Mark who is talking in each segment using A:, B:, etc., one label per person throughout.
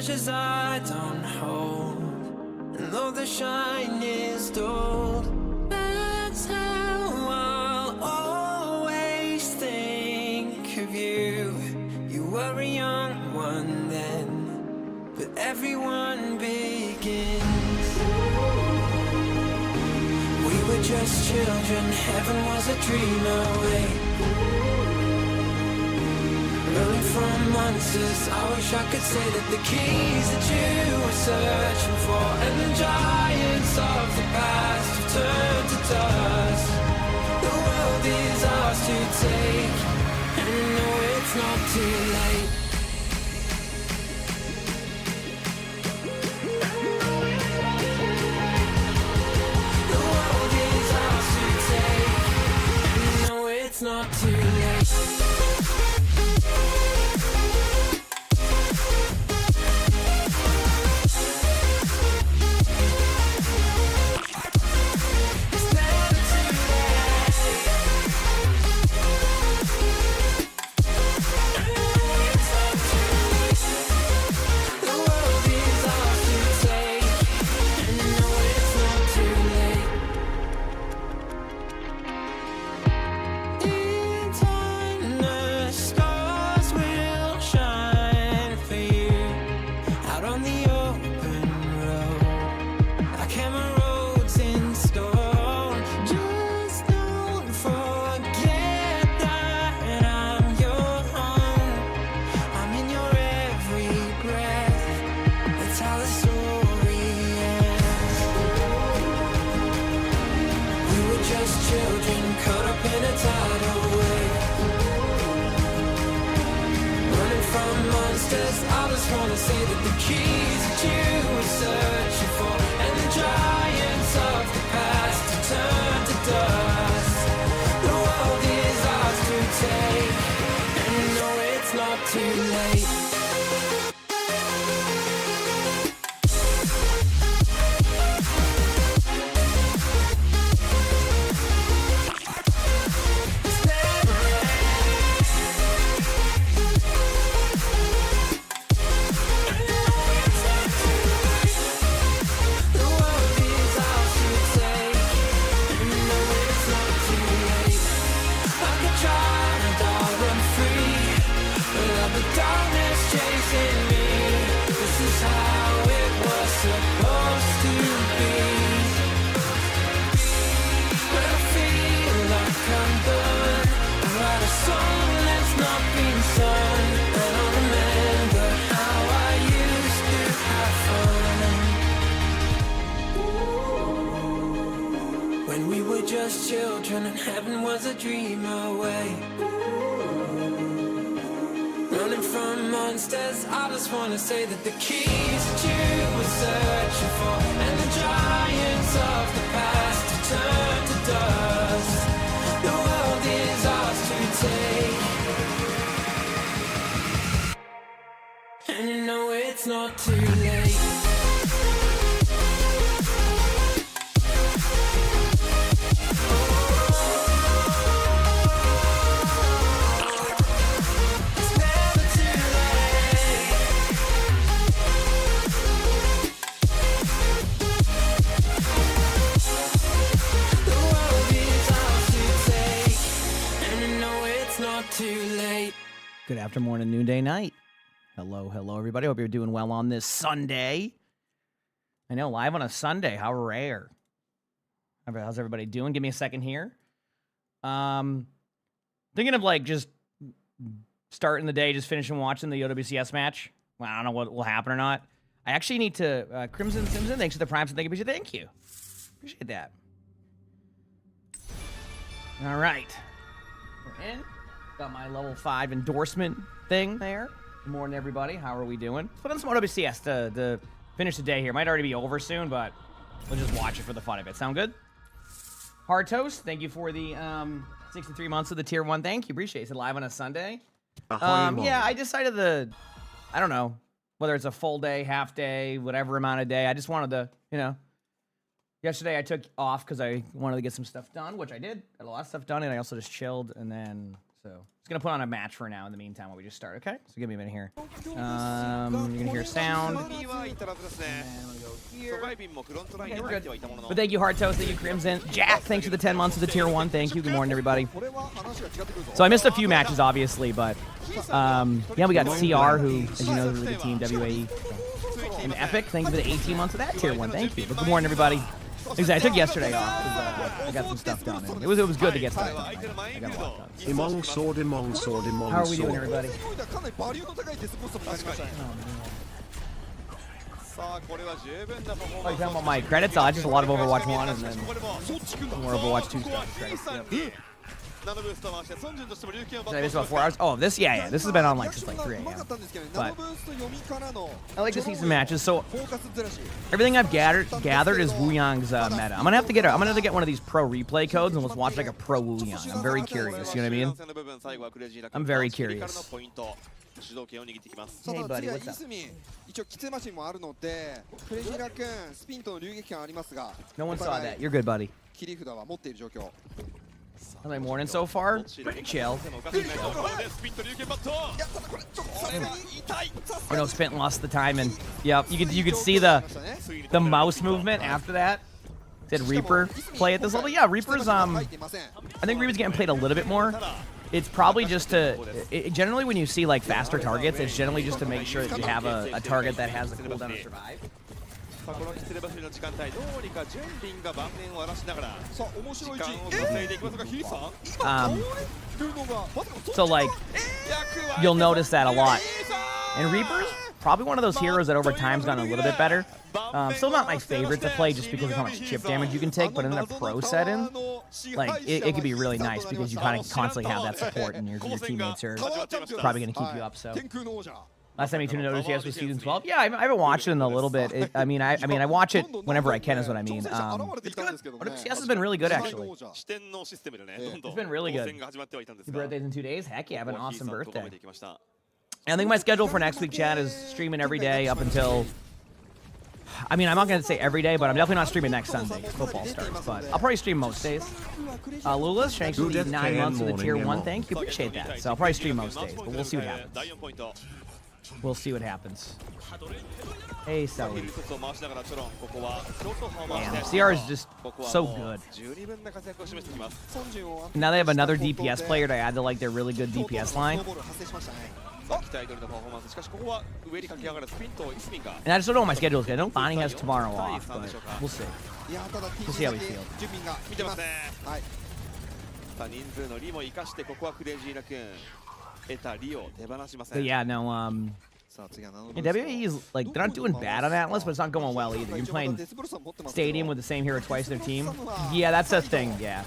A: treasures I don't hold, and though the shine is dulled, that's how I'll always think of you. You were a young one then, but everyone begins. We were just children, heaven was a dream away. Running from monsters, I wish I could say that the keys that you were searching for, and the giants of the past have turned to dust. The world is ours to take, and no, it's not too late. The world is ours to take, and no, it's not too late. Children and heaven was a dream away. Running from monsters, I just wanna say that the keys that you were searching for, and the giants of the past have turned to dust. The world is ours to take, and you know it's not too late.
B: Good afternoon, morning, noonday, night. Hello, everybody. Hope you're doing well on this Sunday. I know, live on a Sunday. How rare. How's everybody doing? Give me a second here. Thinking of like just starting the day, just finishing watching the OWCS match. Well, I don't know what will happen or not. I actually need to Crimson Simpson. Thanks for the Prime. Thank you. Appreciate that. All right, we're in. Got my level 5 endorsement thing there. Good morning, everybody. How are we doing? Let's put on some OWCS to finish the day here. Might already be over soon, but we'll just watch it for the fun of it. Sound good? Hard Toast, thank you for the 63 months of the Tier 1. Thank you. Appreciate it. It's live on a Sunday. Yeah, I decided I don't know, whether it's a full day, half day, whatever amount of day. I just wanted to, you know. Yesterday I took off because I wanted to get some stuff done, which I did. Got a lot of stuff done, and I also just chilled, and then So just gonna put on a match for now in the meantime while we just start. Okay, so give me a minute here. You're gonna hear sound. And then I'm gonna go here. Okay, we're good. But thank you, Hard Toast. Thank you, Crimson. Jack, thanks for the 10 months of the tier 1. Thank you. Good morning, everybody. So I missed a few matches, obviously, but yeah, we got CR, who, as you know, is a really good team. WAE and Epic. Thank you for the 18 months of that tier 1. Thank you. But good morning, everybody. Exactly. I took yesterday off because I got some stuff done. And it was good to get stuff done. I got a lot done.
C: Emongg sword, emongg sword, emongg sword.
B: How are we doing, everybody? Oh, you talking about my credits? Oh, just a lot of Overwatch 1 and then more Overwatch 2 stuff. Credits. Yep. Did I miss about 4 hours? Oh, this? Yeah. This has been on like since like 3 a.m. But I like to see some matches. So everything I've gathered is Wuyang's meta. I'm gonna have to get one of these pro replay codes and let's watch like a pro Wuyang. I'm very curious. You know what I mean? I'm very curious. Hey, buddy, what's up? No one saw that. You're good, buddy. How's my morning so far? Pretty chill. Spent and lost the time, and yeah, you could see the mouse movement after that. Did Reaper play at this level? Yeah, Reaper's I think Reaper's getting played a little bit more. It's probably just to generally when you see like faster targets, it's generally just to make sure that you have a target that has a cooldown to survive. So like you'll notice that a lot. And Reaper's probably one of those heroes that over time's gotten a little bit better. Still not my favorite to play just because of how much chip damage you can take, but in a pro setting, like it could be really nice because you kind of constantly have that support and your teammates are probably going to keep you up. So last time you tuned in to OWCS was season 12. Yeah, I haven't watched it in a little bit. I mean, I watch it whenever I can, is what I mean. It's good. OWCS has been really good, actually. It's been really good. Your birthday's in 2 days? Heck yeah, have an awesome birthday. And I think my schedule for next week, Chad, is streaming every day up until... I mean, I'm not going to say every day, but I'm definitely not streaming next Sunday. Football starts, but I'll probably stream most days. Lula's, thanks for the 9 months of the tier 1. Thank you. Appreciate that. So I'll probably stream most days, but we'll see what happens. We'll see what happens. Hey, Sally. Damn, CR is just so good. And now they have another DPS player to add to like their really good DPS line. And I just don't know what my schedule is. I know Bonnie has tomorrow off, but we'll see. We'll see how we feel. But yeah, no, WAE is like, they're not doing bad on Atlas, but it's not going well either. You're playing Stadium with the same hero twice in their team. Yeah, that's a thing, yeah.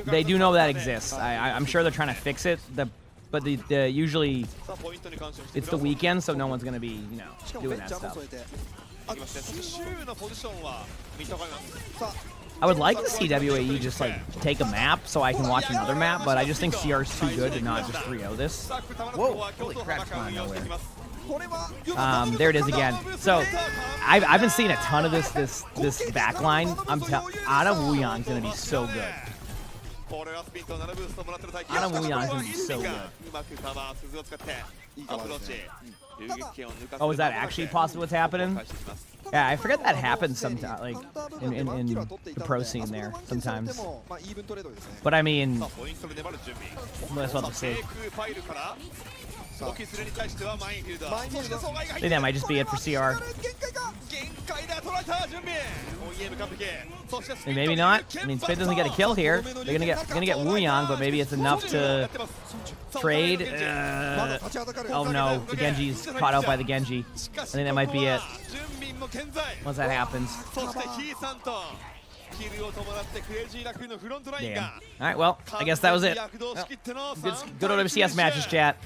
B: They do know that exists. I'm sure they're trying to fix it, but usually it's the weekend, so no one's going to be, doing that stuff. I would like to see WAE just like take a map so I can watch another map, but I just think CR is too good to not just 3-0 this. Whoa, holy crap, come on, nowhere. There it is again. So I've been seeing a ton of this backline. Ana Wuyang's gonna be so good. Ana Wuyang's gonna be so good. Oh, is that actually possible what's happening? Yeah, I forget that happens sometimes, like in the pro scene there sometimes. But I mean, that's what to say. I think that might just be it for CR. And maybe not. I mean, Spade doesn't get a kill here. They're gonna get Wuyang, but maybe it's enough to trade. Oh no, the Genji's caught out by the Genji. I think that might be it. Once that happens. Damn. All right, well, I guess that was it. Well, good OWCS matches, chat.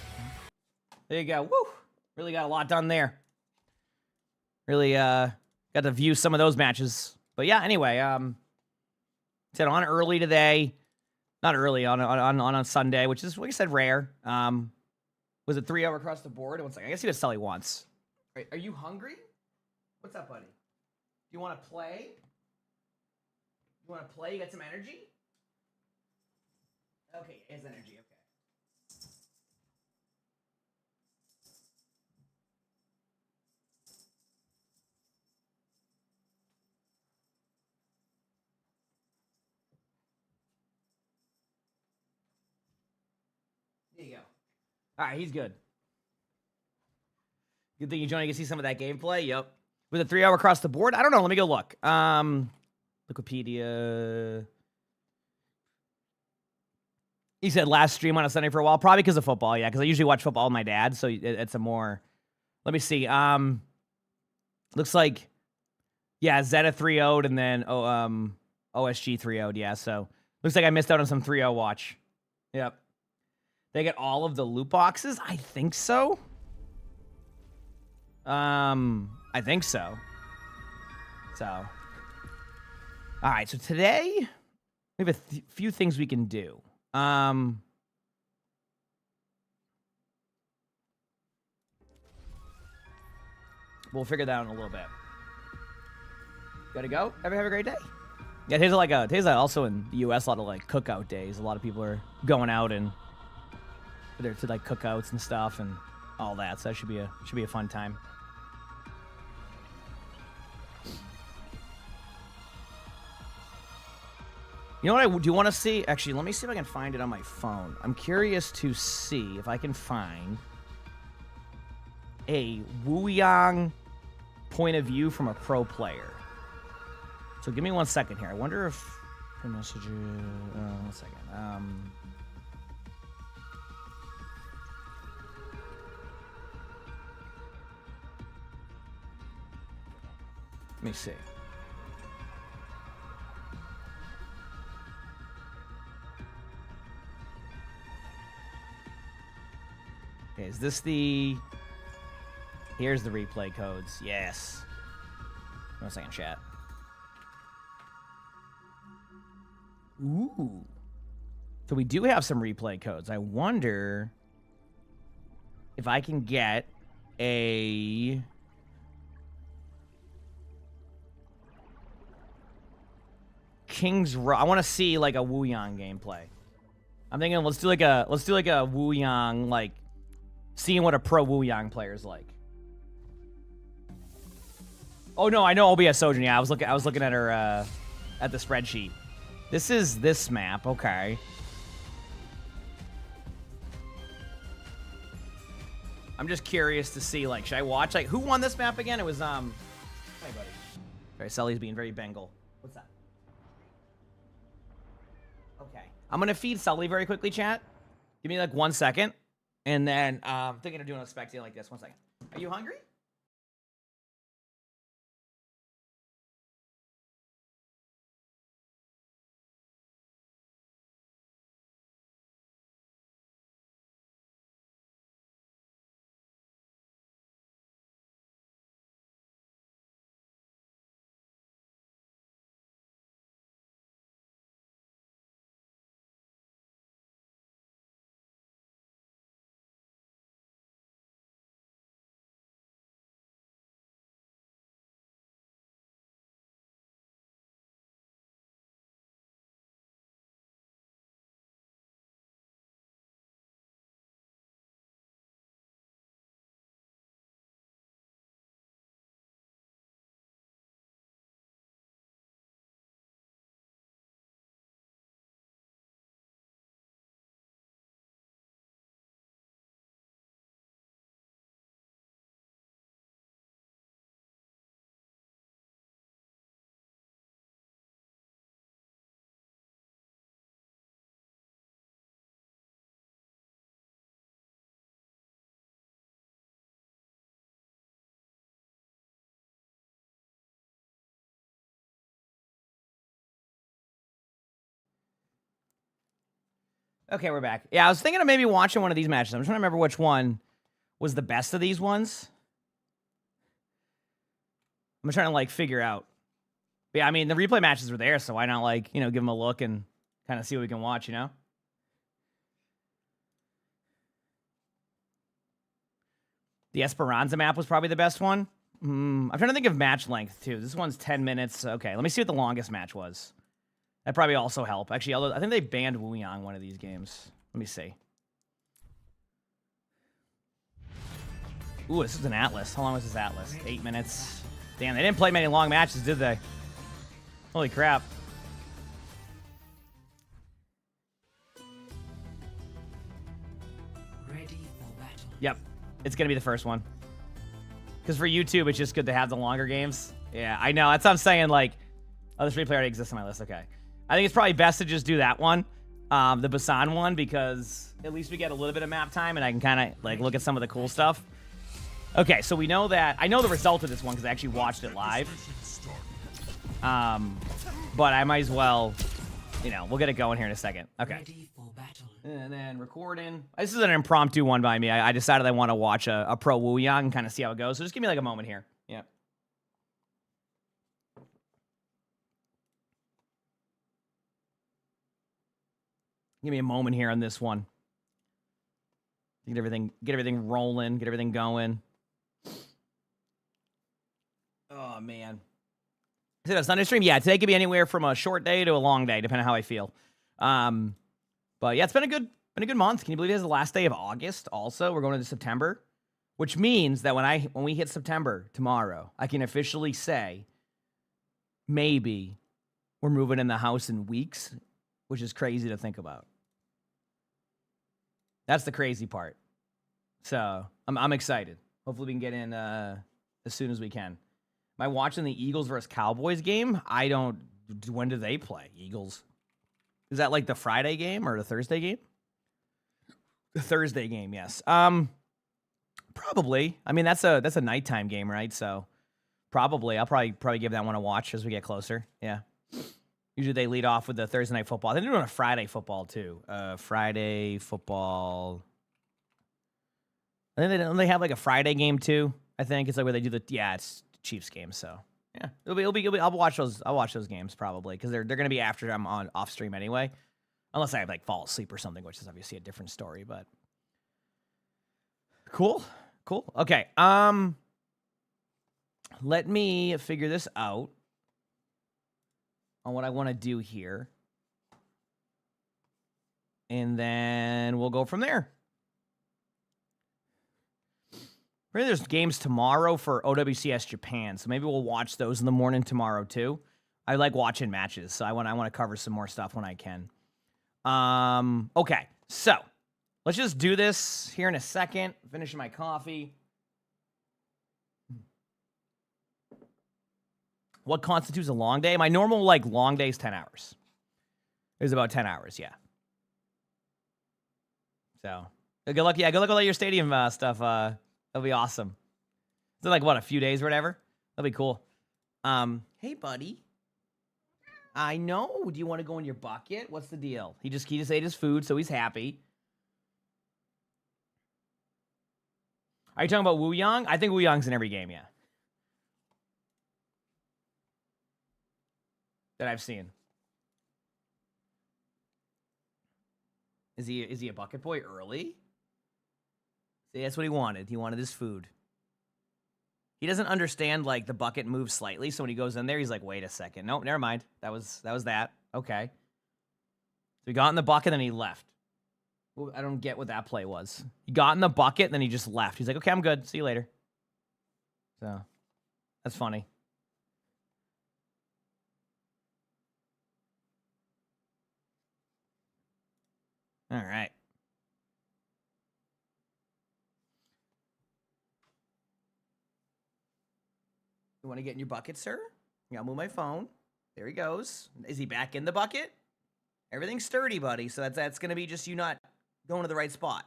B: There you go. Woo! Really got a lot done there. Really got to view some of those matches. But yeah, anyway, said on early today. Not early, on a Sunday, which is, like I said, rare. Was it 3-0 across the board? One second. I guess see what Sully wants. Are you hungry? What's up, buddy? Do you want to play? You want to play? You got some energy? Okay, his energy. Okay. There you go. All right, he's good. Good thing you joined. You can see some of that gameplay. Yep. With a 3-0 across the board. I don't know. Let me go look. Wikipedia. He said last stream on a Sunday for a while, probably because of football. Yeah, because I usually watch football with my dad, so it's a more. Let me see. Looks like, yeah, Zeta 3-0'd and then OSG 3-0'd. Yeah, so looks like I missed out on some 3-0 watch. Yep. They get all of the loot boxes. I think so. I think so. So, all right. So today we have a few things we can do. We'll figure that out in a little bit. Gotta go. Have a great day. Yeah, today's also in the U.S. a lot of like cookout days. A lot of people are going out and they're to like cookouts and stuff and all that. So that should be a fun time. You know what I do want to see? Actually, let me see if I can find it on my phone. I'm curious to see if I can find a Wuyang point of view from a pro player. So give me 1 second here. I wonder if the messages. 1 second. Let me see. Okay, is this the... Here's the replay codes. Yes. 1 second, chat. Ooh. So we do have some replay codes. I wonder if I can get a... King's Row. I want to see like a Wuyang gameplay. I'm thinking let's do like a Wuyang, like seeing what a pro Wuyang player is like. Oh no, I know OBS Sojourn. Yeah, I was looking at her at the spreadsheet. This is this map, okay. I'm just curious to see, like, should I watch, like, who won this map again? It was, hey, buddy. Sorry, Sully's being very Bengal. What's that? Okay. I'm gonna feed Sully very quickly, chat. Give me, like, 1 second. And then, I'm thinking of doing a spectating like this. 1 second. Are you hungry? Okay, we're back. Yeah, I was thinking of maybe watching one of these matches. I'm trying to remember which one was the best of these ones. I'm trying to, like, figure out. But yeah, I mean, the replay matches were there, so why not, like, you know, give them a look and kind of see what we can watch, you know? The Esperanza map was probably the best one. I'm trying to think of match length, too. This one's 10 minutes. Okay, let me see what the longest match was. That probably also help. Actually, although I think they banned Wu Yang one of these games. Let me see. Ooh, this is an Atlas. How long was this Atlas? 8 minutes. Damn, they didn't play many long matches, did they? Holy crap.
A: Ready for battle.
B: Yep. It's going to be the first one. Because for YouTube, it's just good to have the longer games. Yeah, I know. That's what I'm saying. Like, oh, this replay already exists on my list. Okay. I think it's probably best to just do that one. The Basan one, because at least we get a little bit of map time and I can kind of like look at some of the cool stuff. Okay, so we know that. I know the result of this one because I actually watched it live. But I might as well, you know, we'll get it going here in a second. Okay.
A: Ready for battle.
B: And then recording. This is an impromptu one by me. I decided I want to watch a pro Wu Yang and kind of see how it goes. So just give me like a moment here. Yeah. Give me a moment here on this one. Get everything rolling, get everything going. Oh man. Is it a Sunday stream? Yeah, today could be anywhere from a short day to a long day, depending on how I feel. But yeah, it's been a good month. Can you believe it is the last day of August? Also, we're going into September, which means that when we hit September tomorrow, I can officially say maybe we're moving in the house in weeks, which is crazy to think about. That's the crazy part. So I'm excited. Hopefully we can get in as soon as we can. Am I watching the Eagles versus Cowboys game? When do they play? Eagles. Is that like the Friday game or the Thursday game? The Thursday game, yes. Probably. I mean, that's a nighttime game, right? So probably. I'll probably give that one a watch as we get closer. Yeah. Usually they lead off with the Thursday night football. They're doing a Friday football too. Friday football. I think they have like a Friday game too. I think it's like where they do it's Chiefs game. So yeah, it'll be. I'll watch those games probably because they're gonna be after I'm on off stream anyway, unless I like fall asleep or something, which is obviously a different story. But cool. Okay. Let me figure this out on what I want to do here, and then we'll go from there. There's games tomorrow for OWCS Japan, so maybe we'll watch those in the morning tomorrow too. I like watching matches, so I want to cover some more stuff when I can. Okay, so let's just do this here in a second. Finishing my coffee. What constitutes a long day? My normal long day is 10 hours. It's about 10 hours, yeah. So good luck. Yeah, good luck with all your stadium stuff. That'll be awesome. Is it like what, a few days or whatever? That'll be cool. Hey buddy. I know. Do you want to go in your bucket? What's the deal? He just ate his food, so he's happy. Are you talking about Wu Yang? I think Wu Yang's in every game, yeah. That I've seen. Is he a bucket boy early? See, that's what he wanted. He wanted his food. He doesn't understand like the bucket moves slightly, so when he goes in there, he's like, "Wait a second. Nope, never mind. That was that. Okay." So he got in the bucket and he left. Well, I don't get what that play was. He got in the bucket and then he just left. He's like, "Okay, I'm good. See you later." So that's funny. All right. You want to get in your bucket, sir? I gotta move my phone. There he goes. Is he back in the bucket? Everything's sturdy, buddy. So that's gonna be just you not going to the right spot.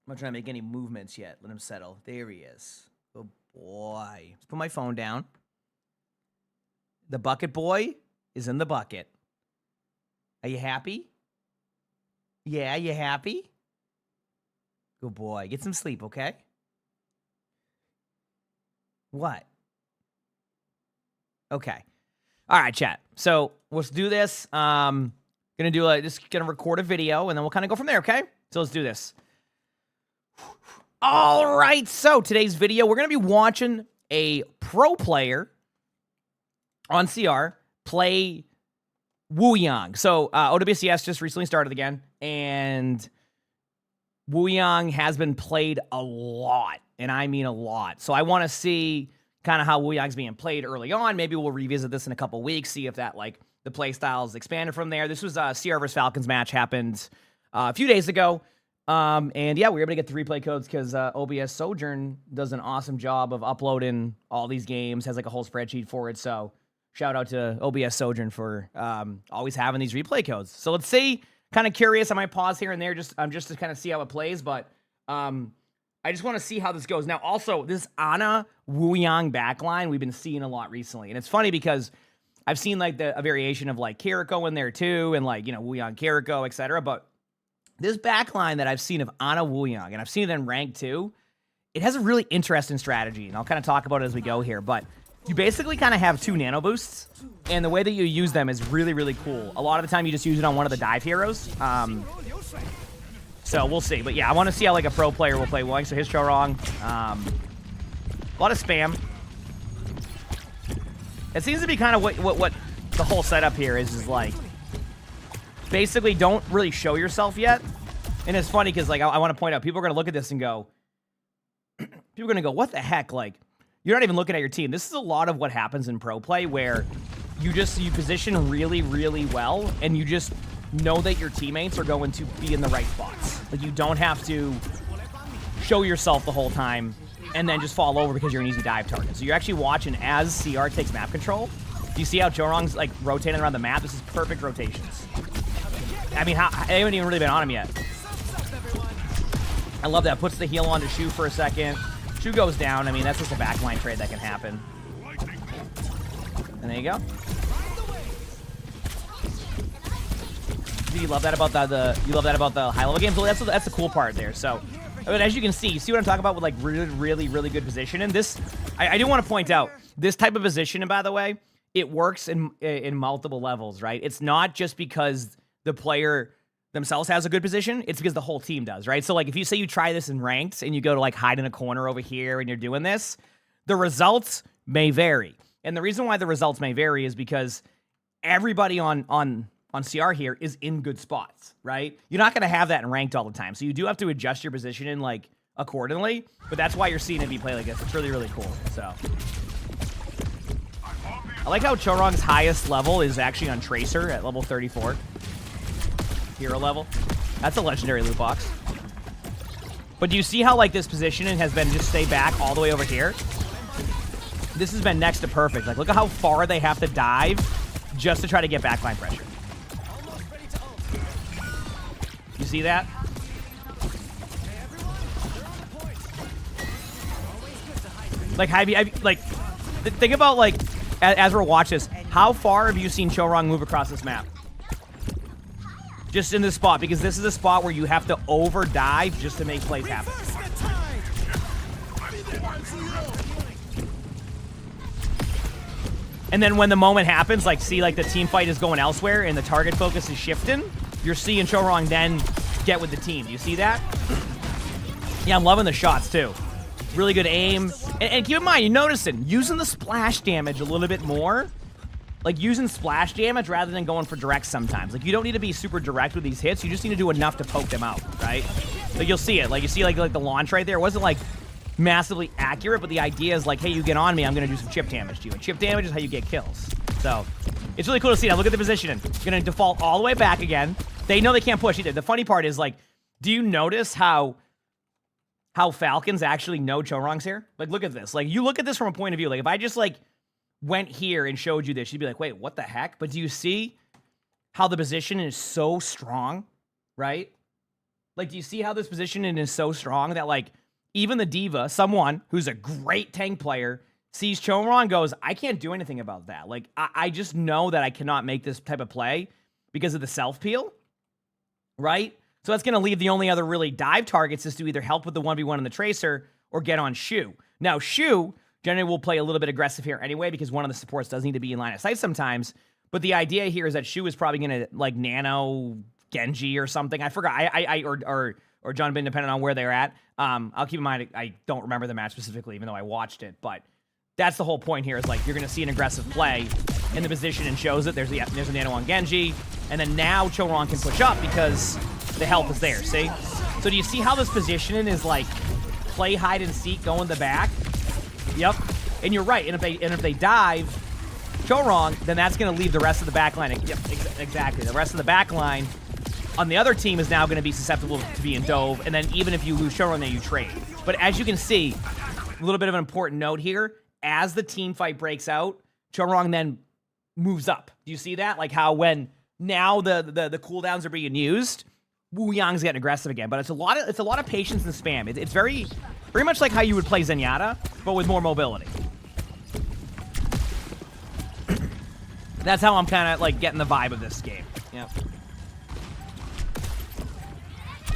B: I'm not trying to make any movements yet. Let him settle. There he is. Good boy. Let's put my phone down. The bucket boy is in the bucket. Are you happy? Yeah, you happy? Good boy. Get some sleep, okay? What? Okay. All right, chat. So let's do this. Gonna record a video and then we'll kind of go from there, okay? So let's do this. All right. So today's video, we're gonna be watching a pro player on CR, play Wuyang. So OWCS just recently started again, and Wuyang has been played a lot, and I mean a lot. So I want to see kind of how Wuyang's being played early on. Maybe we'll revisit this in a couple weeks, see if that like the play styles expanded from there. This was a CR vs Falcons match, happened a few days ago. And yeah, we were able to get the replay codes because OBS Sojourn does an awesome job of uploading all these games, has like a whole spreadsheet for it. So shout out to OBS Sojourn for always having these replay codes. So let's see, kind of curious. I might pause here and there just to kind of see how it plays, but I just want to see how this goes. Now, also, this Ana Wuyang backline we've been seeing a lot recently. And it's funny because I've seen like a variation of like Kiriko in there too, and like, you know, Wuyang Kiriko, etc. But this backline that I've seen of Ana Wuyang, and I've seen it in rank too, it has a really interesting strategy, and I'll kind of talk about it as we go here. But you basically kind of have 2 nano boosts, and the way that you use them is really, really cool. A lot of the time you just use it on one of the dive heroes. So we'll see. But yeah, I want to see how like a pro player will play Wuyang. So here's Chorong. A lot of spam. It seems to be kind of what the whole setup here is like, basically don't really show yourself yet. And it's funny because like I want to point out, people are going to look at this and go, people are going to go, what the heck? Like, you're not even looking at your team. This is a lot of what happens in pro play where you position really, really well, and you just know that your teammates are going to be in the right spots. Like, you don't have to show yourself the whole time and then just fall over because you're an easy dive target. So you're actually watching as CR takes map control. Do you see how Chorong's like rotating around the map? This is perfect rotations. I mean, they haven't even really been on him yet. I love that. Puts the heal on to Shu for a second. Shu goes down. I mean, that's just a backline trade that can happen. And there you go. You love that about the high level games. Well, that's the cool part there. So, I mean, as you can see what I'm talking about with like really, really, really good position. And this, I do want to point out this type of position. And by the way, it works in multiple levels, right? It's not just because the player themselves has a good position, it's because the whole team does, right? So like if you say you try this in ranked and you go to like hide in a corner over here and you're doing this, the results may vary. And the reason why the results may vary is because everybody on CR here is in good spots, right? You're not going to have that in ranked all the time. So you do have to adjust your position in like accordingly, but that's why you're seeing it be played like this. It's really, really cool. So I like how Chorong's highest level is actually on Tracer at level 34. Hero level. That's a legendary loot box. But do you see how like this positioning has been just stay back all the way over here? This has been next to perfect. Like, look at how far they have to dive just to try to get backline pressure. You see that? Like, think about like as we're watching this, how far have you seen Chorong move across this map? Just in this spot, because this is a spot where you have to over dive just to make plays happen. And then when the moment happens, like see like the team fight is going elsewhere and the target focus is shifting, you're seeing Chorong then get with the team. Do you see that? Yeah, I'm loving the shots too. Really good aim. And keep in mind, you're noticing, using the splash damage a little bit more. Like, using splash damage rather than going for direct sometimes. Like, you don't need to be super direct with these hits. You just need to do enough to poke them out, right? Like, you'll see it. Like, you see, like the launch right there. It wasn't, like, massively accurate, but the idea is, like, hey, you get on me, I'm going to do some chip damage to you. And chip damage is how you get kills. So, it's really cool to see. Now, look at the positioning. Going to default all the way back again. They know they can't push either. The funny part is, like, do you notice how Falcons actually know Chorong's here? Like, look at this. Like, you look at this from a point of view. Like, if I just, like, went here and showed you this, you'd be like, wait, what the heck? But do you see how the position is so strong, right? Like, do you see how this positioning is so strong that, like, even the diva, someone who's a great tank player, sees Chorong, goes, I can't do anything about that. Like, I just know that I cannot make this type of play because of the self-peel, right? So that's going to leave the only other really dive targets is to either help with the 1v1 in the Tracer or get on Shu. Now, Shu generally will play a little bit aggressive here anyway because one of the supports does need to be in line of sight sometimes. But the idea here is that Shu is probably going to, like, nano Genji or something. I forgot. Or John Bin, depending on where they're at. I'll keep in mind, I don't remember the match specifically, even though I watched it. But that's the whole point here is, like, you're going to see an aggressive play. in the position and shows it. There's a nano on Genji, and then now Chorong can push up because the health is there, see? So do you see how this positioning is like play hide and seek, go in the back? Yep. And you're right, and if they dive Chorong, then that's going to leave the rest of the back line. Yep, exactly. The rest of the back line on the other team is now going to be susceptible to being dove, and then even if you lose Chorong, then you trade. But as you can see, a little bit of an important note here, as the team fight breaks out, Chorong then moves up. Do you see that? Like how when now the cooldowns are being used, Wu Yang's getting aggressive again. But it's a lot of patience and spam. It's very much like how you would play Zenyatta, but with more mobility. That's how I'm kind of like getting the vibe of this game. Yep.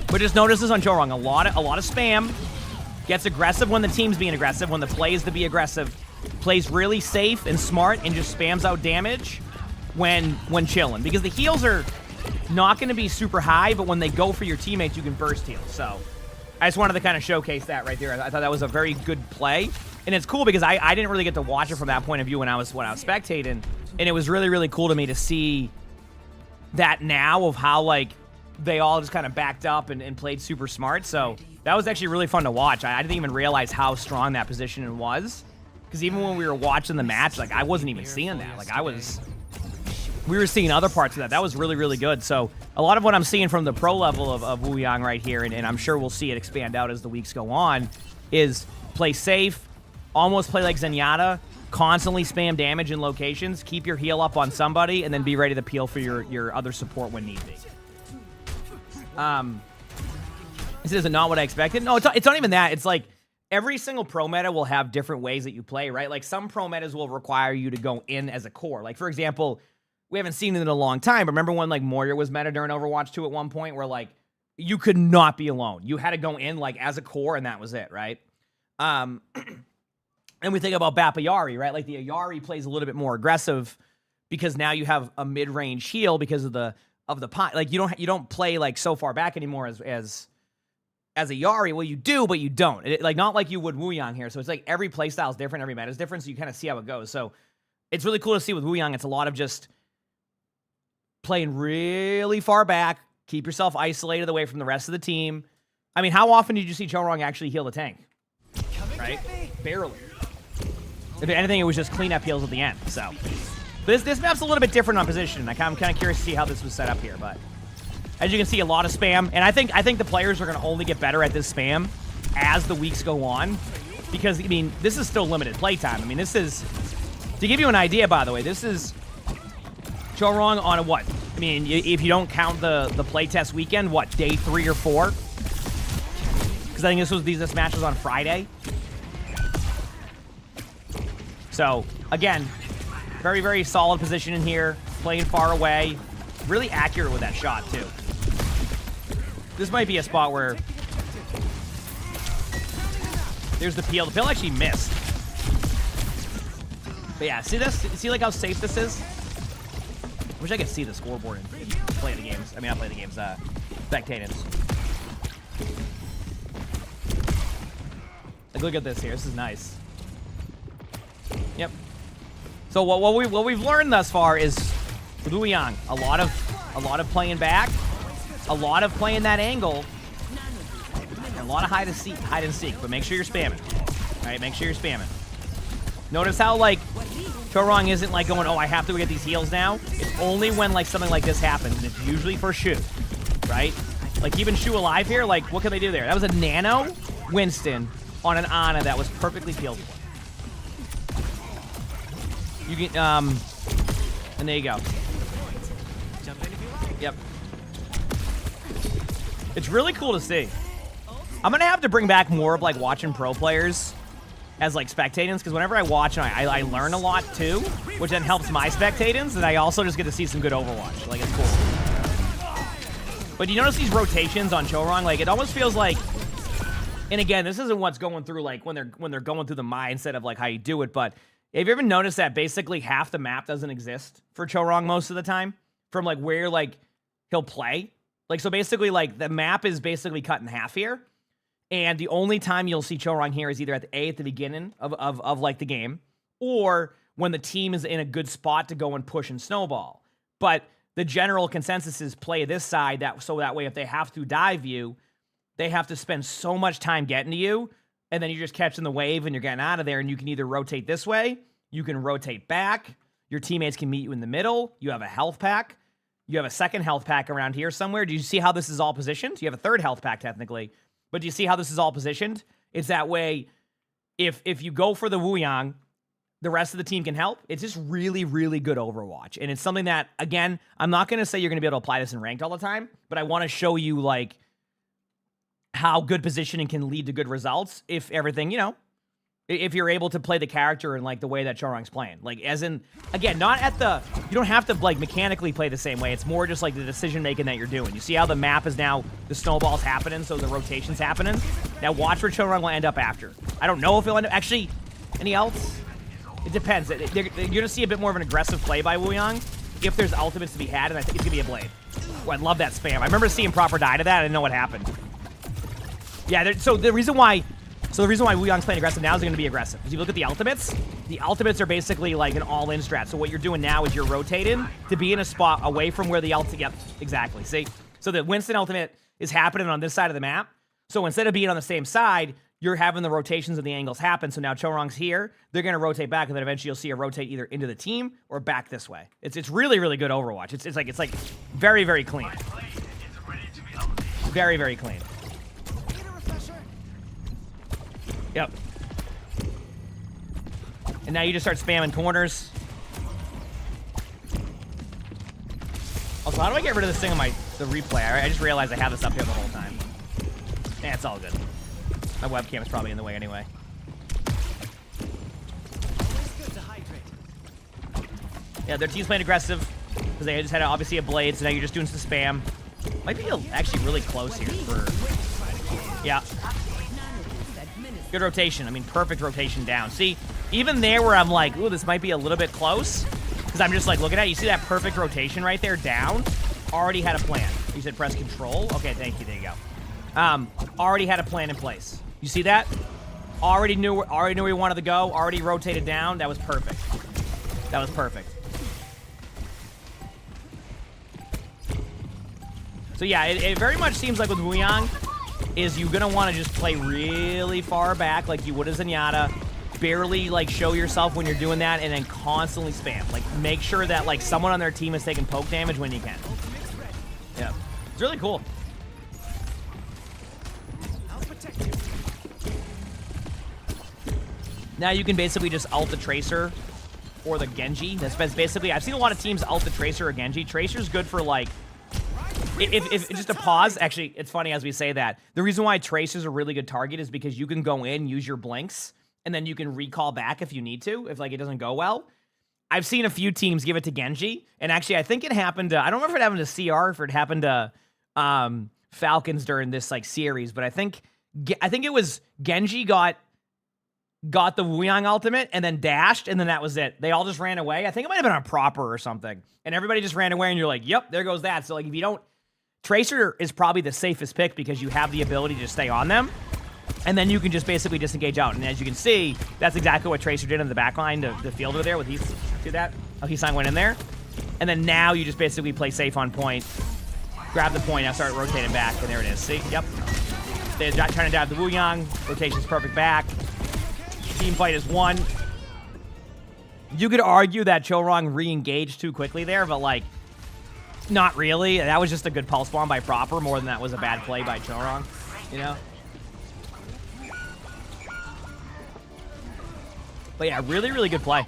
B: But just notice this on Chorong, a lot of spam. Gets aggressive when the team's being aggressive, when the play is to be aggressive. Plays really safe and smart and just spams out damage when chilling. Because the heals are not going to be super high, but when they go for your teammates, you can burst heal. So I just wanted to kind of showcase that right there. I thought that was a very good play. And it's cool because I didn't really get to watch it from that point of view when I was spectating. And it was really, really cool to me to see that now of how, like, they all just kind of backed up and played super smart. So that was actually really fun to watch. I didn't even realize how strong that positioning was. Because even when we were watching the match, like, I wasn't even seeing that. Like, we were seeing other parts of that. That was really, really good. So a lot of what I'm seeing from the pro level of Wu Yang right here, and I'm sure we'll see it expand out as the weeks go on, is play safe, almost play like Zenyatta, constantly spam damage in locations, keep your heal up on somebody, and then be ready to peel for your other support when need be. This is not what I expected. No, it's not even that. It's like every single pro meta will have different ways that you play, right? Like some pro metas will require you to go in as a core. Like, for example, we haven't seen it in a long time. Remember when like Moira was meta during Overwatch 2 at one point where like you could not be alone. You had to go in like as a core and that was it, right? And we think about Bappa Yari, right? Like the Yari plays a little bit more aggressive because now you have a mid-range heal because of the pot. Like you don't play like so far back anymore as a Yari. Well, you do, but you don't. Like not like you would Wu Yang here. So it's like every playstyle is different, every meta is different. So you kind of see how it goes. So it's really cool to see with Wu Yang. It's a lot of just playing really far back, keep yourself isolated away from the rest of the team. I mean, how often did you see Chorong actually heal the tank? Right? Barely. If anything, it was just cleanup heals at the end. So this map's a little bit different on position. I'm kind of curious to see how this was set up here, but as you can see, a lot of spam, and I think the players are going to only get better at this spam as the weeks go on, because I mean, this is still limited playtime. I mean, this is, to give you an idea, by the way, this is Chorong on a what? I mean, if you don't count the playtest weekend, what, day 3 or 4? Because I think this match was on Friday. So again, very, very solid position in here, playing far away, really accurate with that shot too. This might be a spot where there's the peel. The peel actually missed. But yeah, see this? See like how safe this is? I wish I could see the scoreboard and play the games. I mean, not play the games, spectating. Like, look at this here. This is nice. Yep. So what we've learned thus far is with Wu Yang, a lot of playing back, a lot of playing that angle, and a lot of hide and seek. But make sure you're spamming. All right, make sure you're spamming. Notice how like Chorong isn't like going, oh, I have to get these heals now. It's only when like something like this happens, and it's usually for Shu, right? Like keeping Shu alive here. Like what can they do there? That was a nano Winston on an Ana that was perfectly peeled for. You can, and there you go. Yep. It's really cool to see. I'm gonna have to bring back more of like watching pro players as like spectatings, because whenever I watch, I learn a lot too, which then helps my spectatings, and I also just get to see some good Overwatch. Like, it's cool. But you notice these rotations on Chorong? Like, it almost feels like, and again, this isn't what's going through, like, when they're going through the mindset of, like, how you do it, but have you ever noticed that basically half the map doesn't exist for Chorong most of the time? From, like, where, like, he'll play? Like, so basically, like, the map is basically cut in half here. And the only time you'll see Chorong here is either at the beginning of like, the game, or when the team is in a good spot to go and push and snowball. But the general consensus is play this side so that way if they have to dive you, they have to spend so much time getting to you, and then you're just catching the wave and you're getting out of there, and you can either rotate this way, you can rotate back, your teammates can meet you in the middle, you have a health pack, you have a second health pack around here somewhere. Do you see how this is all positioned? You have a third health pack technically, but do you see how this is all positioned? It's that way, if you go for the Wuyang, the rest of the team can help. It's just really, really good Overwatch. And it's something that, again, I'm not going to say you're going to be able to apply this in ranked all the time, but I want to show you, like, how good positioning can lead to good results if everything, you know, if you're able to play the character in, like, the way that Chorong's playing. Like, as in, again, not at the, you don't have to, like, mechanically play the same way. It's more just, like, the decision-making that you're doing. You see how the map is now, the snowball's happening, so the rotation's happening? Now watch where Chorong will end up after. I don't know if he'll end up, actually, any else? It depends. You're going to see a bit more of an aggressive play by Wuyang if there's ultimates to be had, and I think it's going to be a blade. Oh, I love that spam. I remember seeing proper die to that. I didn't know what happened. Yeah, so the reason why Wuyang's playing aggressive now is going to be aggressive. Because you look at the ultimates are basically like an all-in strat. So what you're doing now is you're rotating to be in a spot away from where the ultimate, yep, exactly. See? So the Winston ultimate is happening on this side of the map. So instead of being on the same side, you're having the rotations and the angles happen. So now Chorong's here. They're going to rotate back, and then eventually you'll see a rotate either into the team or back this way. It's really, really good Overwatch. It's like very, very clean. Very, very clean. Yep. And now you just start spamming corners. Also, how do I get rid of this thing on the replay? I just realized I have this up here the whole time. Yeah, it's all good. My webcam is probably in the way anyway. Yeah, their team's playing aggressive because they just had obviously a blade, so now you're just doing some spam. Might be actually really close here for... Yeah. Good rotation. I mean, perfect rotation down. See, even there where I'm like, ooh, this might be a little bit close, because I'm just like looking at it. You see that perfect rotation right there down? Already had a plan. You said press control? Okay, thank you. There you go. Already had a plan in place. You see that? Already knew where he wanted to go. Already rotated down. That was perfect. That was perfect. So yeah, it very much seems like with Wuyang, is you're gonna want to just play really far back like you would as Zenyatta, barely like show yourself when you're doing that, and then constantly spam. Like make sure that like someone on their team is taking poke damage when you can. Yeah, it's really cool. Now you can basically just ult the Tracer or the Genji. That's basically, I've seen a lot of teams ult the Tracer or Genji. Tracer's good for like, if just a pause, actually, it's funny as we say that. The reason why Tracer's a really good target is because you can go in, use your blinks, and then you can recall back if you need to, if like it doesn't go well. I've seen a few teams give it to Genji, and actually I think it happened to, I don't remember if it happened to CR, if it happened to Falcons during this like series, but I think it was Genji got the Wuyang ultimate and then dashed, and then that was it. They all just ran away. I think it might have been a proper or something, and everybody just ran away, and you're like, yep, there goes that. So like if you don't, Tracer is probably the safest pick because you have the ability to stay on them, and then you can just basically disengage out. And as you can see, that's exactly what Tracer did in the backline, the fielder there with Heath. Do that. Oh, Heath went in there. And then now you just basically play safe on point, grab the point, now start rotating back, and there it is. See? Yep. They're trying to dive the Wuyang. Rotation's perfect back. Team fight is won. You could argue that Chorong re-engaged too quickly there, but like, not really. That was just a good pulse bomb by Proper more than that was a bad play by Chorong, you know? But yeah, really, really good play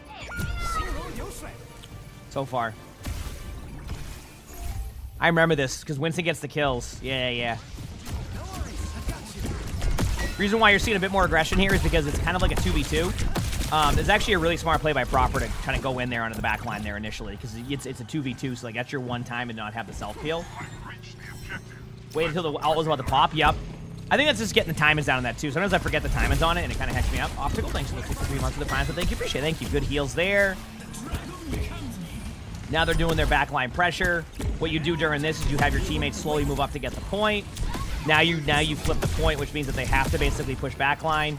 B: so far. I remember this because Winston gets the kills. Yeah. Reason why you're seeing a bit more aggression here is because it's kind of like a 2v2. It's actually a really smart play by Proper to kind of go in there onto the back line there initially, because it's a 2v2, so like that's your one time and not have the self-heal. Wait until the ult was about to pop. Yep. I think that's just getting the timings down on that too. Sometimes I forget the timings on it and it kind of hacks me up. Optical, thanks for the 63 months of the prime, so thank you, appreciate it. Thank you. Good heals there. Now they're doing their backline pressure. What you do during this is you have your teammates slowly move up to get the point. Now you flip the point, which means that they have to basically push backline.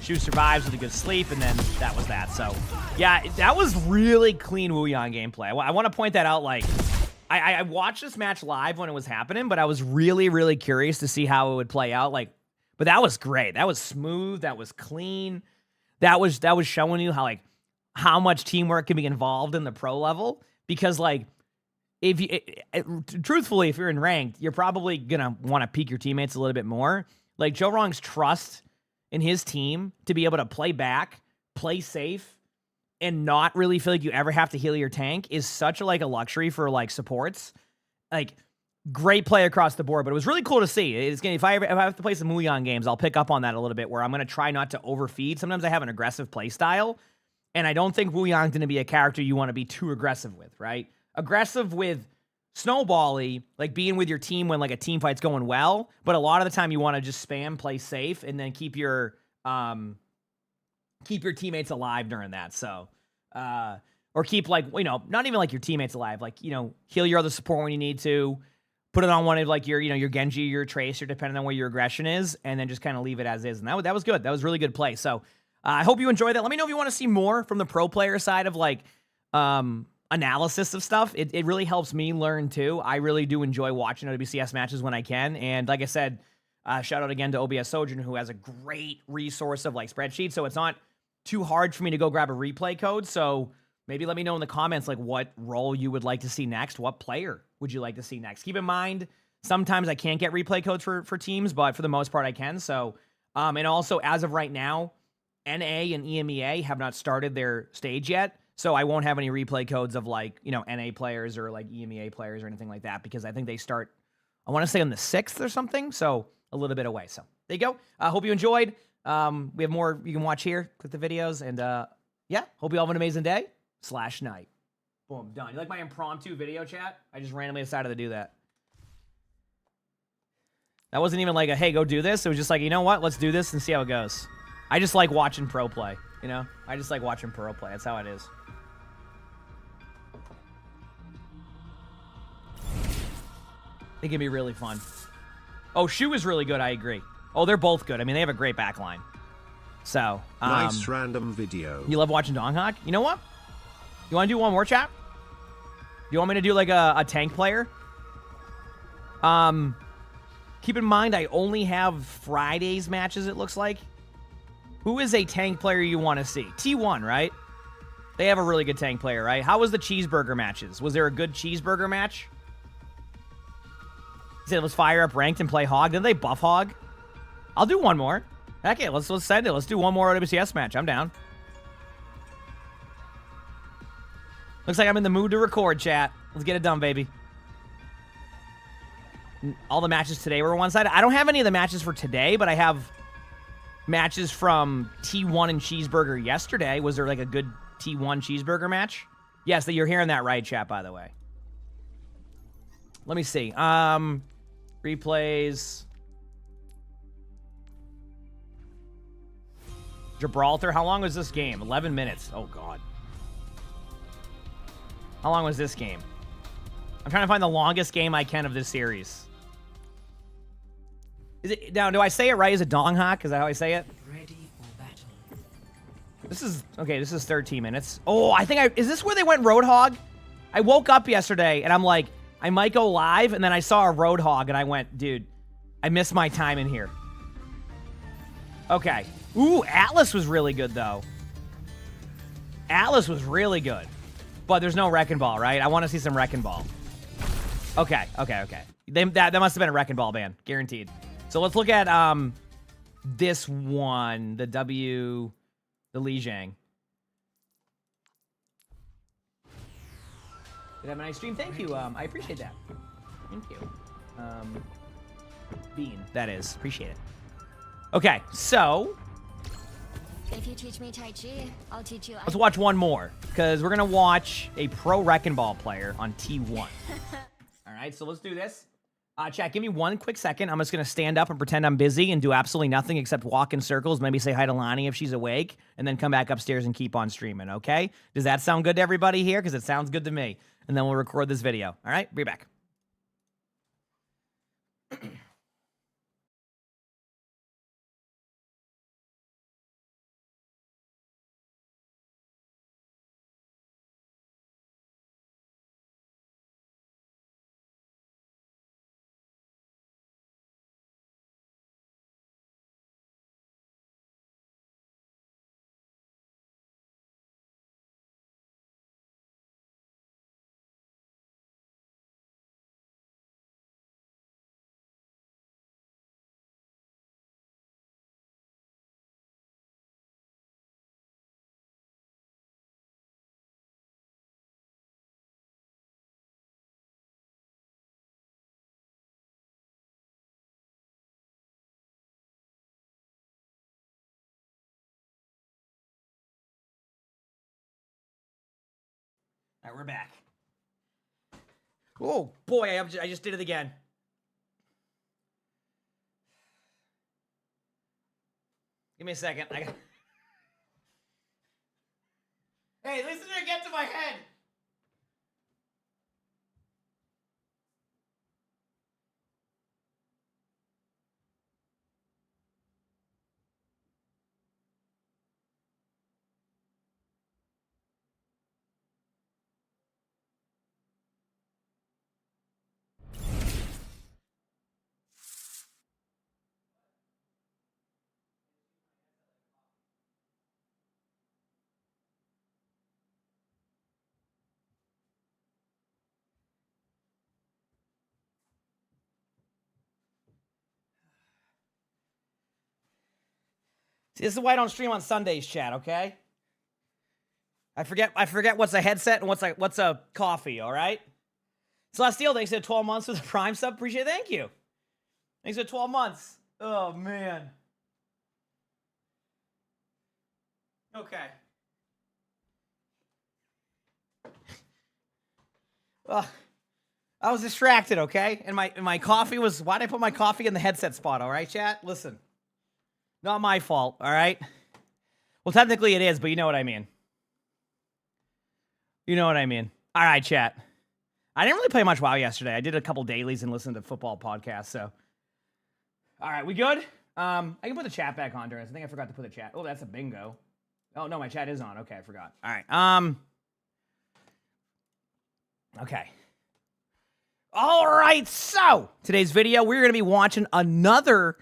B: Shu survives with a good sleep, and then that was that. So, yeah, that was really clean Wuyang gameplay. I want to point that out. Like, I watched this match live when it was happening, but I was really, really curious to see how it would play out. Like, but that was great. That was smooth. That was clean. That was showing you how much teamwork can be involved in the pro level. Because like, if you truthfully, if you're in ranked, you're probably gonna want to peek your teammates a little bit more. Like Joe Wrong's trust in his team to be able to play back, play safe, and not really feel like you ever have to heal your tank is such a luxury for like supports. Like, great play across the board, but it was really cool to see. If I have to play some Wuyang games, I'll pick up on that a little bit, where I'm going to try not to overfeed. Sometimes I have an aggressive play style, and I don't think Wuyang's going to be a character you want to be too aggressive with, right? Aggressive with snowbally, like being with your team when like a team fight's going well, but a lot of the time you want to just spam, play safe, and then keep your teammates alive during that. So, or keep not even like your teammates alive, like, heal your other support when you need to, put it on one of like your Genji, your Tracer, depending on where your aggression is, and then just kind of leave it as is. And that was good. That was really good play. So I hope you enjoyed that. Let me know if you want to see more from the pro player side of like analysis of stuff. It really helps me learn too. I really do enjoy watching WCS matches when I can. And like I said, shout out again to OBS Sojourn, who has a great resource of like spreadsheets. So it's not too hard for me to go grab a replay code. So maybe let me know in the comments, like, what role you would like to see next. What player would you like to see next? Keep in mind, sometimes I can't get replay codes for teams, but for the most part I can. So, and also as of right now, NA and EMEA have not started their stage yet. So I won't have any replay codes of like, NA players or like EMEA players or anything like that, because I think they start, I want to say on the 6th or something. So a little bit away. So there you go. I hope you enjoyed. We have more you can watch here. Click the videos. And yeah, hope you all have an amazing day / night. Boom, done. You like my impromptu video chat? I just randomly decided to do that. That wasn't even like a, hey, go do this. It was just like, you know what? Let's do this and see how it goes. I just like watching pro play, I just like watching pro play. That's how it is. I think it'd be really fun. Oh, Shu is really good. I agree. Oh, they're both good. I mean, they have a great backline. So,
C: nice random video.
B: You love watching Donghawk? You know what? You want to do one more, chat? You want me to do like a tank player? Keep in mind, I only have Friday's matches, it looks like. Who is a tank player you want to see? T1, right? They have a really good tank player, right? How was the cheeseburger matches? Was there a good cheeseburger match? Say, let's fire up ranked and play Hog. Didn't they buff Hog? I'll do one more. Heck yeah, let's send it. Let's do one more WCS match. I'm down. Looks like I'm in the mood to record, chat. Let's get it done, baby. All the matches today were one-sided. I don't have any of the matches for today, but I have matches from T1 and Cheeseburger yesterday. Was there like a good T1 Cheeseburger match? Yes, you're hearing that right, chat, by the way. Let me see. Replays. Gibraltar. How long was this game? 11 minutes. Oh, God. How long was this game? I'm trying to find the longest game I can of this series. Is it now? Do I say it right? Is it Donghawk? Is that how I say it?
A: Ready for battle.
B: This is okay. This is 13 minutes. Oh, I think is this where they went Roadhog? I woke up yesterday and I'm like, I might go live, and then I saw a Roadhog and I went, dude, I missed my time in here. Okay. Ooh, Atlas was really good though. Atlas was really good, but there's no Wrecking Ball, right? I want to see some Wrecking Ball. Okay. That must have been a Wrecking Ball ban, guaranteed. So let's look at this one, the Li Jiang. Did have a nice stream. Thank you. I appreciate that. Thank you. Bean, that is. Appreciate it. Okay, so
D: if you teach me Tai Chi, I'll teach you.
B: Let's watch one more, because we're gonna watch a pro Wrecking Ball player on T1. All right, so let's do this. Chat, give me one quick second. I'm just going to stand up and pretend I'm busy and do absolutely nothing except walk in circles, maybe say hi to Lonnie if she's awake, and then come back upstairs and keep on streaming, okay? Does that sound good to everybody here? Because it sounds good to me. And then we'll record this video. All right? Be back. All right, we're back. Oh, boy, I just did it again. Give me a second. Hey, listen to it get to my head. See, this is why I don't stream on Sundays, chat, okay? I forget what's a headset and what's a coffee, all right? Celestial, thanks for 12 months for the Prime sub. Appreciate it. Thank you. Thanks for 12 months. Oh, man. Okay. Well, I was distracted, okay? And my coffee was... Why'd I put my coffee in the headset spot, all right, chat? Listen. Not my fault, all right? Well, technically it is, but you know what I mean. You know what I mean. All right, chat. I didn't really play much WoW yesterday. I did a couple dailies and listened to football podcasts, so. All right, we good? I can put the chat back on during this. I think I forgot to put the chat. Oh, that's a bingo. Oh, no, my chat is on. Okay, I forgot. All right. Okay. All right, so today's video, we're going to be watching another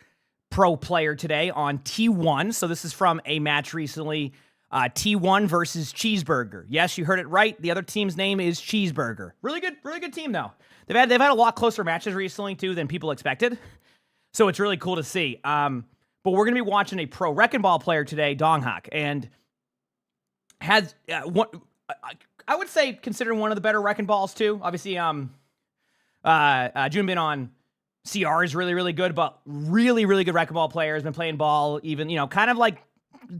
B: pro player today on T1. So this is from a match recently, T1 versus Cheeseburger. Yes, you heard it right. The other team's name is Cheeseburger. Really good team though. They've had a lot closer matches recently too than people expected. So it's really cool to see. But we're gonna be watching a pro Wrecking Ball player today, Donghak, and has one. I would say considering one of the better Wrecking Balls too. Obviously, Junbin on CR is really good, but really good Wrecking Ball player. Has been playing ball even, kind of like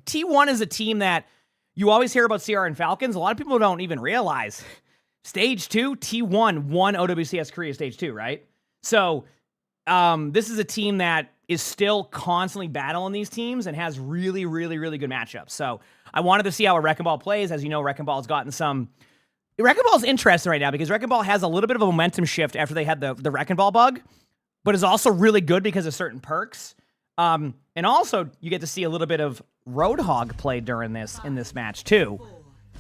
B: T1 is a team that you always hear about CR and Falcons. A lot of people don't even realize. Stage 2, T1 won OWCS Korea Stage 2, right? So this is a team that is still constantly battling these teams and has really good matchups. So I wanted to see how a Wrecking Ball plays. As you know, Wrecking Ball's gotten some... Wrecking Ball's interesting right now because Wrecking Ball has a little bit of a momentum shift after they had the Wrecking Ball bug, but is also really good because of certain perks. And also, you get to see a little bit of Roadhog play during in this match too,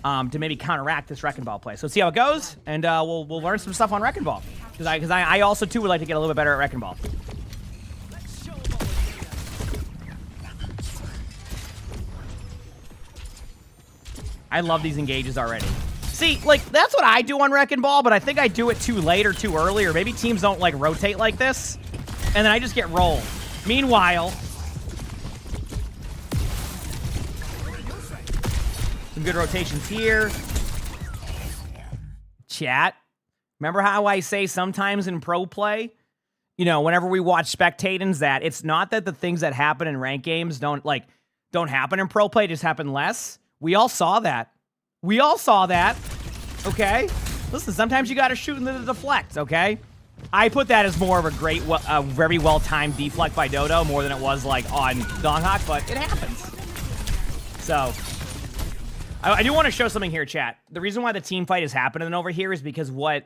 B: to maybe counteract this Wrecking Ball play. So let's see how it goes, and we'll learn some stuff on Wrecking Ball because I also too would like to get a little bit better at Wrecking Ball. I love these engages already. See, like, that's what I do on Wrecking Ball, but I think I do it too late or too early, or maybe teams don't, like, rotate like this, and then I just get rolled. Meanwhile, some good rotations here. Chat, remember how I say sometimes in pro play, whenever we watch Spectatings, that it's not that the things that happen in ranked games don't happen in pro play, just happen less? We all saw that. Okay? Listen, sometimes you gotta shoot into the deflect, okay? I put that as more of a very well-timed deflect by Dodo, more than it was, like, on Donghak, but it happens. So, I do want to show something here, chat. The reason why the team fight is happening over here is because what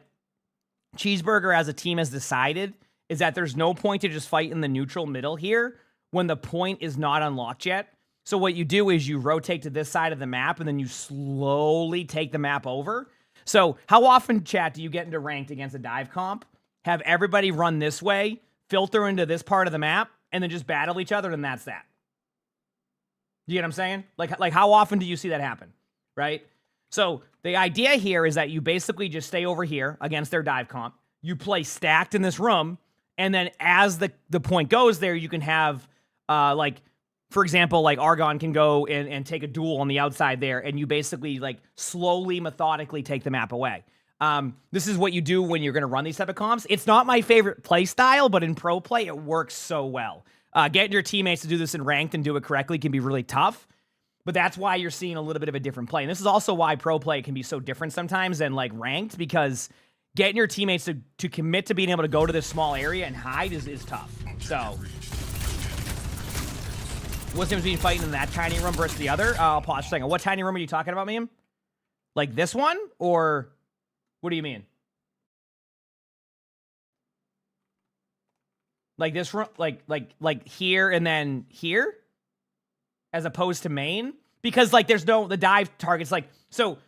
B: Cheeseburger as a team has decided is that there's no point to just fight in the neutral middle here when the point is not unlocked yet. So what you do is you rotate to this side of the map, and then you slowly take the map over. So how often, chat, do you get into ranked against a dive comp, have everybody run this way, filter into this part of the map, and then just battle each other, and that's that? You get what I'm saying? Like how often do you see that happen, right? So the idea here is that you basically just stay over here against their dive comp. You play stacked in this room, and then as the point goes there, you can have, for example, like Argon can go and take a duel on the outside there, and you basically like slowly, methodically take the map away. This is what you do when you're going to run these type of comps. It's not my favorite play style, but in pro play, it works so well. Getting your teammates to do this in ranked and do it correctly can be really tough. But that's why you're seeing a little bit of a different play. And this is also why pro play can be so different sometimes than like ranked, because getting your teammates to commit to being able to go to this small area and hide is tough. So, what's the difference between fighting in that tiny room versus the other? I'll pause for a second. What tiny room are you talking about, Meme? Like this one? Or what do you mean? Like this room, like here and then here? As opposed to main? Because, like, there's no, the dive targets, like, so,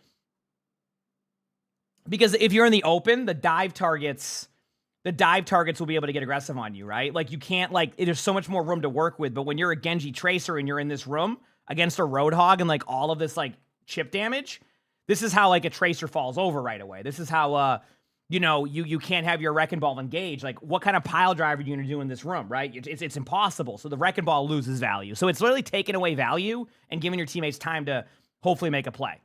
B: because if you're in the open, the dive targets will be able to get aggressive on you, right? Like, you can't, like, there's so much more room to work with, but when you're a Genji Tracer and you're in this room against a Roadhog and, like, all of this, like, chip damage, this is how, like, a Tracer falls over right away. This is how, you know, you can't have your Wrecking Ball engage. Like, what kind of pile drive are you going to do in this room, right? It's impossible. So the Wrecking Ball loses value. So it's literally taking away value and giving your teammates time to hopefully make a play.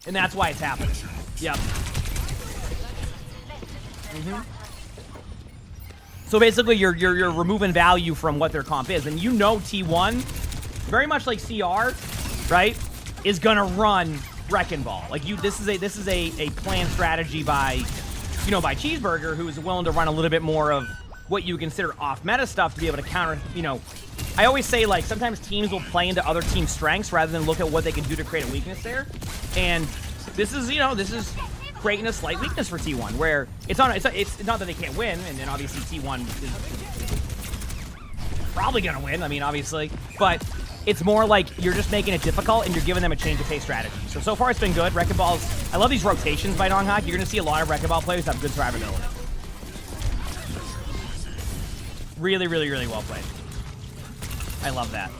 B: And that's why it's happening. Yep. So basically, you're removing value from what their comp is. And you know T1, very much like CR, right, is going to run Wrecking Ball. Like, this is a planned strategy by, you know, by Cheeseburger, who is willing to run a little bit more of what you consider off-meta stuff to be able to counter, you know. I always say, like, sometimes teams will play into other teams' strengths rather than look at what they can do to create a weakness there. And this is, you know, this is creating a slight weakness for T1, where it's not that they can't win, and then obviously T1 is probably going to win, I mean, obviously, but it's more like you're just making it difficult and you're giving them a change of pace strategy. So far it's been good. Wrecking Balls, I love these rotations by Donghawk. You're going to see a lot of Wrecking Ball players have good survivability. Really, really, really well played. I love that.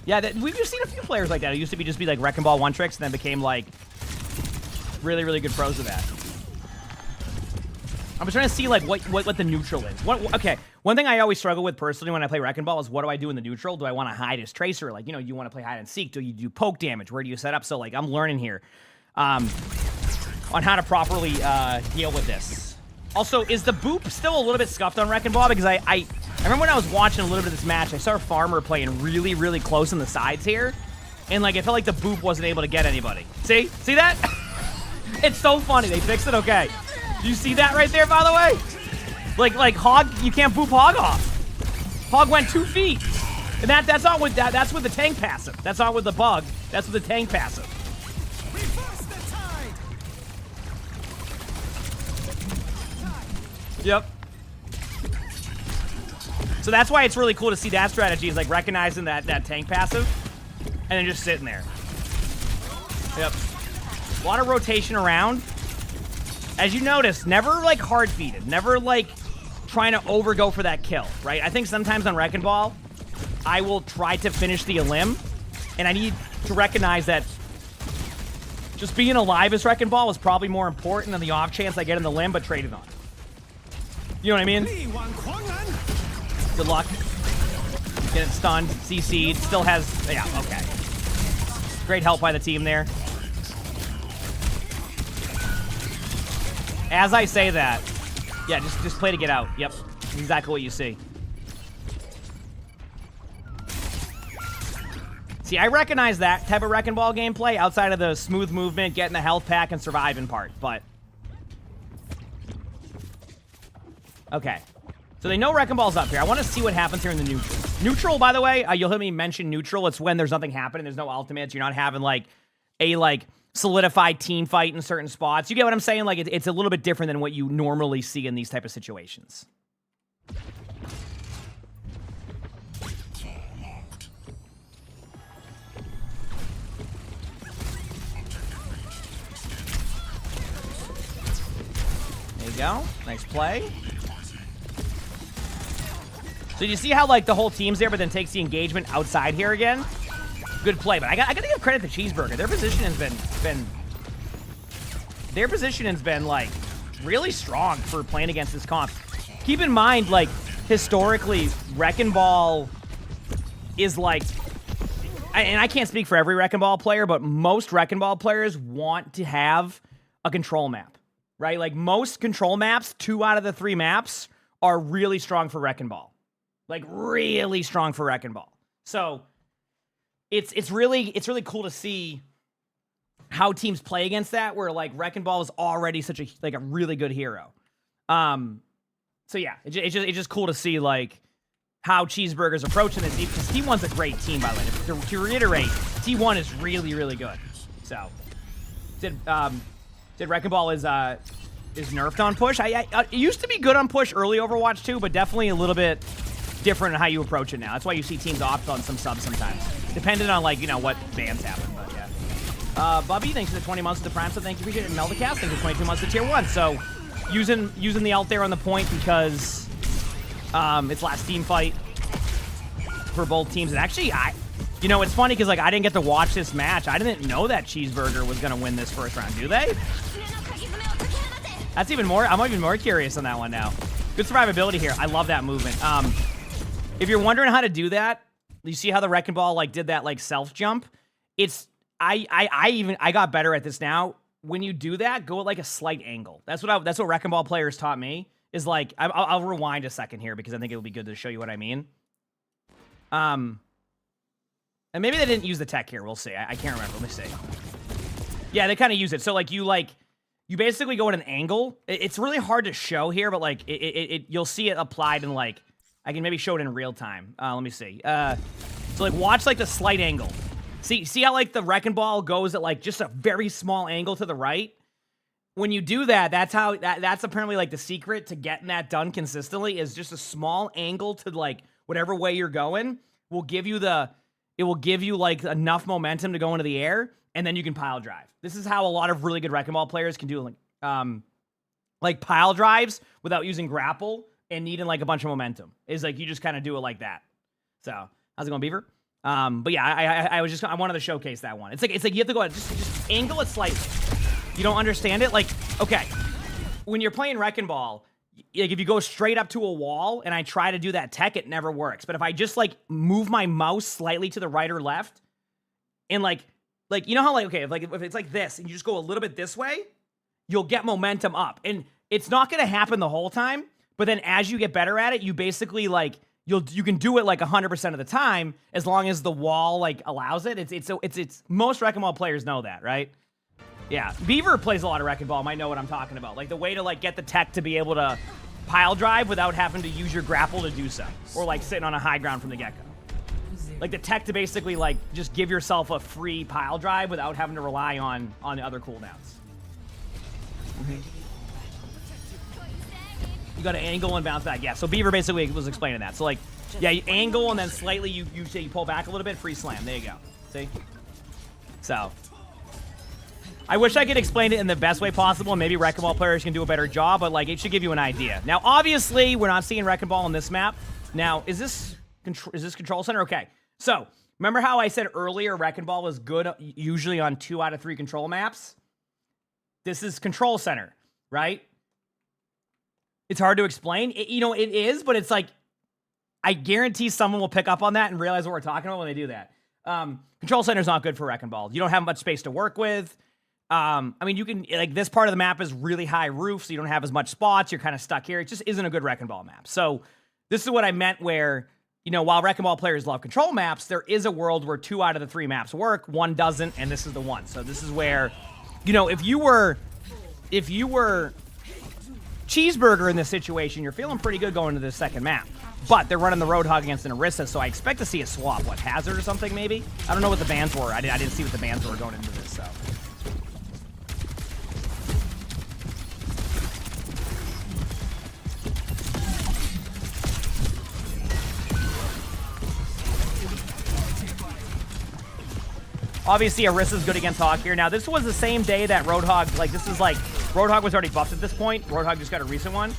B: Yeah, we've just seen a few players like that. It used to just be like Wrecking Ball one tricks and then became like really, really good pros of that. I'm trying to see, like, what the neutral is. Okay, one thing I always struggle with personally when I play Wrecking Ball is what do I do in the neutral? Do I want to hide as Tracer? Like, you know, you want to play hide and seek. Do you do poke damage? Where do you set up? So, like, I'm learning here on how to properly deal with this. Also, is the boop still a little bit scuffed on Wrecking Ball? Because I remember when I was watching a little bit of this match, I saw Farmer playing really, really close in the sides here. And, like, I felt like the boop wasn't able to get anybody. See? See that? It's so funny. They fixed it? Okay. Do you see that right there, by the way? Like Hog, you can't boop Hog off. Hog went 2 feet. And that's not with that's with the tank passive. That's not with the bug. That's with the tank passive. Yep. So that's why it's really cool to see that strategy, is like recognizing that tank passive and then just sitting there. Yep. A lot of rotation around. As you notice, never like hard feeded, never like trying to overgo for that kill, right? I think sometimes on Wrecking Ball, I will try to finish the elim, and I need to recognize that just being alive as Wrecking Ball is probably more important than the off chance I get in the limb but traded on. You know what I mean? Good luck. Getting stunned, CC'd, still has, yeah, okay. Great help by the team there. As I say that, yeah, just play to get out. Yep, exactly what you see. See, I recognize that type of Wrecking Ball gameplay outside of the smooth movement, getting the health pack, and surviving part, but... Okay. So they know Wrecking Ball's up here. I want to see what happens here in the neutral. Neutral, by the way, you'll hear me mention neutral. It's when there's nothing happening. There's no ultimates. You're not having, like, a, like... solidified team fight in certain spots. You get what I'm saying? Like, it's a little bit different than what you normally see in these type of situations. There you go. Nice play. So you see how, like, the whole team's there, but then takes the engagement outside here again? Good play, but I gotta give credit to Cheeseburger. Their position has been like really strong for playing against this comp. Keep in mind, like, historically, Wrecking Ball is like, and I can't speak for every Wrecking Ball player, but most Wrecking Ball players want to have a control map. right? Like most control maps, 2 out of the 3 maps are really strong for Wrecking Ball. Like really strong for Wrecking Ball. So it's really cool to see how teams play against that, where like Wrecking Ball is already such a like a really good hero. So yeah, it's just cool to see like how Cheeseburger's approaching this, because T1's a great team, by the way. To reiterate, T1 is really, really good. So did Wrecking Ball is nerfed on push? It used to be good on push early Overwatch too, but definitely a little bit different in how you approach it now. That's why you see teams opt on some subs sometimes, depending on like, you know, what bans happen. But yeah. Bubby, thanks for the 20 months to the Prime, so thank you. Appreciate it. Meldacast, thanks for 22 months to Tier 1. So using the ult there on the point because it's last team fight for both teams. And actually, you know, it's funny because like I didn't get to watch this match. I didn't know that Cheeseburger was gonna win this first round. Do they? That's even more. I'm even more curious on that one now. Good survivability here. I love that movement. If you're wondering how to do that, you see how the Wrecking Ball like did that like self jump. It's I got better at this now. When you do that, go at like a slight angle. That's what Wrecking Ball players taught me. Is like I'll rewind a second here because I think it'll be good to show you what I mean. And maybe they didn't use the tech here. We'll see. I can't remember. Let me see. Yeah, they kind of use it. So like you basically go at an angle. It's really hard to show here, but like you'll see it applied in like I can maybe show it in real time. Let me see. So like watch like the slight angle. See how like the Wrecking Ball goes at like just a very small angle to the right. When you do that, that's apparently like the secret to getting that done consistently is just a small angle to like whatever way you're going will give you like enough momentum to go into the air, and then you can pile drive. This is how a lot of really good Wrecking Ball players can do like pile drives without using grapple and needing like a bunch of momentum. Is like you just kind of do it like that. So how's it going, Beaver? But yeah, I wanted to showcase that one. It's like you have to go ahead, just angle it slightly. You don't understand it? Like, okay, when you're playing Wrecking Ball, like if you go straight up to a wall and I try to do that tech, it never works. But if I just like move my mouse slightly to the right or left, and like you know how like okay, if it's like this and you just go a little bit this way, you'll get momentum up. And it's not gonna happen the whole time, but then as you get better at it, you basically like you can do it like 100% of the time as long as the wall like allows it. It's most Wrecking Ball players know that, right? Yeah, Beaver plays a lot of Wrecking Ball, might know what I'm talking about. Like the way to like get the tech to be able to pile drive without having to use your grapple to do so. Or like sitting on a high ground from the get-go. Like the tech to basically like just give yourself a free pile drive without having to rely on the other cooldowns. You got to angle and bounce back. Yeah, so Beaver basically was explaining that. So like, yeah, you angle and then slightly you pull back a little bit, free slam. There you go. See? So I wish I could explain it in the best way possible, and maybe Wrecking Ball players can do a better job, but like it should give you an idea. Now, obviously, we're not seeing Wrecking Ball on this map. Now, is this Control Center? Okay, so remember how I said earlier Wrecking Ball was good usually on 2 out of 3 control maps? This is Control Center, right? It's hard to explain. It is, but it's like I guarantee someone will pick up on that and realize what we're talking about when they do that. Control Center is not good for Wrecking Ball. You don't have much space to work with. I mean, you can, like, this part of the map is really high roof, so you don't have as much spots. You're kind of stuck here. It just isn't a good Wrecking Ball map. So this is what I meant where, you know, while Wrecking Ball players love control maps, there is a world where 2 out of the 3 maps work, 1 doesn't, and this is the one. So this is where, you know, if you were Cheeseburger in this situation, you're feeling pretty good going to the second map. But they're running the Roadhog against an Orisa, so I expect to see a swap. What, Hazard or something, maybe? I don't know what the bans were. I didn't see what the bans were going into this, so. Obviously, Orisa's good against Hawk here. Now, this was the same day that Roadhog, like, this is like, Roadhog was already buffed at this point. Roadhog just got a recent one.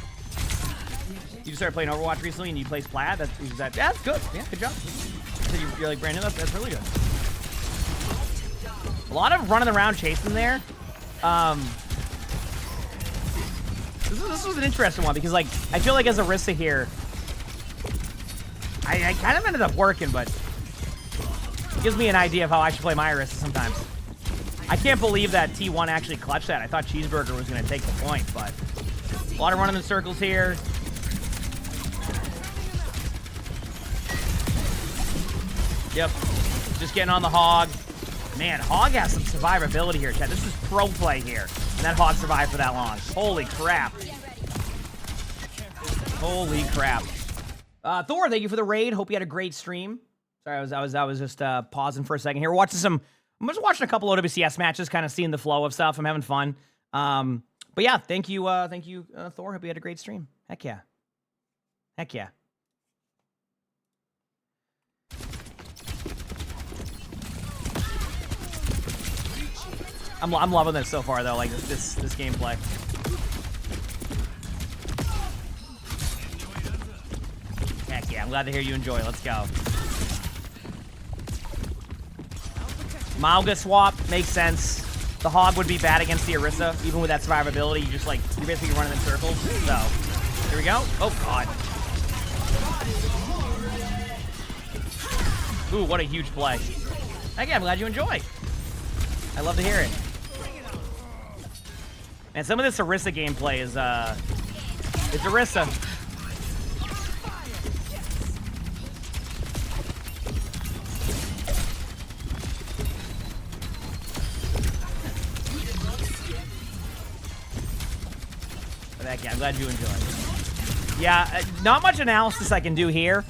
B: You just started playing Overwatch recently and you play Splat? Yeah, that's good. Yeah, good job. So you're like brand new. That's really good. A lot of running around chasing there. This was an interesting one because, like, I feel like as Orisa here, I kind of ended up working, but it gives me an idea of how I should play my Orisa sometimes. I can't believe that T1 actually clutched that. I thought Cheeseburger was going to take the point, but a lot of running in circles here. Yep. Just getting on the Hog. Man, Hog has some survivability here, Chad. This is pro play here. And that Hog survived for that long. Holy crap. Holy crap. Thor, thank you for the raid. Hope you had a great stream. Sorry, I was just pausing for a second here. We're watching I'm just watching a couple of OWCS matches, kind of seeing the flow of stuff. I'm having fun. But yeah, thank you, Thor. Hope you had a great stream. Heck yeah. Heck yeah. I'm loving this so far though, like this gameplay. Heck yeah, I'm glad to hear you enjoy. Let's go. Mauga swap makes sense. The Hog would be bad against the Orisa, even with that survivability. You're basically running in circles. So here we go. Oh god. Ooh, what a huge play. Again, I'm glad you enjoy. I love to hear it. And some of this Orisa gameplay is it's Orisa. But heck yeah, I'm glad you enjoyed. Yeah, not much analysis I can do here.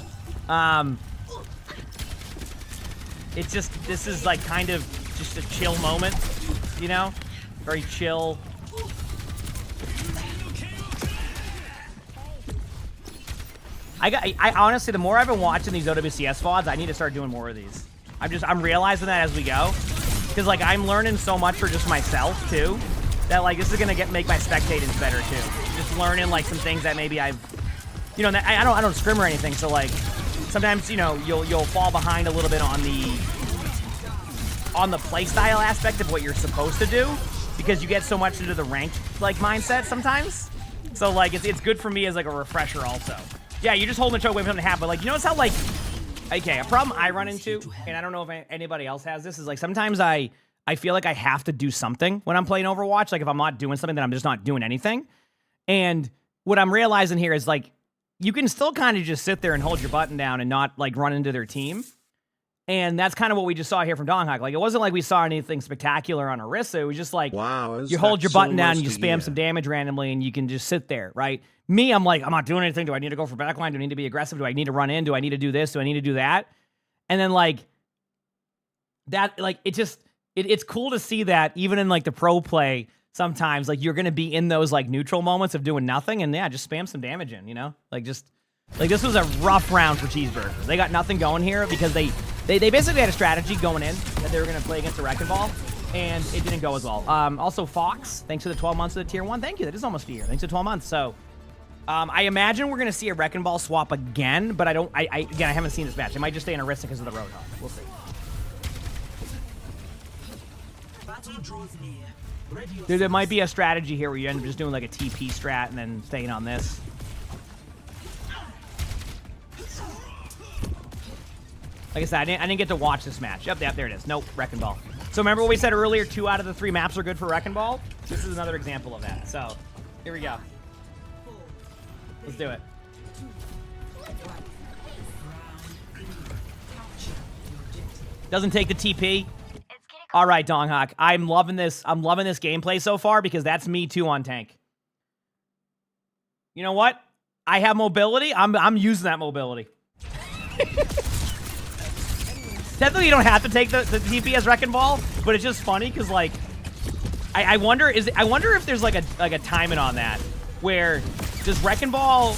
B: It's just, this is like kind of just a chill moment, you know? Very chill. I honestly, the more I've been watching these OWCS VODs, I need to start doing more of these. I'm realizing that as we go. Because, like, I'm learning so much for just myself, too, that, like, this is going to make my spectating better, too. Just learning, like, some things that maybe I've, you know, I don't scrim or anything, so, like, sometimes, you know, you'll fall behind a little bit on the playstyle aspect of what you're supposed to do, because you get so much into the ranked, like, mindset sometimes. So, like, it's good for me as, like, a refresher also. Yeah, you're just holding the choke, waiting for something to happen. But, like, you notice how, like, okay, a problem I run into, and I don't know if anybody else has this, is, like, sometimes I feel like I have to do something when I'm playing Overwatch. Like, if I'm not doing something, then I'm just not doing anything. And what I'm realizing here is, like, you can still kind of just sit there and hold your button down and not, like, run into their team. And that's kind of what we just saw here from Donghawk. Like, it wasn't like we saw anything spectacular on Orisa. It was just like,
C: wow,
B: you hold your button down and you spam some damage randomly and you can just sit there, right? Me, I'm like, I'm not doing anything. Do I need to go for backline? Do I need to be aggressive? Do I need to run in? Do I need to do this? Do I need to do that? And then, like, that, like, it's cool to see that even in, like, the pro play, sometimes, like, you're going to be in those, like, neutral moments of doing nothing. And, yeah, just spam some damage in, you know? Like, just, like, this was a rough round for Cheeseburger. They got nothing going here because they basically had a strategy going in that they were going to play against the Wrecking Ball, and it didn't go as well. Also, Fox, thanks for the 12 months of the Tier 1. Thank you. That is almost a year. Thanks for 12 months. So, I imagine we're going to see a Wrecking Ball swap again, but again, I haven't seen this match. It might just stay in Orisa because of the Roadhog. We'll see. Dude, there might be a strategy here where you end up just doing, like, a TP strat and then staying on this. Like I said, I didn't get to watch this match. Yep, there it is. Nope, Wrecking Ball. So remember what we said earlier, 2 out of the 3 maps are good for Wrecking Ball? This is another example of that. So, here we go. Let's do it. Doesn't take the TP. All right, Donghawk. I'm loving this. I'm loving this gameplay so far because that's me too on tank. You know what? I have mobility. I'm using that mobility. Technically, you don't have to take the TP as Wrecking Ball, but it's just funny because, like, I wonder if there's like a timing on that where does Wrecking Ball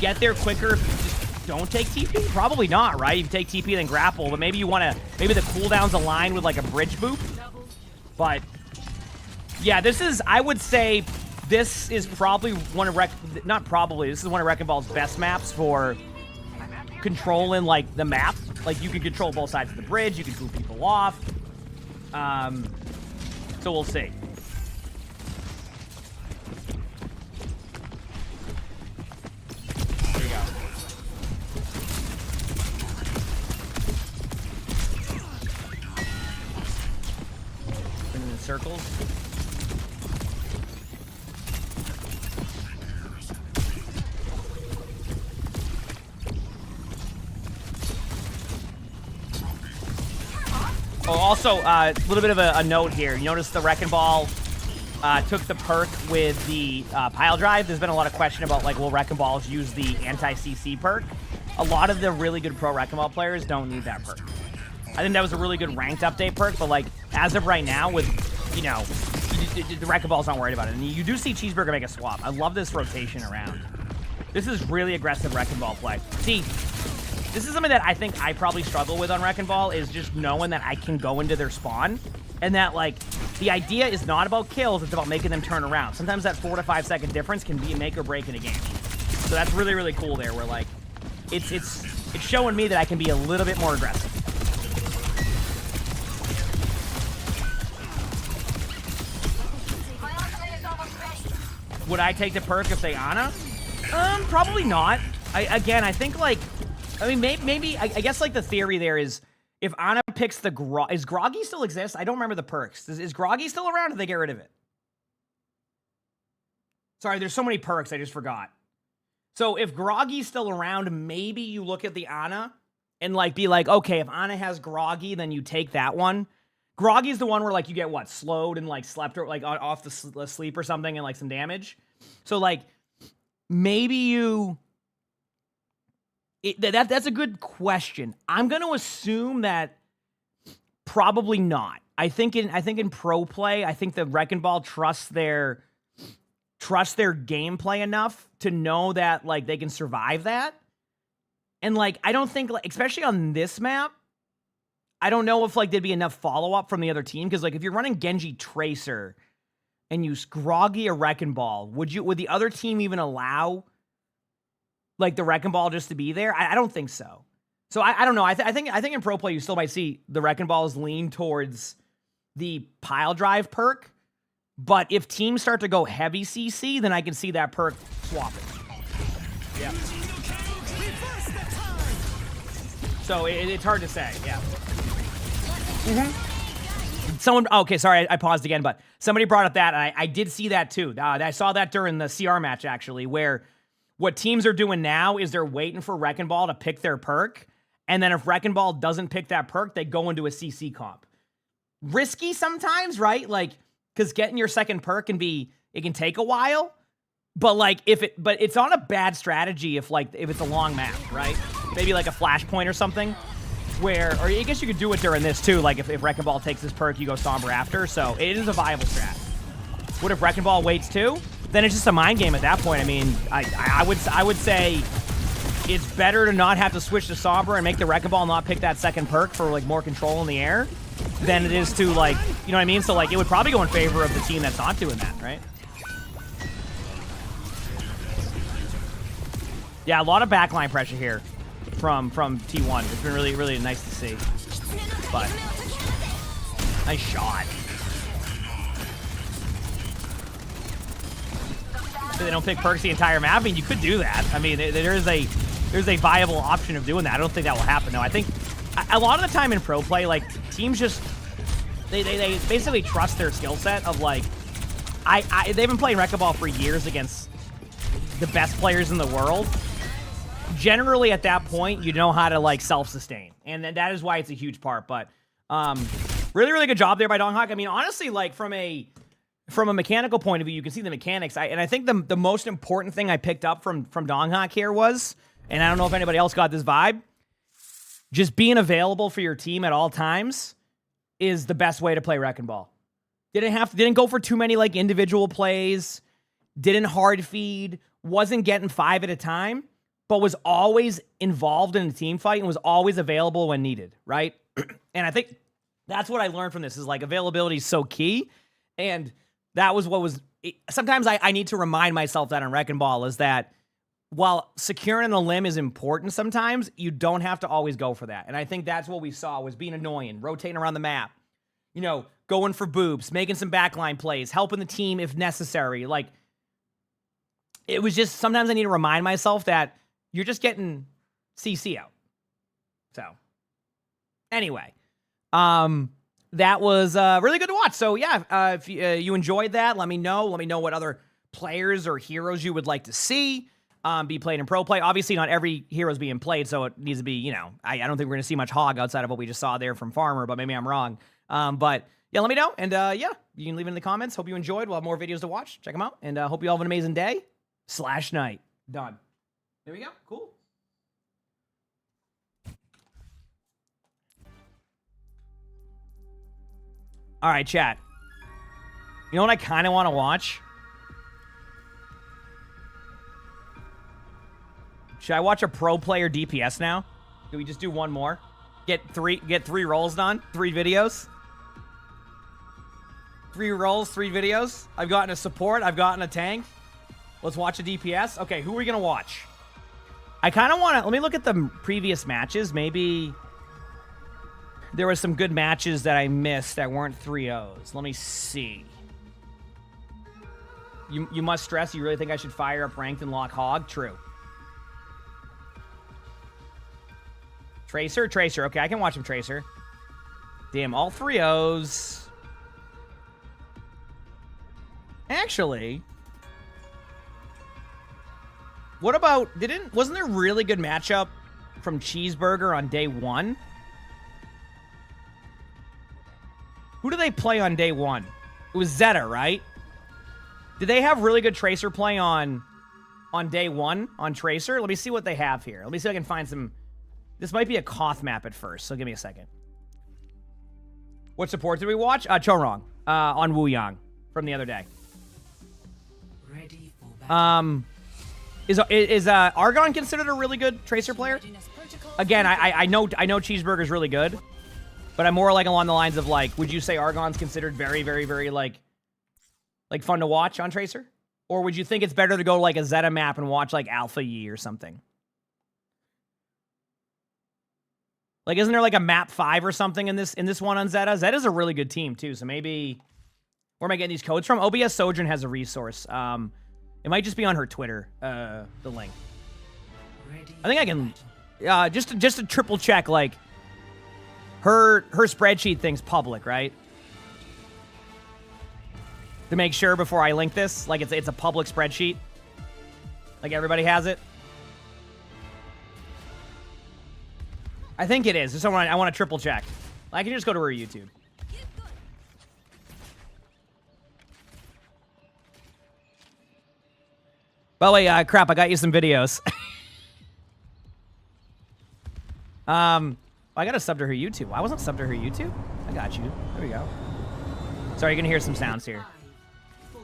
B: get there quicker if you just don't take TP? Probably not, right? You take TP then grapple, but maybe you want to, maybe the cooldowns align with like a bridge boop. But yeah, this is, I would say this is probably one of this is one of Wrecking Ball's best maps for controlling like the map. Like, you can control both sides of the bridge, you can boot people off. So we'll see. There you go. circles. Oh, also, a little bit of a note here. You notice the Wrecking Ball took the perk with the pile drive. There's been a lot of question about, like, will Wrecking Balls use the anti-CC perk? A lot of the really good pro Wrecking Ball players don't need that perk. I think that was a really good ranked update perk, but, like, as of right now, with, you know, the Wrecking Ball's not worried about it. And you do see Cheeseburger make a swap. I love this rotation around. This is really aggressive Wrecking Ball play. See, this is something that I think I probably struggle with on Wrecking Ball, is just knowing that I can go into their spawn, and that, like, the idea is not about kills, it's about making them turn around. Sometimes that 4 to 5 second difference can be a make or break in a game. So that's really, really cool there, where, like, it's showing me that I can be a little bit more aggressive. Would I take the perk if they Ana? Probably not. I think, like, I mean, maybe I guess, like, the theory there is, if Ana picks the is Groggy still exist? I don't remember the perks. Is Groggy still around, or did they get rid of it? Sorry, there's so many perks, I just forgot. So if Groggy's still around, maybe you look at the Ana and, like, be like, okay, if Ana has Groggy, then you take that one. Groggy's the one where, like, you get, what, slowed and, like, slept, or, like, off the sleep or something, and, like, some damage. So, like, maybe you... That's a good question. I'm going to assume that probably not. I think in pro play, I think the Wrecking Ball trusts their gameplay enough to know that, like, they can survive that. And, like, I don't think, like, especially on this map, I don't know if, like, there'd be enough follow-up from the other team, because, like, if you're running Genji Tracer and use Groggy or Wrecking Ball, would the other team even allow, like, the Wrecking Ball just to be there? I don't think so. So I don't know. I think in pro play you still might see the Wrecking Balls lean towards the pile drive perk. But if teams start to go heavy CC, then I can see that perk swapping. Yeah. So it's hard to say. Yeah. Someone, okay, sorry, I paused again, but somebody brought up that, and I did see that too. I saw that during the CR match, actually, where what teams are doing now is they're waiting for Wrecking Ball to pick their perk, and then if Wrecking Ball doesn't pick that perk, they go into a CC comp. Risky sometimes, right? Like, because getting your second perk it can take a while, but, like, but it's on a bad strategy if it's a long map, right? Maybe like a flashpoint or something, or I guess you could do it during this too, like if Wrecking Ball takes this perk, you go Somber after, so it is a viable strat. What if Wrecking Ball waits too? Then it's just a mind game at that point. I mean, I would say it's better to not have to switch to Somber and make the Wrecking Ball not pick that second perk for, like, more control in the air than it is to, like, you know what I mean? So, like, it would probably go in favor of the team that's not doing that, right? Yeah, a lot of backline pressure here from T1. It's been really, really nice to see. But nice shot. So they don't pick perks the entire map. I mean, you could do that. I mean, there's a viable option of doing that. I don't think that will happen, though. I think a lot of the time in pro play, like, teams just they basically trust their skill set of, like, they've been playing Wrecking Ball for years against the best players in the world. Generally, at that point, you know how to, like, self-sustain, and that is why it's a huge part. But really, really good job there by Donghawk. I mean, honestly, like, from a mechanical point of view, you can see the mechanics. And I think the most important thing I picked up from Donghawk here was, and I don't know if anybody else got this vibe, just being available for your team at all times is the best way to play Wrecking Ball. Didn't go for too many, like, individual plays, didn't hard feed, wasn't getting 5 at a time, but was always involved in a team fight and was always available when needed, right? And I think that's what I learned from this, is, like, availability is so key. And that was what was... Sometimes I need to remind myself that on Wrecking Ball, is that while securing a limb is important sometimes, you don't have to always go for that. And I think that's what we saw, was being annoying, rotating around the map, you know, going for boobs, making some backline plays, helping the team if necessary. Like, it was just, sometimes I need to remind myself that you're just getting CC out. So, anyway, that was really good to watch. So yeah, if you enjoyed that, let me know. Let me know what other players or heroes you would like to see be played in pro play. Obviously, not every hero's being played, so it needs to be, you know, I don't think we're going to see much Hog outside of what we just saw there from Farmer, but maybe I'm wrong. But yeah, let me know. And yeah, you can leave it in the comments. Hope you enjoyed. We'll have more videos to watch. Check them out. And hope you all have an amazing day / night. Done. There we go. Cool. All right, chat. You know what I kind of want to watch? Should I watch a pro player DPS now? Do we just do one more? Get three rolls done? 3 videos? 3 rolls, 3 videos? I've gotten a support, I've gotten a tank. Let's watch a DPS. Okay, who are we gonna watch? I kind of want to, let me look at the previous matches. Maybe there were some good matches that I missed that weren't 3-0s. Let me see. You must stress, you really think I should fire up ranked and lock Hog? True. Tracer? Tracer. Okay, I can watch him Tracer. Damn, all 3-0s. Actually, what about, wasn't there a really good matchup from Cheeseburger on day 1? Who do they play on day 1? It was Zeta, right? Did they have really good Tracer play on day 1 on Tracer? Let me see what they have here. Let me see if I can find some. This might be a Koth map at first, so give me a second. What support did we watch? Chorong on Wu Yang from the other day.
A: Ready for
B: Is Argon considered a really good Tracer player? Again, I know Cheeseburger's really good, but I'm more like along the lines of like, would you say Argon's considered very, very, very like fun to watch on Tracer? Or would you think it's better to go like a Zeta map and watch like Alpha Yi or something? Like, isn't there like a map 5 or something in this one on Zeta? Zeta's a really good team too, so maybe, where am I getting these codes from? OBS Sojourn has a resource. It might just be on her Twitter, the link. I think I can, just to triple check, like, her spreadsheet thing's public, right? To make sure before I link this, like it's a public spreadsheet. Like everybody has it. I think it is. Just I want to triple check. I can just go to her YouTube. By the way, crap, I got you some videos. I got to sub to her YouTube. I wasn't subbed to her YouTube. I got you. There we go. Sorry, you're gonna hear some sounds here.
A: 5, 4,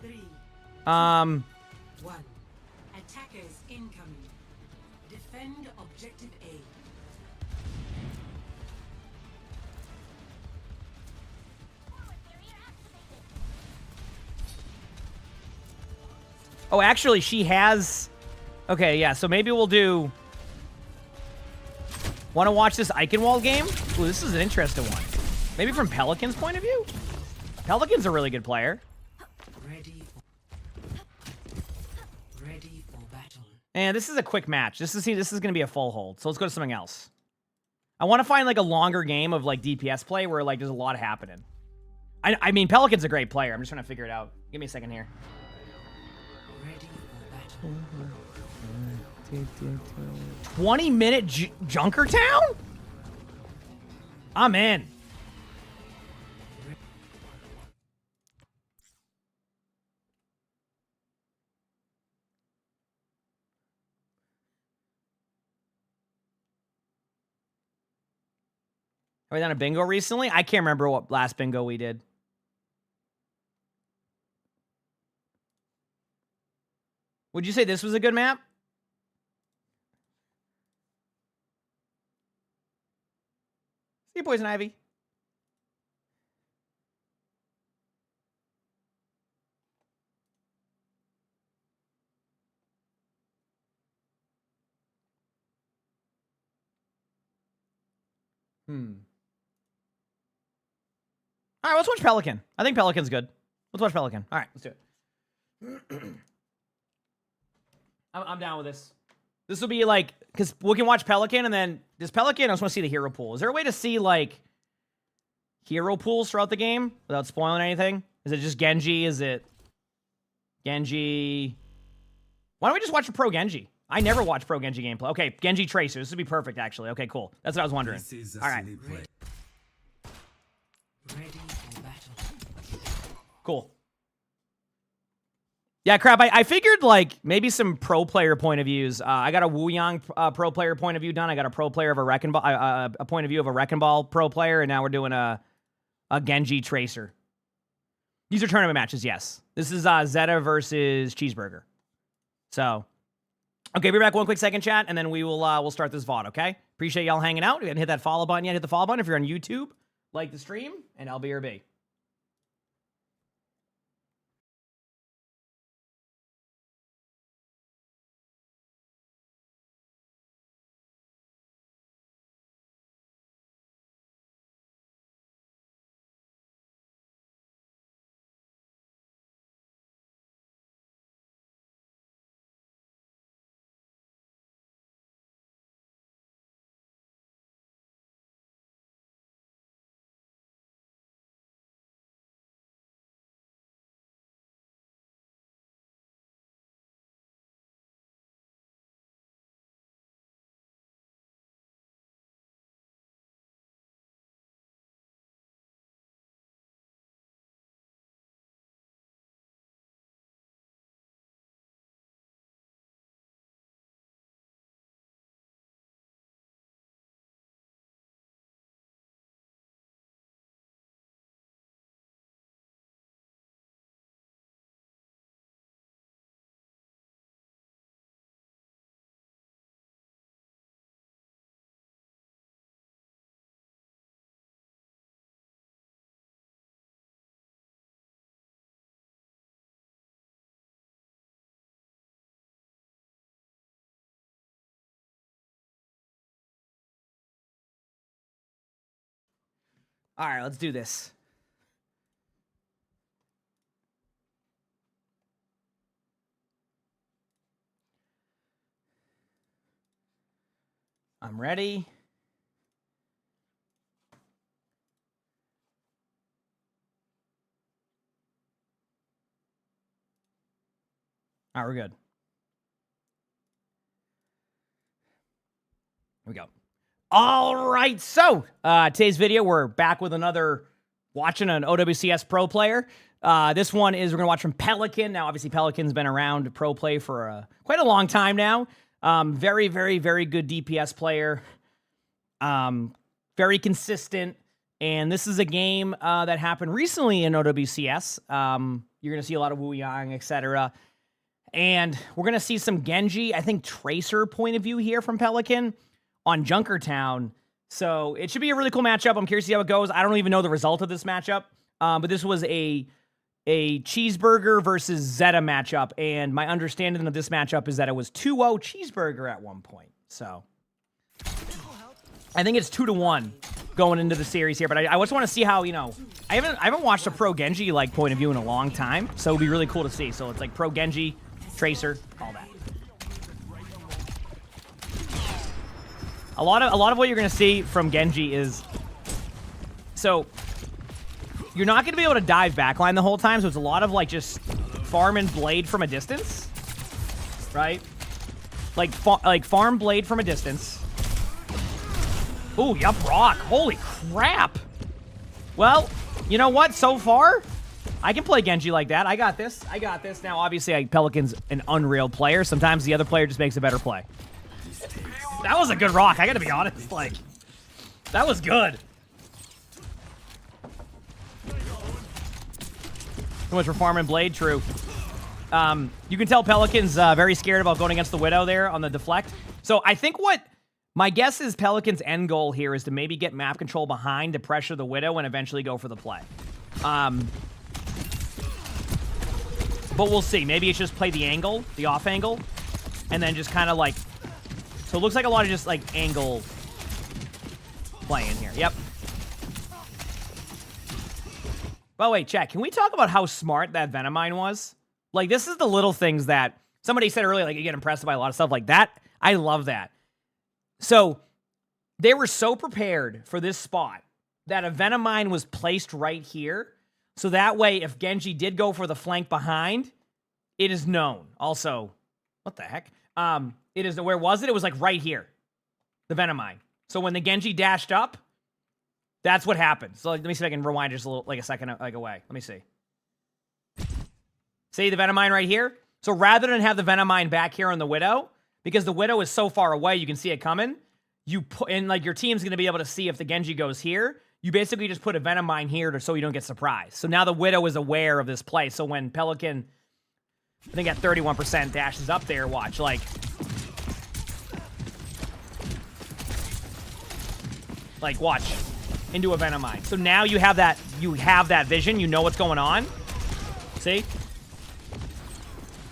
A: 3, 1. Attackers incoming. Defend objective A.
B: Oh, actually, she has... Okay, yeah, so maybe we'll do... Want to watch this Eichenwald game? Ooh, this is an interesting one. Maybe from Pelican's point of view? Pelican's a really good player.
A: Ready for battle.
B: And this is a quick match. This is going to be a full hold, so let's go to something else. I want to find, like, a longer game of, like, DPS play where, like, there's a lot happening. I mean, Pelican's a great player. I'm just trying to figure it out. Give me a second here. 20-minute Junkertown? I'm in. Are we done a bingo recently? I can't remember what last bingo we did. Would you say this was a good map? See you, Poison Ivy. All right, let's watch Pelican. I think Pelican's good. Let's watch Pelican. All right, let's do it. I'm down with this. This will be like, because we can watch Pelican, and then this Pelican, I just want to see the hero pool. Is there a way to see, like, hero pools throughout the game without spoiling anything? Is it just Genji? Is it Genji? Why don't we just watch a pro Genji? I never watch pro Genji gameplay. Okay, Genji Tracer. This would be perfect, actually. Okay, cool. That's what I was wondering. All right.
A: Ready for battle.
B: Cool. Yeah, crap. I figured, like, maybe some pro player point of views. I got a Wu Yang pro player point of view done. I got a pro player of a Wrecking Ball, a point of view of a Wrecking Ball pro player, and now we're doing a Genji Tracer. These are tournament matches, yes. This is Zeta versus Cheeseburger. So, okay, be back one quick second, chat, and then we'll start this VOD, okay? Appreciate y'all hanging out. You haven't hit that follow button yet. Hit the follow button if you're on YouTube. Like the stream, and LBRB. All right, let's do this. I'm ready. All right, we're good. Here we go. All right, so today's video, we're back with another watching an OWCS pro player. This one is we're gonna watch from Pelican. Now, obviously, Pelican's been around pro play for quite a long time now. Very, very, very good DPS player. Very consistent. And this is a game that happened recently in OWCS. You're gonna see a lot of Wu Yang, etc. And we're gonna see some Genji, I think, Tracer point of view here from Pelican on Junkertown. So it should be a really cool matchup. I'm curious to see how it goes. I don't even know the result of this matchup. But this was a Cheeseburger versus Zeta matchup. And my understanding of this matchup is that it was 2-0 Cheeseburger at one point. So I think it's 2-1 going into the series here. But I just want to see how, you know, I haven't watched a pro Genji like point of view in a long time. So it'd be really cool to see. So it's like pro Genji, Tracer, all that. A lot of what you're gonna see from Genji is, so you're not gonna be able to dive backline the whole time, so it's a lot of like just farm and blade from a distance, right? Like farm blade from a distance. Ooh, yup, rock. Holy crap. Well, you know what? So far, I can play Genji like that. I got this. I got this. Now, obviously, Pelican's an unreal player. Sometimes the other player just makes a better play. That was a good rock, I gotta be honest. Like, that was good. Too much for Farm and Blade, true. You can tell Pelican's very scared about going against the Widow there on the deflect. So I think what my guess is Pelican's end goal here is to maybe get map control behind to pressure the Widow and eventually go for the play. But we'll see. Maybe it's just play the angle, the off angle, and then just kind of like, so it looks like a lot of just, like, angle playing here. Yep. Well, wait, chat. Can we talk about how smart that Venomine was? Like, this is the little things that somebody said earlier, like, you get impressed by a lot of stuff like that. I love that. So, they were so prepared for this spot that a Venom Mine was placed right here. So that way, if Genji did go for the flank behind, it is known. Also, what the heck? It is, where was it? It was like right here. The Venom Mine. So when the Genji dashed up, that's what happened. So like, let me see if I can rewind just a little, like a second like away. Let me see. See the Venom Mine right here? So rather than have the Venom Mine back here on the Widow, because the Widow is so far away, you can see it coming, you put, and like your team's going to be able to see if the Genji goes here, you basically just put a Venom Mine here so you don't get surprised. So now the Widow is aware of this play. So when Pelican, I think at 31% dashes up there, watch, like watch, into a Venom Mine. So now you have that vision, you know what's going on. See?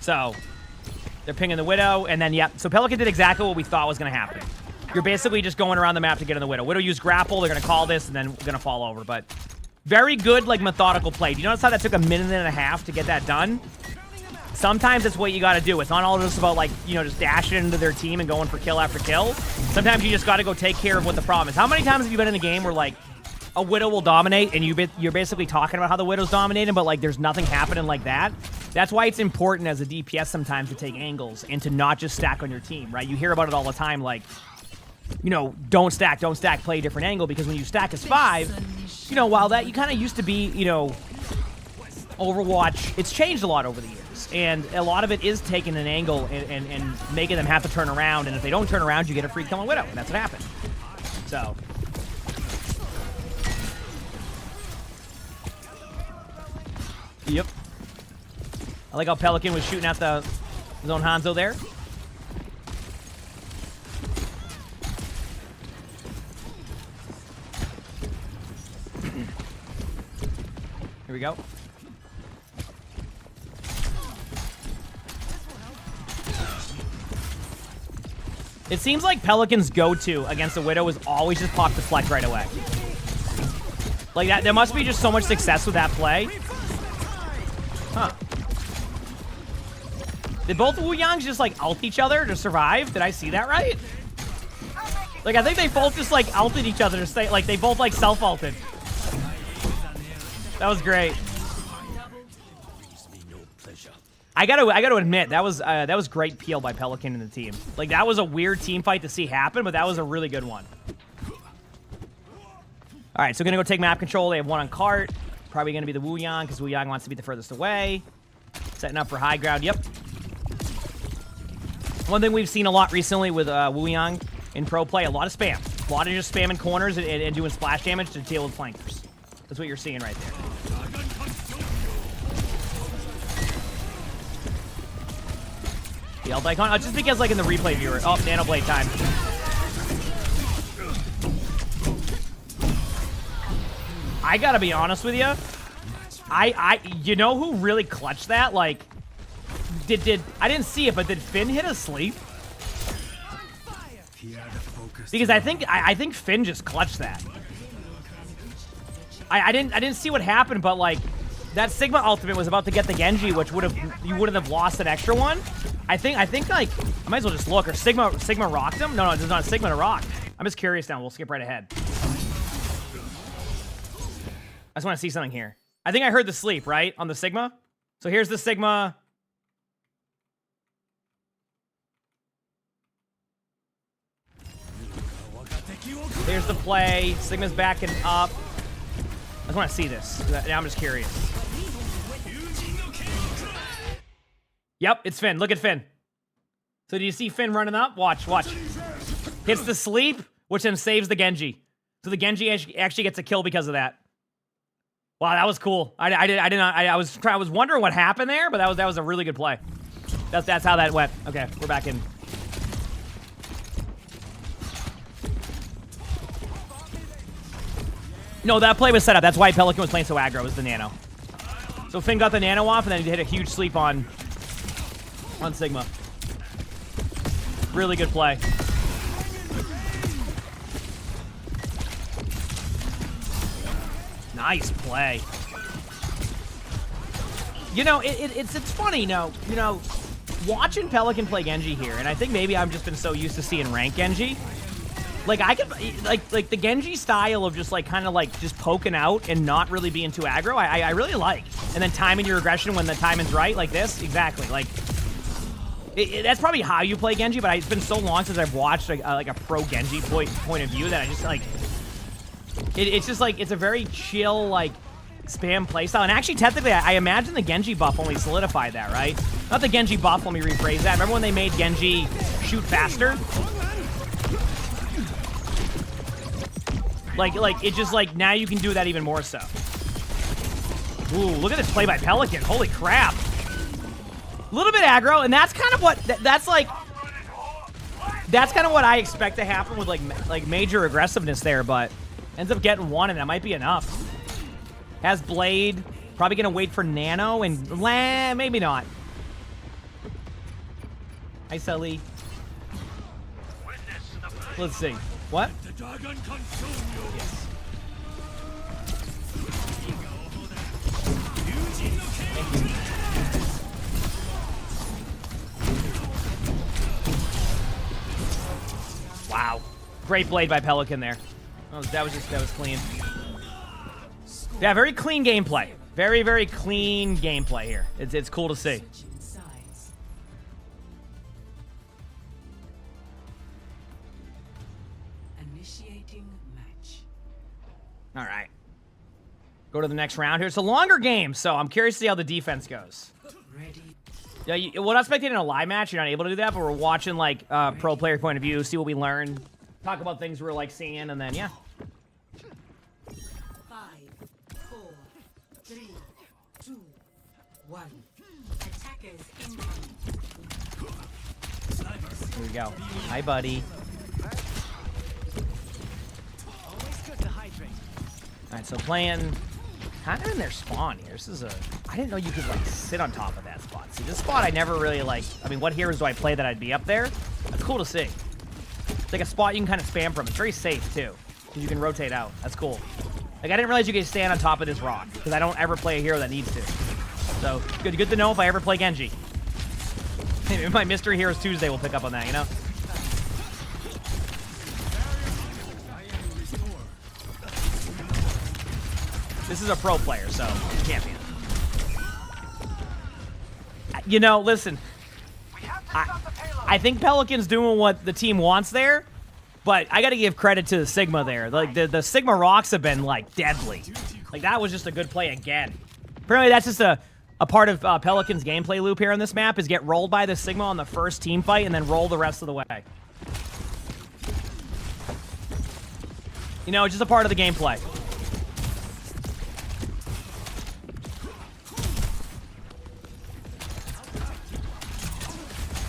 B: So they're pinging the Widow, and then, yep. So Pelican did exactly what we thought was going to happen. You're basically just going around the map to get in the Widow. Widow used grapple. They're going to call this, and then going to fall over. But very good, like, methodical play. Do you notice how that took a minute and a half to get that done? Sometimes that's what you got to do. It's not all just about, like, you know, just dashing into their team and going for kill after kill. Sometimes you just got to go take care of what the problem is. How many times have you been in a game where, like, a Widow will dominate, and you're basically talking about how the Widow's dominating, but, like, there's nothing happening like that? That's why it's important as a DPS sometimes to take angles and to not just stack on your team, right? You hear about it all the time, like, you know, don't stack, play a different angle, because when you stack as 5, you know, while that you kind of used to be, you know, Overwatch, it's changed a lot over the years, and a lot of it is taking an angle and making them have to turn around, and if they don't turn around, you get a free kill on Widow, and that's what happened. So... Yep. I like how Pelican was shooting at his own Hanzo there. Here we go. It seems like Pelican's go-to against the Widow is always just pop deflect right away. Like that, there must be just so much success with that play. Huh. Did both Wu Yangs just, like, ult each other to survive? Did I see that right? Like, I think they both just, like, ulted each other to stay, like, they both, like, self-ulted. That was great. I gotta admit, that was great peel by Pelican and the team. Like, that was a weird team fight to see happen, but that was a really good one. All right, so we're gonna go take map control. They have one on cart. Probably going to be the Wu Yang, because Wu Yang wants to be the furthest away. Setting up for high ground. Yep. One thing we've seen a lot recently with Wu Yang in pro play, a lot of spam. A lot of just spamming corners and doing splash damage to deal with flankers. That's what you're seeing right there. The ult icon. Just because, like, in the replay viewer. Oh, Nano Blade time. I gotta be honest with you. You know who really clutched that? Like, I didn't see it, but did Finn hit asleep? Because I think Finn just clutched that. I didn't see what happened, but like that Sigma ultimate was about to get the Genji, which you wouldn't have lost an extra one. I think like I might as well just look. Or Sigma rocked him? No, there's not a Sigma to rock. I'm just curious now. We'll skip right ahead. I just want to see something here. I think I heard the sleep, right? On the Sigma. So here's the Sigma. There's the play. Sigma's backing up. I just want to see this. Now I'm just curious. Yep, it's Finn. Look at Finn. So do you see Finn running up? Watch. Hits the sleep, which then saves the Genji. So the Genji actually gets a kill because of that. Wow, that was cool. I was wondering what happened there, but that was a really good play. That's how that went. Okay, we're back in. No, that play was set up. That's why Pelican was playing so aggro, was the nano. So Finn got the nano off, and then he hit a huge sleep on Sigma. Really good play. Nice play. You know, it's funny, you know, watching Pelican play Genji here, and I think maybe I've just been so used to seeing rank Genji. Like, I could, like the Genji style of just, like, kind of, like, just poking out and not really being too aggro, I really like. And then timing your aggression when the timing's right, like this, exactly. Like, that's probably how you play Genji, but it's been so long since I've watched, like, a pro Genji point of view that I just, like, it's just, like, it's a very chill, like, spam playstyle. And actually, technically, I imagine the Genji buff only solidified that, right? Not the Genji buff, let me rephrase that. Remember when they made Genji shoot faster? Like, it's just like, now you can do that even more so. Ooh, look at this play by Pelican. Holy crap. A little bit aggro, and that's kind of what, that's kind of what I expect to happen with, like major aggressiveness there, but ends up getting one, and that might be enough. Has Blade. Probably going to wait for Nano, and maybe not. Hi, Sully. Let's see. What? Yes. Wow. Great blade by Pelican there. Oh, that was clean. Yeah, very clean gameplay. Very, very clean gameplay here. It's cool to see. All right. Go to the next round here. It's a longer game, so I'm curious to see how the defense goes. Yeah, we're not spectating a live match. You're not able to do that, but we're watching, like, pro player point of view, see what we learn, talk about things we're, like, seeing, and then, yeah.
E: 5, 4, 3, 2, 1. Attackers incoming.
B: Here we go. Hi, buddy. All right, so playing kind of in their spawn here. This is I didn't know you could, like, sit on top of that spot. See, this spot I never really, like, I mean, what heroes do I play that I'd be up there? That's cool to see. It's like a spot you can kind of spam from. It's very safe, too, because you can rotate out. That's cool. Like, I didn't realize you could stand on top of this rock, because I don't ever play a hero that needs to. So, good to know if I ever play Genji. Maybe my Mystery Heroes Tuesday will pick up on that, you know? This is a pro player, so champion. You know, listen. I think Pelican's doing what the team wants there, but I got to give credit to the Sigma there. Like, the Sigma rocks have been, like, deadly. Like, that was just a good play again. Apparently, that's just a part of Pelican's gameplay loop here on this map, is get rolled by the Sigma on the first team fight and then roll the rest of the way. You know, it's just a part of the gameplay.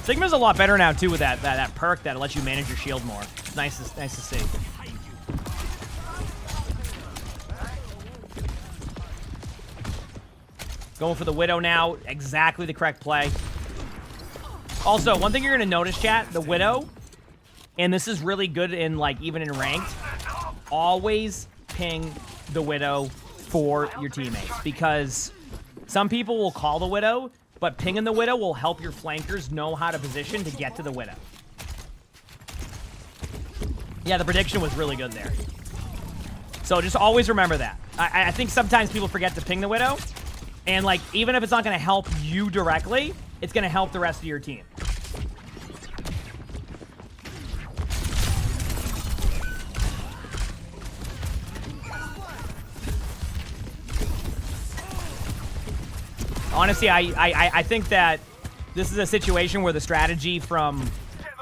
B: Sigma's a lot better now, too, with that perk that lets you manage your shield more. It's nice to see. Going for the Widow now. Exactly the correct play. Also, one thing you're going to notice, chat, the Widow, and this is really good in, like, even in ranked, always ping the Widow for your teammates, because some people will call the Widow, but pinging the Widow will help your flankers know how to position to get to the Widow. Yeah, the prediction was really good there. So just always remember that. I think sometimes people forget to ping the Widow, and, like, even if it's not going to help you directly, it's going to help the rest of your team. Honestly, I think that this is a situation where the strategy from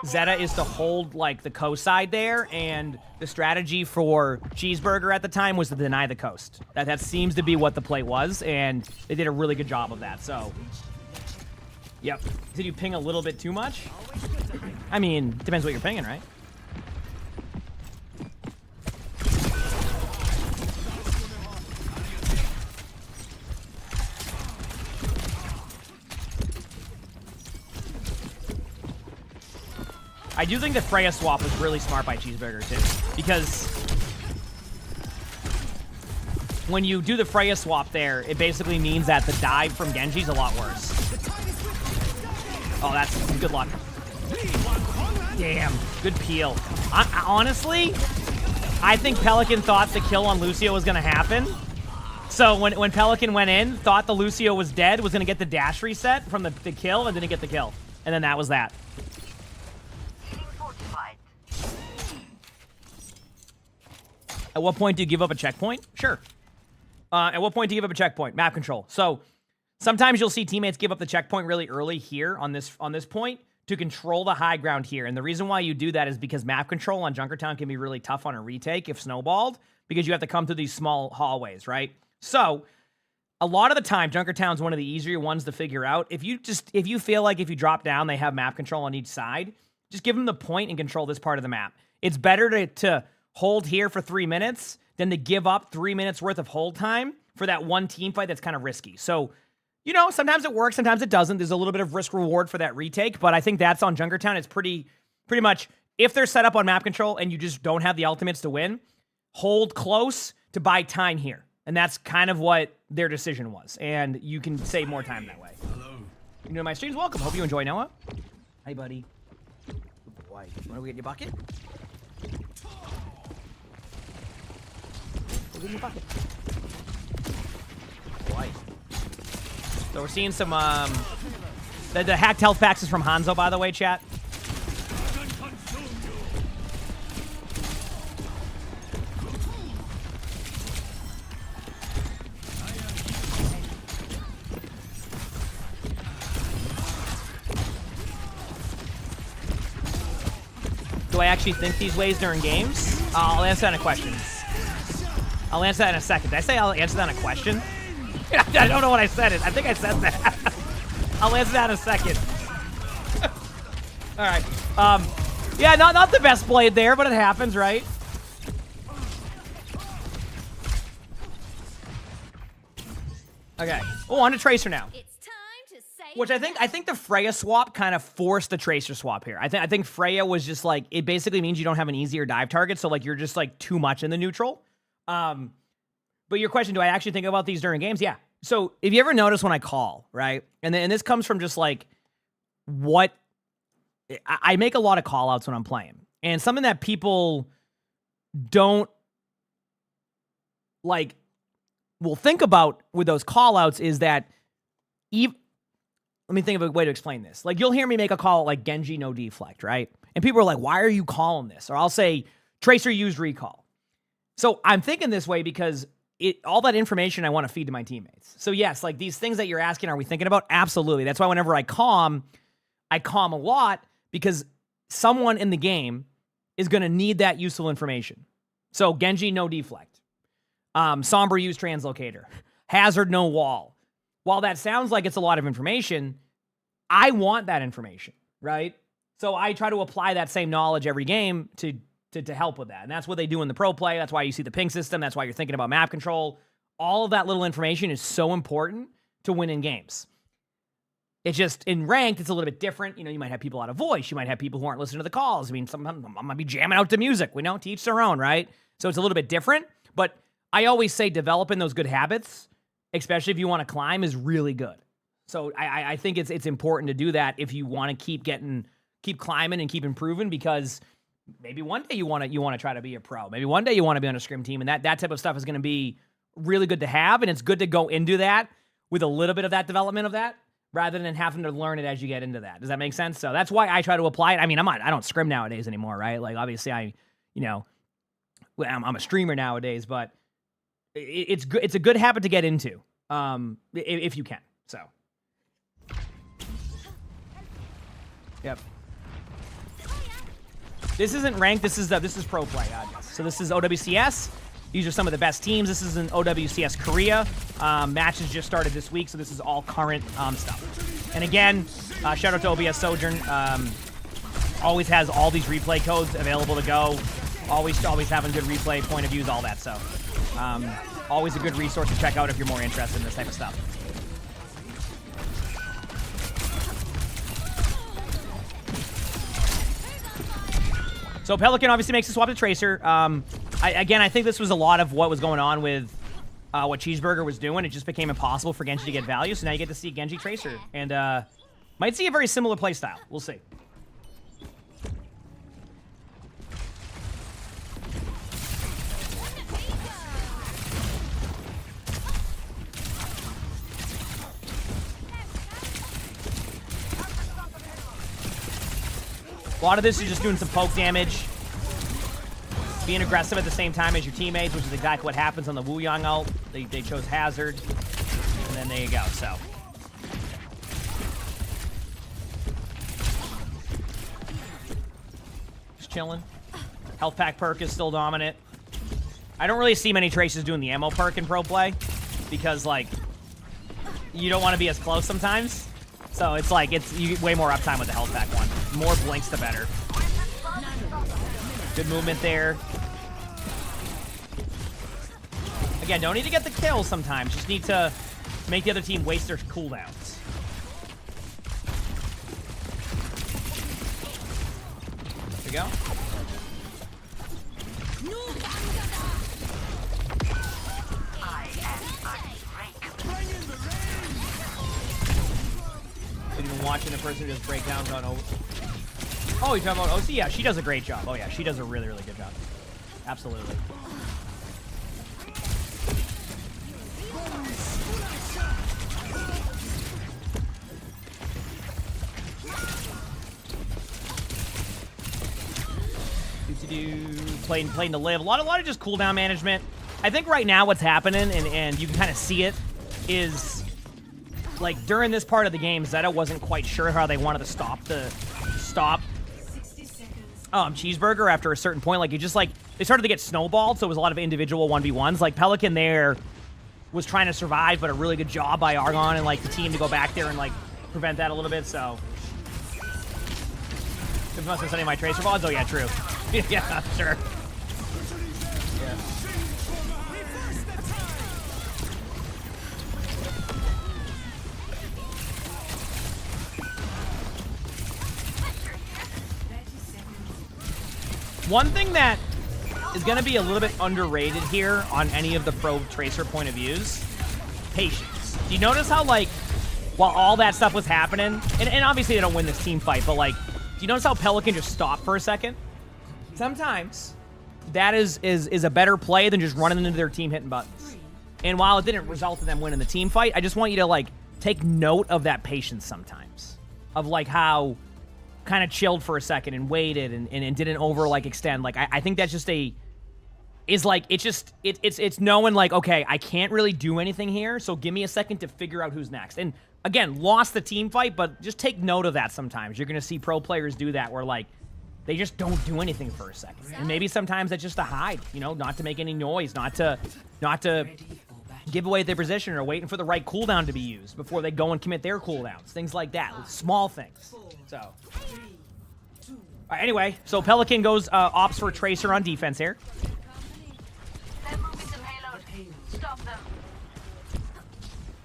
B: Zeta is to hold, like, the coast side there, and the strategy for Cheeseburger at the time was to deny the coast. That seems to be what the play was, and they did a really good job of that, so. Yep. Did you ping a little bit too much? I mean, depends what you're pinging, right? I do think the Freya swap was really smart by Cheeseburger, too. Because when you do the Freya swap there, it basically means that the dive from Genji's a lot worse. Oh, that's good luck. Damn, good peel. Honestly, I think Pelican thought the kill on Lucio was gonna happen. So when Pelican went in, thought the Lucio was dead, was gonna get the dash reset from the kill, and didn't get the kill. And then that was that. At what point do you give up a checkpoint? Sure. At what point do you give up a checkpoint? Map control. So sometimes you'll see teammates give up the checkpoint really early here on this point to control the high ground here. And the reason why you do that is because map control on Junkertown can be really tough on a retake if snowballed, because you have to come through these small hallways, right? So a lot of the time, Junkertown's one of the easier ones to figure out. If you feel like if you drop down, they have map control on each side, just give them the point and control this part of the map. It's better to hold here for 3 minutes than to give up 3 minutes worth of hold time for that one team fight that's kind of risky. So, you know, sometimes it works, sometimes it doesn't. There's a little bit of risk reward for that retake, but I think that's on Junkertown. It's pretty much, if they're set up on map control and you just don't have the ultimates to win, hold close to buy time here. And that's kind of what their decision was. And you can save more time that way. Hello. You know my streams, welcome. Hope you enjoy, Noah. Hi, buddy. Good boy. Want to get your bucket? Go get your bucket. Boy. So we're seeing some, the hacked health packs is from Hanzo, by the way, chat. Do I actually think these ways during games? I'll answer that in a question. I'll answer that in a second. Did I say I'll answer that in a question? I don't know what I said. I think I said that. I'll answer that in a second. All right. Yeah, not the best blade there, but it happens, right? Okay. Oh, on to Tracer now. Which I think the Freya swap kind of forced the Tracer swap here. I think Freya was just like, it basically means you don't have an easier dive target, so like you're just like too much in the neutral. But your question, do I actually think about these during games? Yeah. So if you ever notice when I call, right? And this comes from just like what I make a lot of call outs when I'm playing. And something that people don't like will think about with those call outs is that let me think of a way to explain this. Like, you'll hear me make a call like Genji no deflect, right? And people are like, why are you calling this? Or I'll say, Tracer used recall. So I'm thinking this way because all that information I want to feed to my teammates. So yes, like these things that you're asking, are we thinking about? Absolutely. That's why whenever I calm a lot because someone in the game is going to need that useful information. So Genji no deflect. Sombra use translocator. Hazard no wall. While that sounds like it's a lot of information, I want that information, right? So I try to apply that same knowledge every game to help with that. And that's what they do in the pro play. That's why you see the ping system. That's why you're thinking about map control. All of that little information is so important to win in games. It's just, in ranked, it's a little bit different. You know, you might have people out of voice. You might have people who aren't listening to the calls. I mean, sometimes I might be jamming out to music. We know, to each their own, right? So it's a little bit different. But I always say developing those good habits, especially if you want to climb, is really good. So I think it's important to do that if you want to keep climbing and keep improving, because maybe one day you want to try to be a pro. Maybe one day you want to be on a scrim team, and that type of stuff is going to be really good to have, and it's good to go into that with a little bit of that development of that, rather than having to learn it as you get into that. Does that make sense? So that's why I try to apply it. I mean, I don't scrim nowadays anymore, right? Like, obviously I'm a streamer nowadays, but it's good. It's a good habit to get into, if you can. So, yep. This isn't ranked. This is pro play. So this is OWCS. These are some of the best teams. This is an OWCS Korea. Matches just started this week, so this is all current stuff. And again, shout out to OBS Sojourn. Always has all these replay codes available to go. Always having good replay point of views, all that. So, always a good resource to check out if you're more interested in this type of stuff. So Pelican obviously makes the swap to Tracer. I think this was a lot of what was going on with what Cheeseburger was doing. It just became impossible for Genji to get value, so now you get to see Genji Tracer. And might see a very similar playstyle. We'll see. A lot of this is just doing some poke damage, being aggressive at the same time as your teammates, which is exactly what happens on the Wu Yang ult. They chose Hazard, and then there you go, so. Just chilling. Health pack perk is still dominant. I don't really see many Traces doing the ammo perk in pro play, because, like, you don't want to be as close sometimes. So it's like, you get way more uptime with the health pack one. More blinks, the better. Good movement there. Again, don't need to get the kills sometimes. Just need to make the other team waste their cooldowns. There we go. Been even watching the person who does breakdowns on over. Oh, you're talking about OC? Yeah, she does a great job. Oh yeah, she does a really, really good job. Absolutely. Playing to live. A lot of just cooldown management. I think right now what's happening, and you can kind of see it, is like during this part of the game, Zeta wasn't quite sure how they wanted to stop Cheeseburger after a certain point. Like it just like they started to get snowballed, so it was a lot of individual 1v1s. Like Pelican there was trying to survive, but a really good job by Argon and like the team to go back there and like prevent that a little bit. So if must have sending my tracer VODs. Oh yeah, true. Yeah, sure. Yeah. One thing that is going to be a little bit underrated here on any of the pro tracer point of views, patience. Do you notice how, like, while all that stuff was happening, and obviously they don't win this team fight, but, like, do you notice how Pelican just stopped for a second? Sometimes that is a better play than just running into their team hitting buttons. And while it didn't result in them winning the team fight, I just want you to, like, take note of that patience sometimes. Of, like, how kind of chilled for a second and waited and didn't over, like, extend. Like, I think that's just it's knowing, like, okay, I can't really do anything here, so give me a second to figure out who's next. And, again, lost the team fight, but just take note of that sometimes. You're going to see pro players do that where, like, they just don't do anything for a second. And maybe sometimes that's just to hide, you know, not to make any noise, not to give away their position or waiting for the right cooldown to be used before they go and commit their cooldowns. Things like that. Small things. So, all right, anyway, so Pelican goes, opts for Tracer on defense here.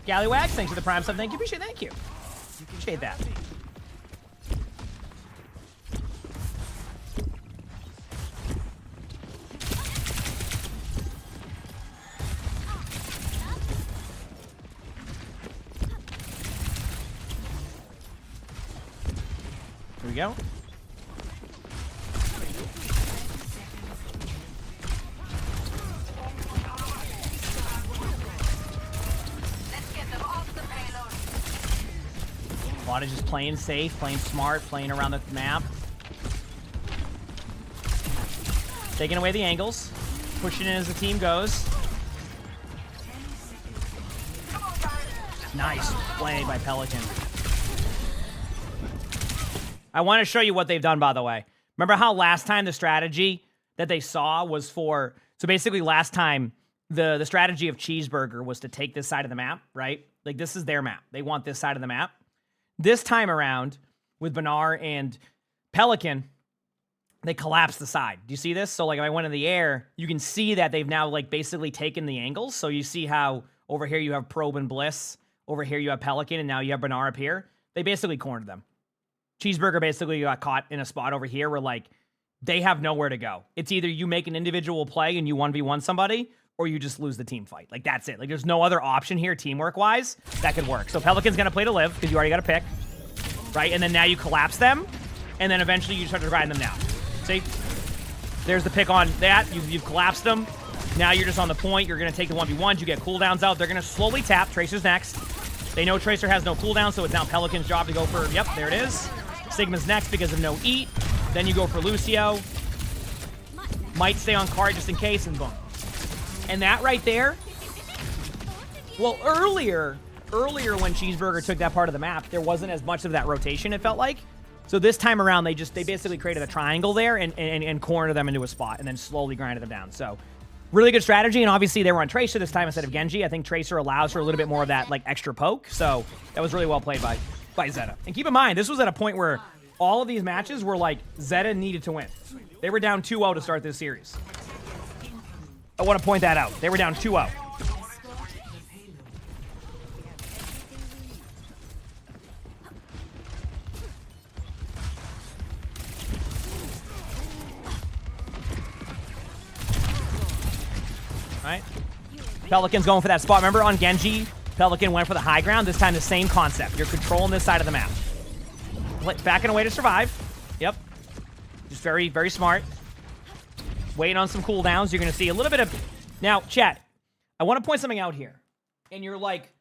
B: Gallywag, thanks for the prime sub. Thank you. Thank you. Appreciate that. Here we go. A lot of just playing safe, playing smart, playing around the map. Taking away the angles. Pushing in as the team goes. Nice play by Pelican. I want to show you what they've done, by the way. Remember how last time the strategy that they saw was for... So basically last time, the strategy of Cheeseburger was to take this side of the map, right? Like, this is their map. They want this side of the map. This time around, with Banar and Pelican, they collapsed the side. Do you see this? So, like, if I went in the air, you can see that they've now, like, basically taken the angles. So you see how over here you have Probe and Bliss. Over here you have Pelican, and now you have Banar up here. They basically cornered them. Cheeseburger basically got caught in a spot over here where, like, they have nowhere to go. It's either you make an individual play and you 1v1 somebody, or you just lose the team fight. Like, that's it. Like, there's no other option here teamwork-wise that could work. So Pelican's going to play to live because you already got a pick, right? And then now you collapse them, and then eventually you start to grind them down. See? There's the pick on that. You've collapsed them. Now you're just on the point. You're going to take the 1v1s. You get cooldowns out. They're going to slowly tap. Tracer's next. They know Tracer has no cooldown, so it's now Pelican's job to go for... Yep, there it is. Sigma's next because of no eat. Then you go for Lucio. Might stay on card just in case, and boom. And that right there, well, earlier when Cheeseburger took that part of the map, there wasn't as much of that rotation, it felt like. So this time around, they basically created a triangle there and cornered them into a spot and then slowly grinded them down. So really good strategy, and obviously they were on Tracer this time instead of Genji. I think Tracer allows for a little bit more of that like extra poke, so that was really well played by Zeta. And keep in mind, this was at a point where all of these matches were like Zeta needed to win. They were down 2-0 to start this series. I want to point that out. They were down 2-0. Right? Pelican's going for that spot. Remember on Genji, Pelican went for the high ground. This time the same concept. You're controlling this side of the map. Backing away to survive. Yep. Just very, very smart. Waiting on some cooldowns. You're going to see a little bit of... Now, chat, I want to point something out here. And you're like,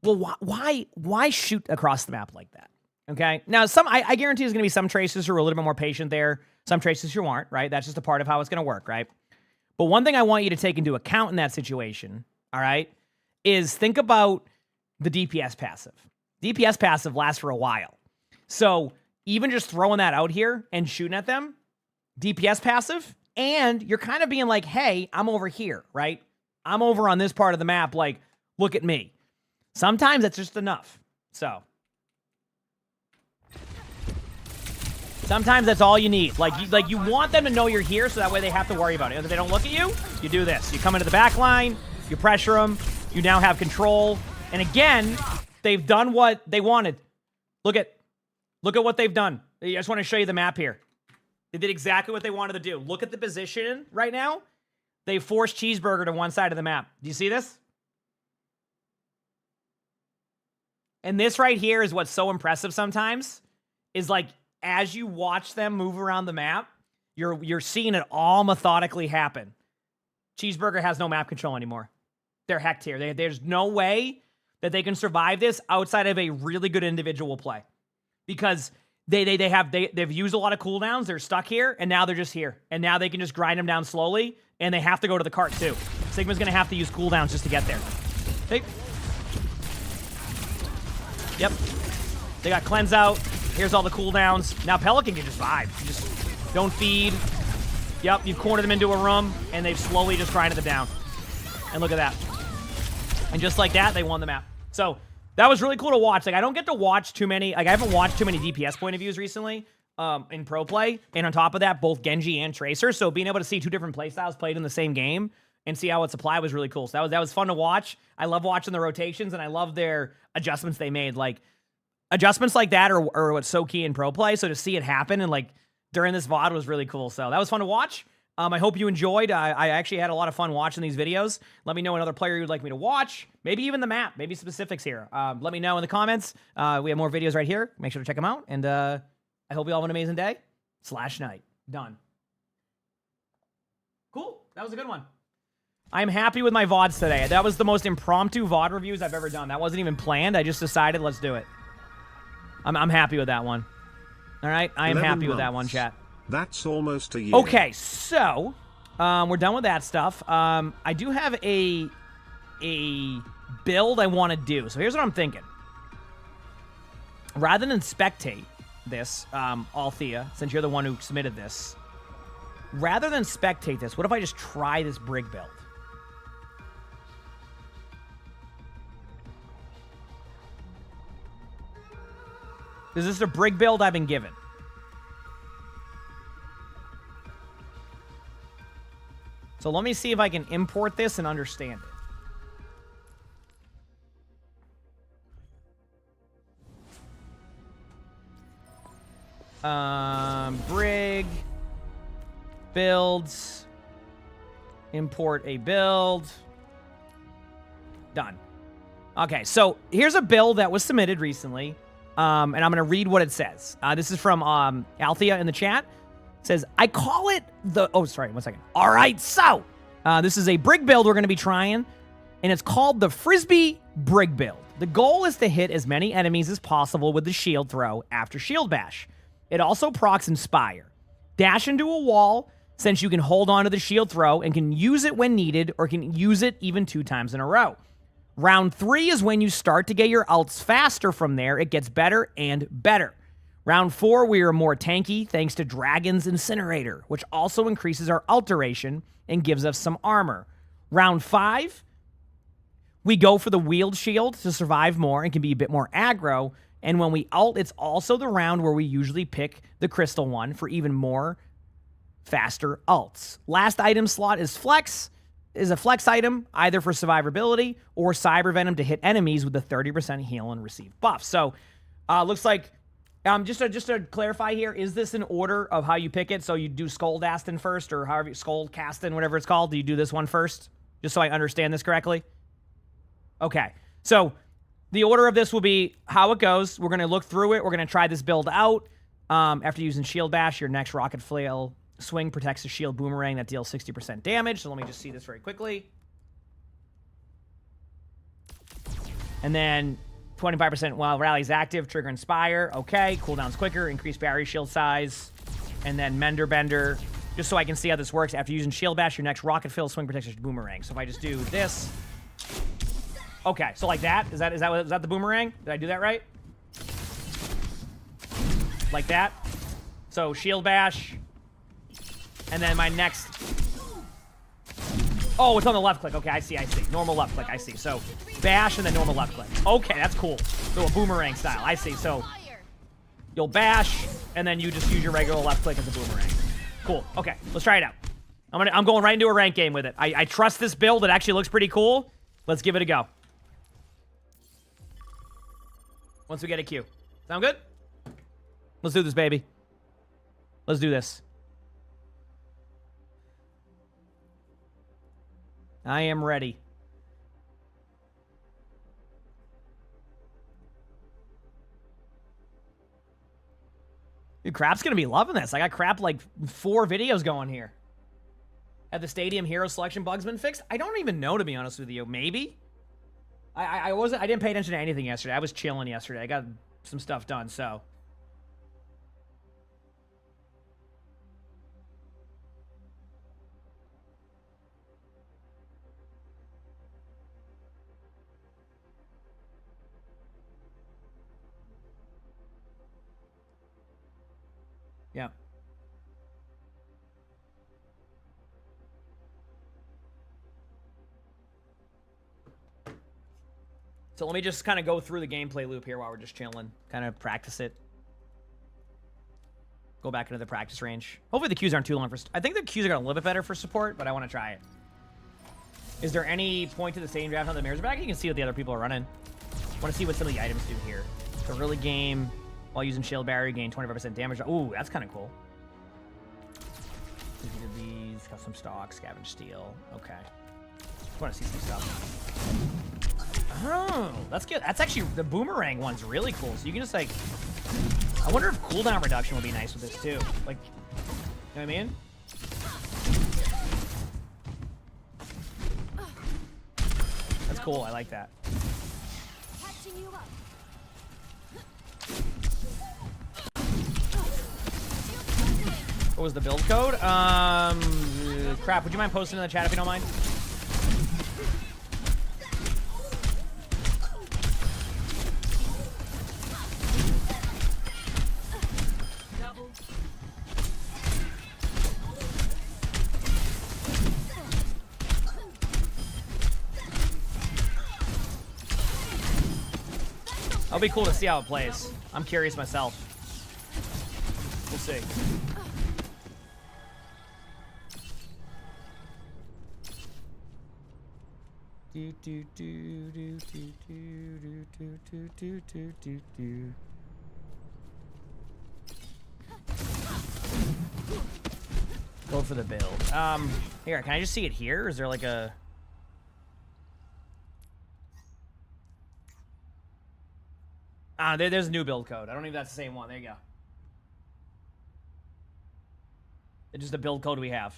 B: well, why shoot across the map like that? Okay? Now, I guarantee there's going to be some tracers who are a little bit more patient there. Some tracers who aren't, right? That's just a part of how it's going to work, right? But one thing I want you to take into account in that situation, all right, is think about the DPS passive. DPS passive lasts for a while. So even just throwing that out here and shooting at them, DPS passive, and you're kind of being like, hey, I'm over here, right? I'm over on this part of the map, like, look at me. Sometimes that's just enough. So sometimes that's all you need. Like you want them to know you're here so that way they have to worry about it. If they don't look at you, you do this. You come into the back line, you pressure them, you now have control. And again, they've done what they wanted. Look at what they've done. I just want to show you the map here. They did exactly what they wanted to do. Look at the position right now. They forced Cheeseburger to one side of the map. Do you see this? And this right here is what's so impressive sometimes, is like, as you watch them move around the map, you're seeing it all methodically happen. Cheeseburger has no map control anymore. They're hecked here. There's no way that they can survive this outside of a really good individual play. Because they've used a lot of cooldowns, they're stuck here, and now they're just here. And now they can just grind them down slowly, and they have to go to the cart too. Sigma's gonna have to use cooldowns just to get there. Yep. They got cleanse out. Here's all the cooldowns. Now Pelican can just vibe. You just don't feed. Yep, you've cornered them into a room, and they've slowly just grinded them down. And look at that. And just like that, they won the map. So that was really cool to watch. Like, I don't get to watch too many, like, I haven't watched too many DPS point of views recently in pro play. And on top of that, both Genji and Tracer. So being able to see two different playstyles played in the same game and see how it's applied was really cool. So that was fun to watch. I love watching the rotations, and I love their adjustments they made. Like, adjustments like that are what's so key in pro play. So to see it happen and like during this VOD was really cool. So that was fun to watch. I hope you enjoyed. I actually had a lot of fun watching these videos. Let me know another player you'd like me to watch. Maybe even the map. Maybe specifics here. Let me know in the comments. We have more videos right here. Make sure to check them out. And I hope you all have an amazing day / night. Done. Cool. That was a good one. I'm happy with my VODs today. That was the most impromptu VOD reviews I've ever done. That wasn't even planned. I just decided, let's do it. I'm happy with that one. All right? I am happy with that one, chat.
C: That's almost a year.
B: Okay, so we're done with that stuff. I do have a build I want to do. So here's what I'm thinking. Rather than spectate this, Althea, since you're the one who submitted this, rather than spectate this, what if I just try this Brig build? Is this a Brig build I've been given? So let me see if I can import this and understand it. Brig. Builds. Import a build. Done. Okay, so here's a build that was submitted recently. And I'm going to read what it says. This is from Althea in the chat. It says, I call it the... Oh, sorry, one second. All right, so this is a Brig build we're going to be trying, and it's called the Frisbee Brig build. The goal is to hit as many enemies as possible with the shield throw after shield bash. It also procs Inspire. Dash into a wall, since you can hold on to the shield throw and can use it when needed, or can use it even 2 times in a row. Round 3 is when you start to get your ults faster from there. It gets better and better. Round 4, we are more tanky thanks to Dragon's Incinerator, which also increases our ult duration and gives us some armor. Round 5, we go for the wheeled shield to survive more and can be a bit more aggro. And when we ult, it's also the round where we usually pick the crystal one for even more faster ults. Last item slot is a flex item, either for survivability or cyber venom to hit enemies with a 30% heal and receive buff. So, looks like, just to clarify here, is this an order of how you pick it? So you do Skuldastin first, or however, Skullcastin, whatever it's called. Do you do this one first? Just so I understand this correctly. Okay, so the order of this will be how it goes. We're going to look through it. We're going to try this build out. After using Shield Bash, your next Rocket Flail swing protects the shield boomerang that deals 60% damage. So let me just see this very quickly. And then 25% while rally's active, trigger Inspire. Okay, cooldown's quicker, increase barrier shield size. And then Mender Bender. Just so I can see how this works. After using Shield Bash, your next Rocket Flail swing protects your boomerang. So if I just do this. Okay, so like that? Is that the boomerang? Did I do that right? Like that. So Shield Bash. And then my next... Oh, it's on the left click. Okay, I see. Normal left click, I see. So bash and then normal left click. Okay, that's cool. So a boomerang style, I see. So you'll bash, and then you just use your regular left click as a boomerang. Cool. Okay, let's try it out. I'm going right into a rank game with it. I trust this build. It actually looks pretty cool. Let's give it a go. Once we get a queue. Sound good? Let's do this, baby. Let's do this. I am ready. Dude, Crap's gonna be loving this. I got Crap like 4 videos going here. Have the Stadium Hero Selection bugs been fixed? I don't even know, to be honest with you. Maybe? I didn't pay attention to anything yesterday. I was chilling yesterday. I got some stuff done, so. Yeah. So let me just kind of go through the gameplay loop here while we're just chilling. Kind of practice it. Go back into the practice range. Hopefully the queues aren't too long for... I think the queues are going to a little bit better for support, but I want to try it. Is there any point to the stadium draft on the mirrors back? You can see what the other people are running. I want to see what some of the items do here. The early game, while using shield barrier, gain 25% damage. Ooh, that's kind of cool. These, custom stock, scavenge steel. Okay. I want to see some stuff. Oh, that's good. That's actually, the boomerang one's really cool. So you can just like, I wonder if cooldown reduction would be nice with this too. Like, you know what I mean? That's cool. I like that. What was the build code? Crap, would you mind posting in the chat if you don't mind? It'll be cool to see how it plays. I'm curious myself. We'll see. Go for the build. Here, can I just see it here? Or is there like a... there's a new build code. I don't know if that's the same one. There you go. It's just the build code we have.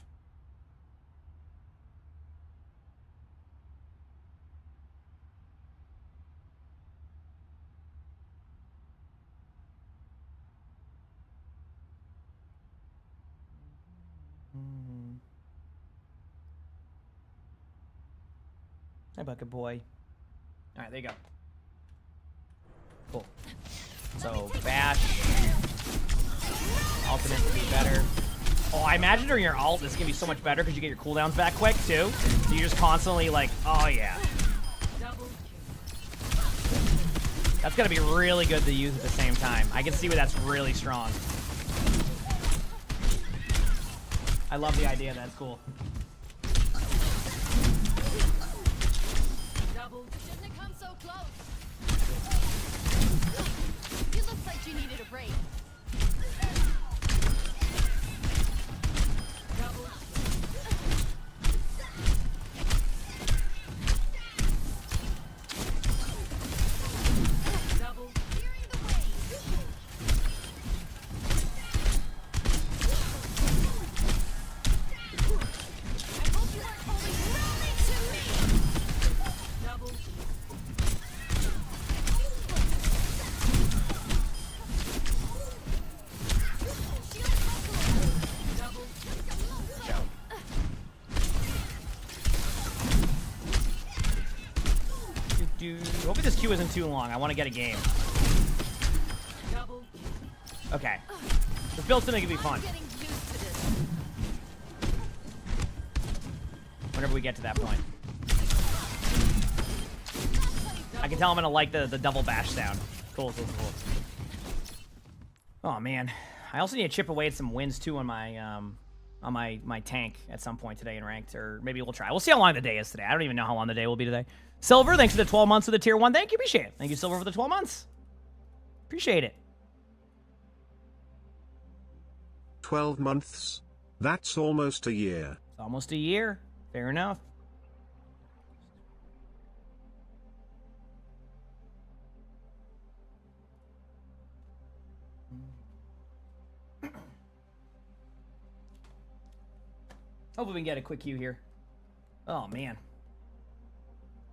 B: Hi, Bucket Boy. All right, there you go. Cool. So, bash. Ultimate to be better. Oh, I imagine during your ult, this is going to be so much better because you get your cooldowns back quick, too. So you're just constantly like, oh, yeah. That's going to be really good to use at the same time. I can see where that's really strong. I love the idea. That's cool.
F: Shouldn't have come so close. You look like you needed a break.
B: Hopefully this queue isn't too long. I want to get a game. Okay. The build's gonna be fun. Whenever we get to that point. I can tell I'm gonna like the double bash sound. Cool, cool, cool. Oh man. I also need to chip away at some wins too on my tank at some point today in ranked, or maybe we'll try. We'll see how long the day is today. I don't even know how long the day will be today. Silver, thanks for the 12 months of the tier 1. Thank you, appreciate it. Thank you, Silver, for the 12 months. Appreciate it.
C: 12 months? That's almost a year.
B: It's almost a year. Fair enough. Hopefully we can get a quick queue here. Oh, man.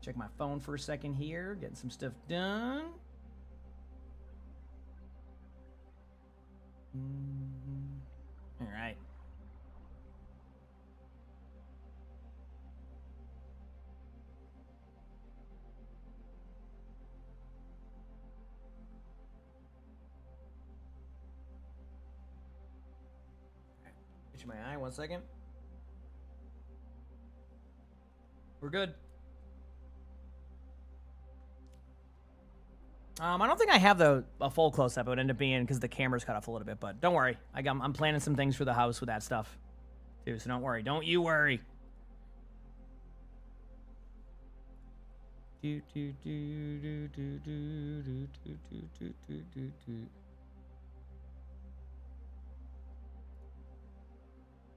B: Check my phone for a second here. Getting some stuff done. All right. Itch my eye, 1 second. We're good. I don't think I have a full close-up. It would end up being because the camera's cut off a little bit, but don't worry. I'm planning some things for the house with that stuff, too, so don't worry. Don't you worry.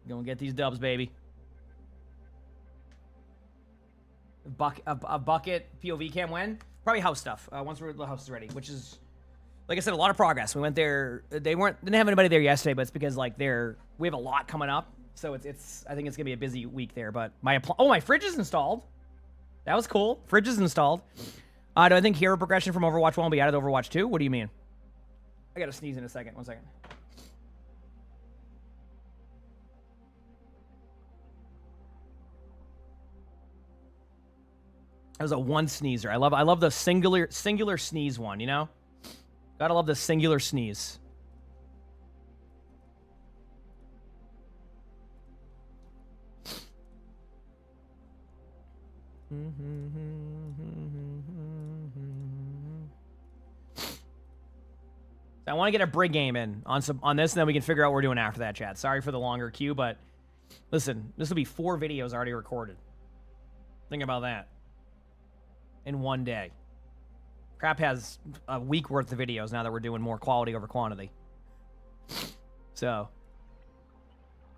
B: Gonna get these dubs, baby. A bucket POV cam when? Probably house stuff. Once the house is ready, which is, like I said, a lot of progress. We went there. Didn't have anybody there yesterday, but it's because like we have a lot coming up, so it's. I think it's gonna be a busy week there. But my fridge is installed. That was cool. Fridge is installed. Do I think hero progression from Overwatch 1 will be added to Overwatch 2? What do you mean? I gotta sneeze in a second. 1 second. That was a one sneezer. I love the singular sneeze one, you know? Gotta love the singular sneeze. I want to get a Brig game in on this, and then we can figure out what we're doing after that, chat. Sorry for the longer queue, but listen, this will be 4 videos already recorded. Think about that. In one day. Crap has a week worth of videos now that we're doing more quality over quantity. So,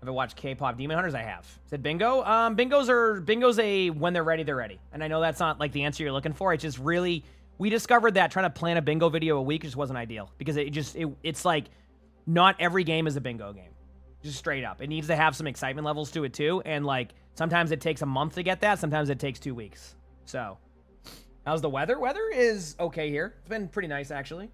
B: have I watched K-pop Demon Hunters? I have. Said bingo? Bingo's a when they're ready, they're ready. And I know that's not like the answer you're looking for. It's just really, we discovered that trying to plan a bingo video a week just wasn't ideal. Because it's like, not every game is a bingo game. Just straight up. It needs to have some excitement levels to it too. And like, sometimes it takes a month to get that. Sometimes it takes 2 weeks. So, how's the weather? Weather is okay here. It's been pretty nice, actually.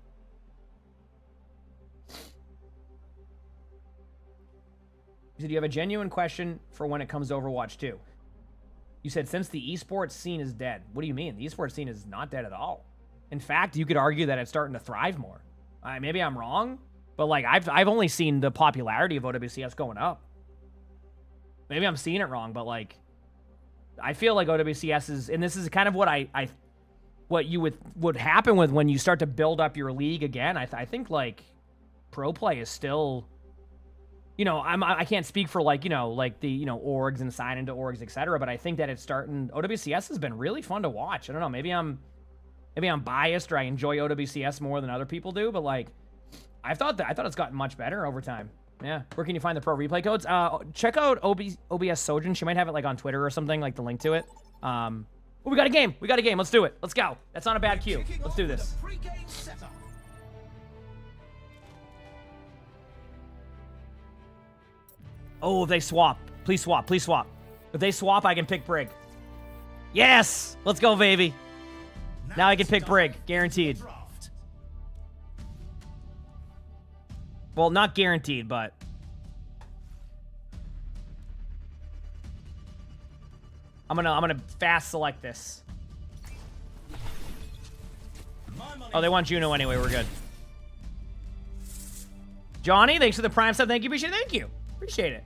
B: You said you have a genuine question for when it comes to Overwatch 2. You said since the esports scene is dead. What do you mean? The esports scene is not dead at all. In fact, you could argue that it's starting to thrive more. Maybe I'm wrong, but like I've only seen the popularity of OWCS going up. Maybe I'm seeing it wrong, but like I feel like OWCS is, and this is kind of what what you would happen with when you start to build up your league again. I think like pro play is still, you know, I can't speak for like, you know, like the, you know, orgs and sign into orgs, etc. But I think that it's starting. OWCS has been really fun to watch. I don't know. Maybe I'm biased, or I enjoy OWCS more than other people do. But like, I thought it's gotten much better over time. Yeah. Where can you find the pro replay codes? Check out OBS Sojin. She might have it like on Twitter or something, like the link to it. Oh, we got a game. We got a game. Let's do it. Let's go. That's not a bad cue. Let's do this. Oh, if they swap. Please swap. Please swap. If they swap, I can pick Brig. Yes! Let's go, baby. Now I can pick Brig. Guaranteed. Well, not guaranteed, but... I'm gonna fast select this. Oh, they want Juno anyway. We're good. Johnny, thanks for the Prime sub. Thank you. Appreciate it. Thank you. Appreciate it.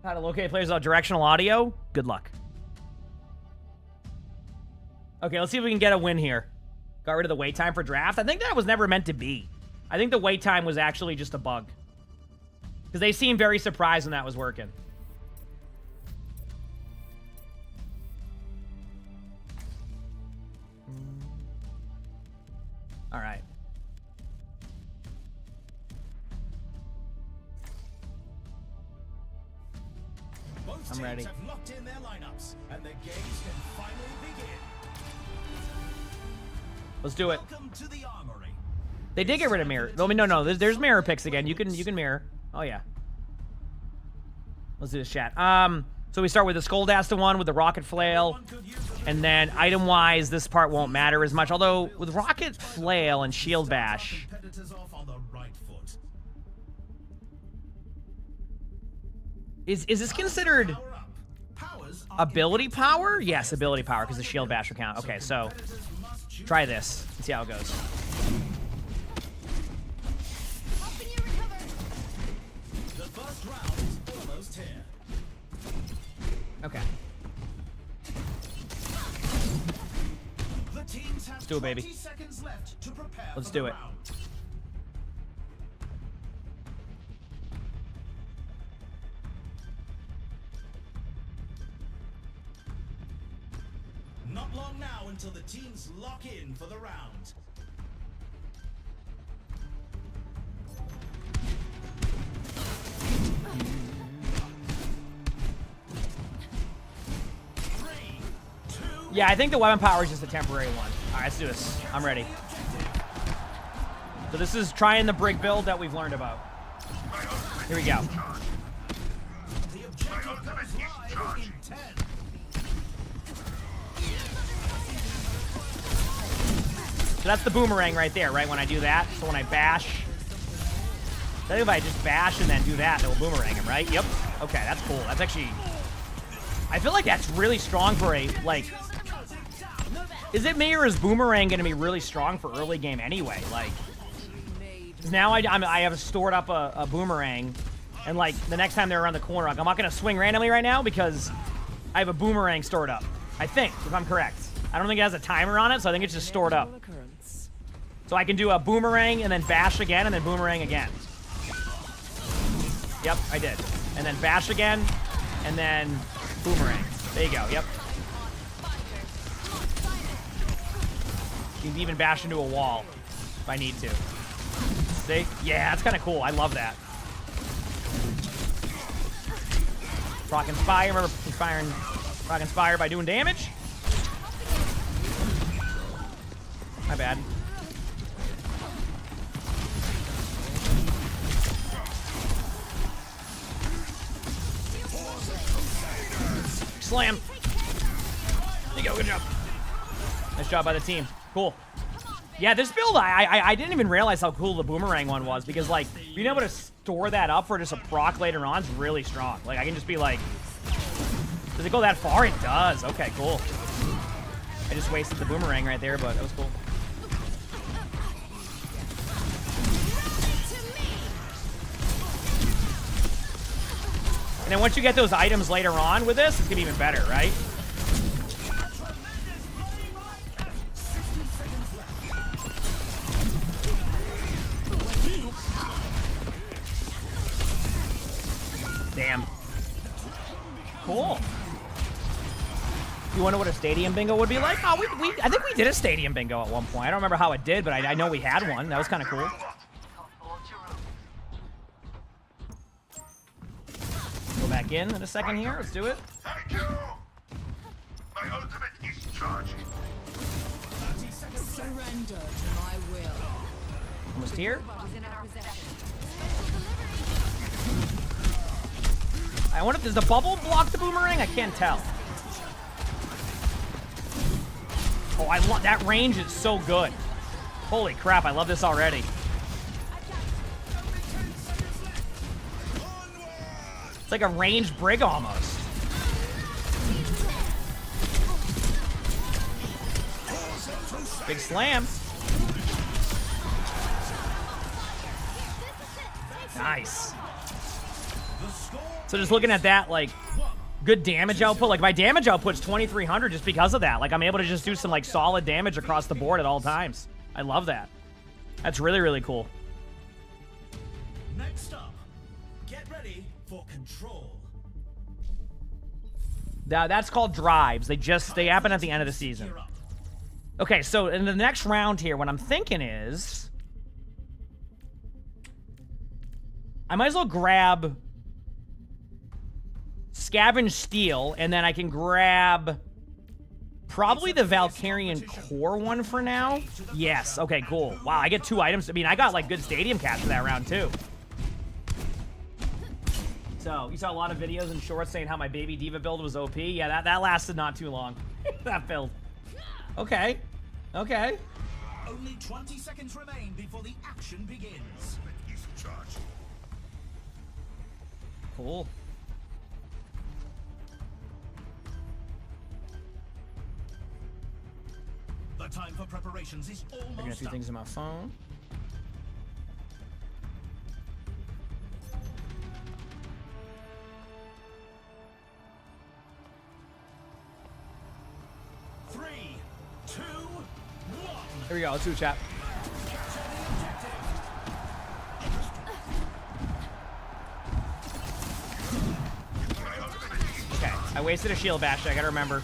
B: How to locate players without directional audio? Good luck. Okay, let's see if we can get a win here. Got rid of the wait time for draft. I think that was never meant to be. I think the wait time was actually just a bug. Because they seemed very surprised when that was working. All right.
G: Both
B: I'm ready.
G: Have locked in their lineups, and the games can finally begin.
B: Let's do it.
G: Welcome to the armory.
B: They did get rid of mirror. I mean, no. There's mirror picks again. You can mirror. Oh yeah. Let's do this, chat. So we start with the Skuldasta one with the rocket flail, and then item-wise, this part won't matter as much. Although with rocket flail and shield bash, is this considered ability power? Yes, ability power, because the shield bash will count. Okay, so try this and see how it goes.
F: Helping you recover.
G: The first round is almost here.
B: Okay.
G: The teams have
B: Let's do it, baby.
G: 20 seconds left to prepare
B: Let's
G: for
B: do
G: the
B: it.
G: round. Not long now until the teams lock in for the round.
B: Yeah, I think the weapon power is just a temporary one. All right, let's do this. I'm ready. So this is trying the Brig build that we've learned about. Here we go.
G: The objective goes live in 10.
B: So that's the boomerang right there, right? When I do that, so when I bash, I think if I just bash and then do that, it will boomerang him, right? Yep. Okay, that's cool. That's actually, I feel like that's really strong for a, like, is it me or is boomerang going to be really strong for early game anyway? Like, 'cause now I have stored up a boomerang, and like the next time they're around the corner, like, I'm not going to swing randomly right now because I have a boomerang stored up. I think, if I'm correct. I don't think it has a timer on it, so I think it's just stored up. So I can do a boomerang and then bash again and then boomerang again. Yep, I did. And then bash again and then boomerang. There you go, yep. You can even bash into a wall if I need to. See? Yeah, that's kind of cool. I love that. Proc Inspire. Remember inspiring Proc Inspire by doing damage? My bad. Slam. There you go. Good job. Nice job by the team. Cool. Yeah, this build, I didn't even realize how cool the boomerang one was, because, like, being able to store that up for just a proc later on is really strong. Like, I can just be like, does it go that far? It does. Okay, cool. I just wasted the boomerang right there, but that was cool. And then once you get those items later on with this, it's gonna be even better, right? Damn. Cool. You wonder what a stadium bingo would be like? Oh, I think we did a stadium bingo at one point. I don't remember how it did, but I know we had one. That was kind of cool. Go back in a second here. Let's do it.
G: Thank you. My ultimate is charging.
F: Surrender to my will.
B: Almost here. I wonder if does the bubble block the boomerang? I can't tell. Oh, I love that range. Is so good. Holy crap! I love this already. It's like a ranged Brig almost. Big slam. Nice. So just looking at that, like, good damage output. Like, my damage output's 2,300 just because of that. Like, I'm able to just do some, like, solid damage across the board at all times. I love that. That's really, really cool.
G: Next up, get ready for control.
B: Now, that's called drives. They happen at the end of the season. Okay, so in the next round here, what I'm thinking is I might as well grab Scavenge Steel, and then I can grab probably the Valkyrian Core one for now. Yes, okay, cool. Wow, I get 2 items. I mean, I got, like, good stadium cash for that round, too. So, you saw a lot of videos and shorts saying how my Baby Diva build was OP. Yeah, that lasted not too long. That build. Okay. Okay.
G: Only 20 seconds remain before the action begins.
B: Cool.
G: The time for preparations is
B: Looking at a
G: almost
B: few
G: up.
B: things on my phone.
G: Three, two, one.
B: Here we go. Let's do a chat. Okay. I wasted a shield bash. I gotta remember.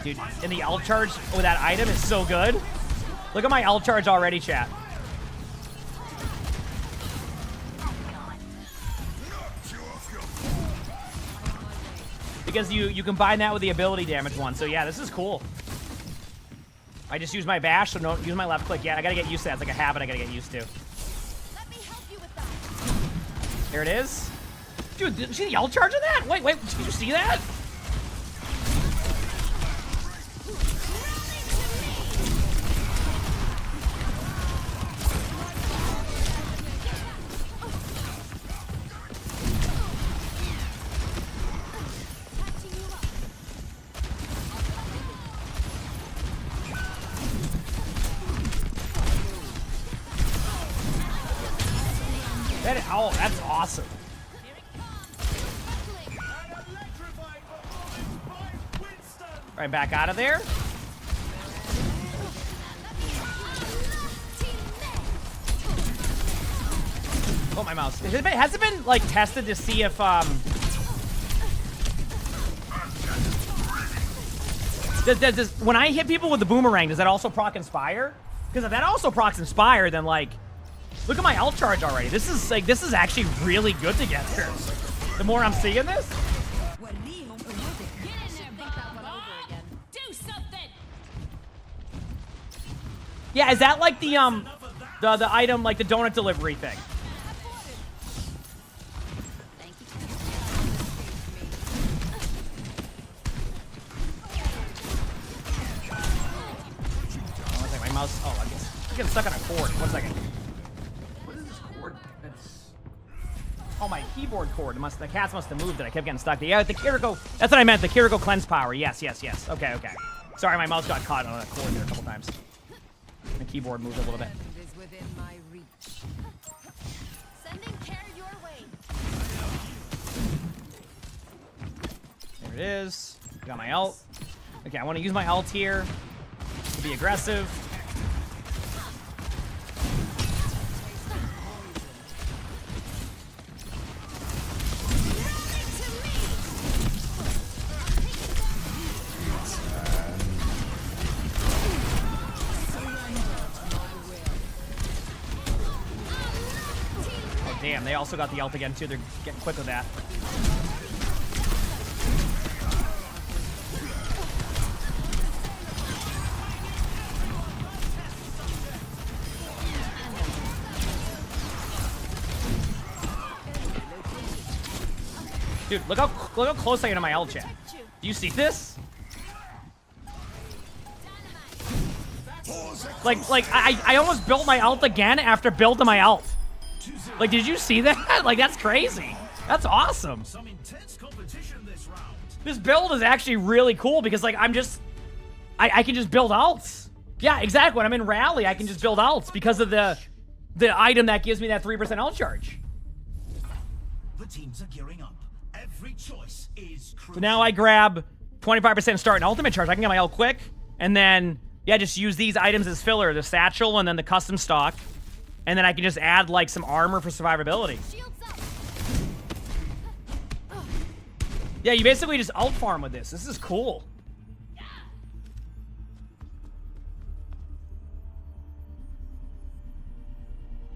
B: Dude, and the ult charge with that item is so good. Look at my ult charge already, chat. Because you combine that with the ability damage one. So yeah, this is cool. I just use my bash, so don't use my left click yet. I gotta get used to that. It's like a habit I gotta get used to.
F: Let me help you with that.
B: There it is. Dude, did you see the ult charge of that? Wait, did you see that? Oh, that's awesome. All right, back out of there. Oh, my mouse. Has it been like tested to see if does when I hit people with the boomerang, does that also proc Inspire? Because if that also procs Inspire, then like, look at my ult charge already. This is actually really good together. The more I'm seeing this. Yeah, is that like the item, like the donut delivery thing?
D: Thank you.
B: One second, my mouse. Oh, I guess I'm getting stuck on a cord. 1 second. What is this cord? Oh, my keyboard cord. The cats must have moved it. I kept getting stuck. Yeah, the Kiriko. That's what I meant. The Kiriko cleanse power. Yes. Okay. Sorry, my mouse got caught on a cord there a couple times. My keyboard moved a little bit.
F: Is within my reach.
D: Sending care your way.
B: There it is. Got my ult. Okay, I want to use my ult here to be aggressive. Oh, damn, they also got the ult again, too. They're getting quick with that. Dude, look how close I am to my ult, chat. Do you see this? Like I almost built my ult again after building my ult. Like, did you see that? Like, that's crazy. That's awesome.
G: Some intense competition this round.
B: This build is actually really cool because, like, I can just build ults. Yeah, exactly. When I'm in rally, I can just build ults because of the item that gives me that 3% ult charge.
G: The teams are gearing up. Every choice is crucial.
B: So now I grab 25% start and ultimate charge. I can get my ult quick, and then, yeah, just use these items as filler. The satchel and then the custom stock. And then I can just add, like, some armor for survivability.
D: Shields up.
B: Yeah, you basically just ult farm with this. This is cool.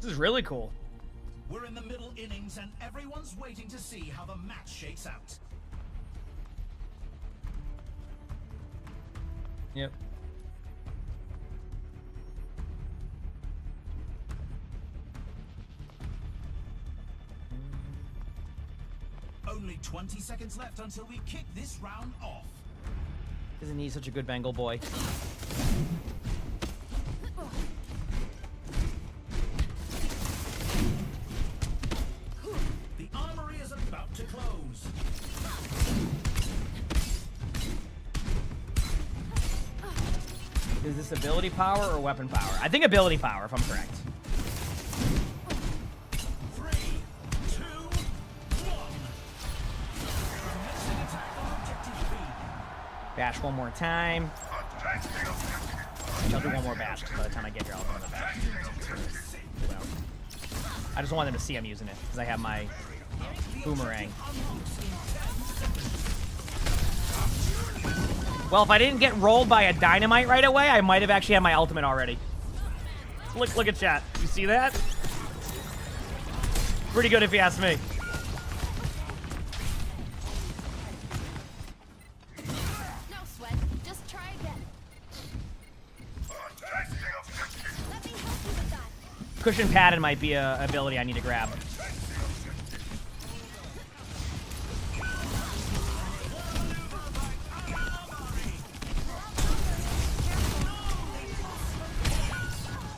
B: This is really cool.
G: We're in the middle innings and everyone's waiting to see how the match shakes out.
B: Yep.
G: Only 20 seconds left until we kick this round off.
B: Doesn't need such a good Bengal boy.
G: The armory is about to close.
B: Is this ability power or weapon power? I think ability power, if I'm correct.
G: 3, 2, 1. Commencing attack on objective B.
B: Bash one more time. I'll do one more bash by the time I get here. I'll do another bash. I just want them to see I'm using it because I have my boomerang. Well, if I didn't get rolled by a dynamite right away, I might have actually had my ultimate already. Look at chat. You see that? Pretty good if you ask me.
D: No sweat. Just try again. Let me help you with that.
B: Cushion pattern might be a ability I need to grab.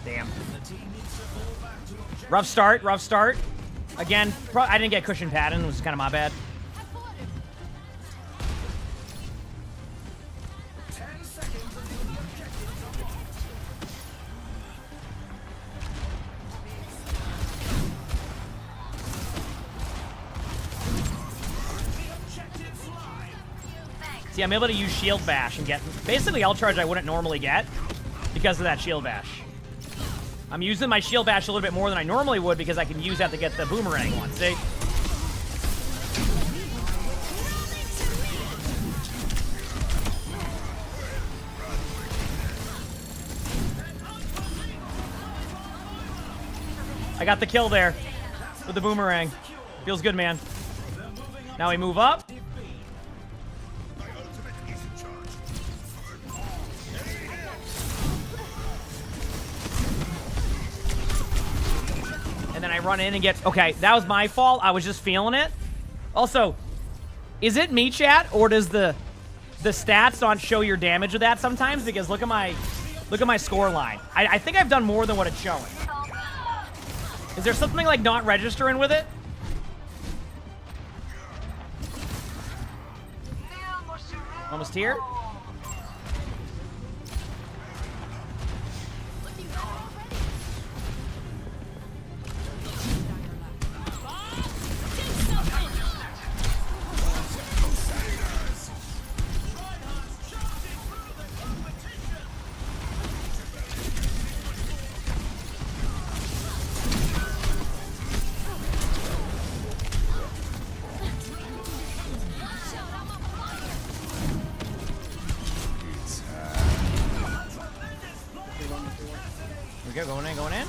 B: Damn. Rough start, rough start. Again, I didn't get cushion pattern, which is kind of my bad.
G: 10 seconds until the objectives are locked. The objectives live.
B: See, I'm able to use shield bash and get basically ult charge I wouldn't normally get because of that shield bash. I'm using my shield bash a little bit more than I normally would because I can use that to get the boomerang one. See? I got the kill there with the boomerang. Feels good, man. Now we move up. run in and get... Okay, that was my fault. I was just feeling it. Also, is it me, chat, or does the stats not show your damage with that sometimes? Because look at my score line. I think I've done more than what it's showing. Is there something like not registering with it? Almost here. Here we go, going in, going in.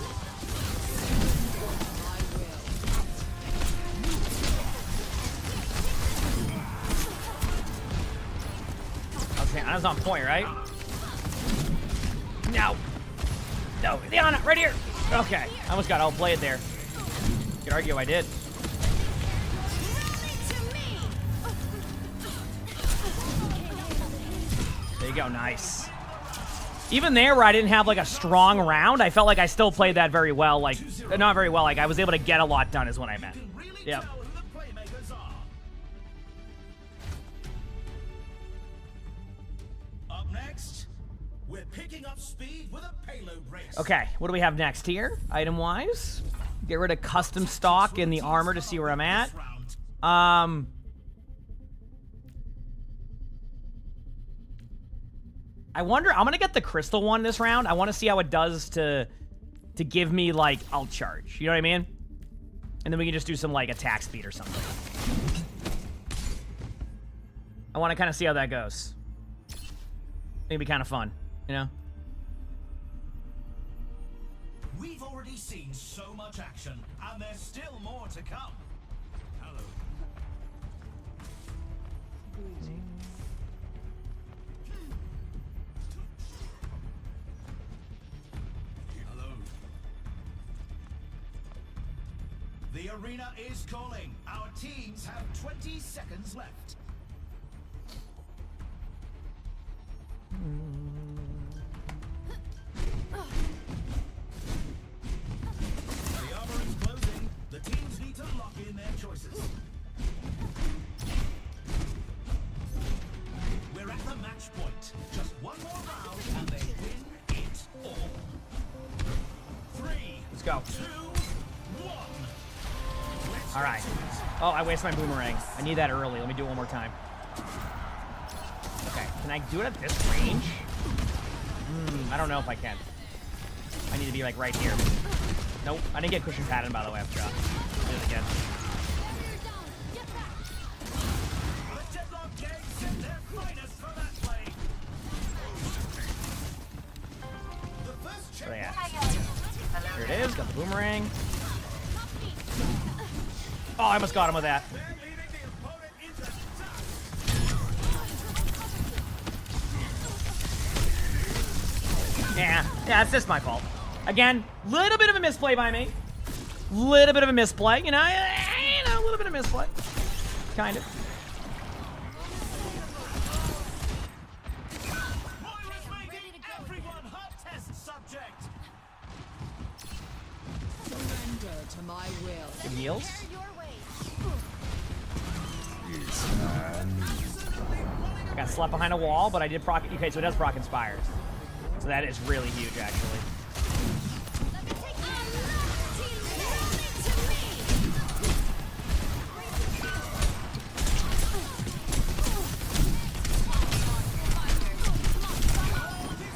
B: Okay, Anna's on point, right? No. No, the Anna, right here. Okay, I almost got outplayed there. You could argue I did. There you go, nice. Even there where I didn't have like a strong round, I felt like I still played that very well. Like, not very well, like I was able to get a lot done is what I meant. Yeah.
G: Up next, we're picking up speed with a payload race.
B: Okay, what do we have next here? Item-wise, get rid of custom stock in the armor to see where I'm at. I wonder, I'm gonna get the crystal one this round. I want to see how it does to give me like ult charge. You know what I mean? And then we can just do some like attack speed or something. I want to kind of see how that goes. It'd be kind of fun, you know?
G: We've already seen so much action, and there's still more to come. Hello. The arena is calling. Our teams have 20 seconds left. The armor is closing. The teams need to lock in their choices. We're at the match point. Just one more round and they win it all. 3,
B: Let's go.
G: 2, 1.
B: All right. Oh, I wasted my boomerang. I need that early. Let me do it one more time. Okay, can I do it at this range? I don't know if I can. I need to be like right here. Nope, I didn't get cushion pattern by the way. I've dropped. Do it again.
G: The Deadlock Gang sent their finest for that play. The first
B: Where they at?
G: check.
B: Here it is. Got the boomerang. Oh, I almost got him with that.
G: They're leading the opponent into dust.
B: Yeah, it's just my fault. Again, little bit of a misplay by me. Little bit of a misplay, you know, a little bit of misplay. Kind of.
G: Moira's making everyone hot test subject.
F: Surrender to my will.
B: Good heals. I got slapped behind a wall, but I did proc. Okay, so it does proc inspires. So that is really huge, actually.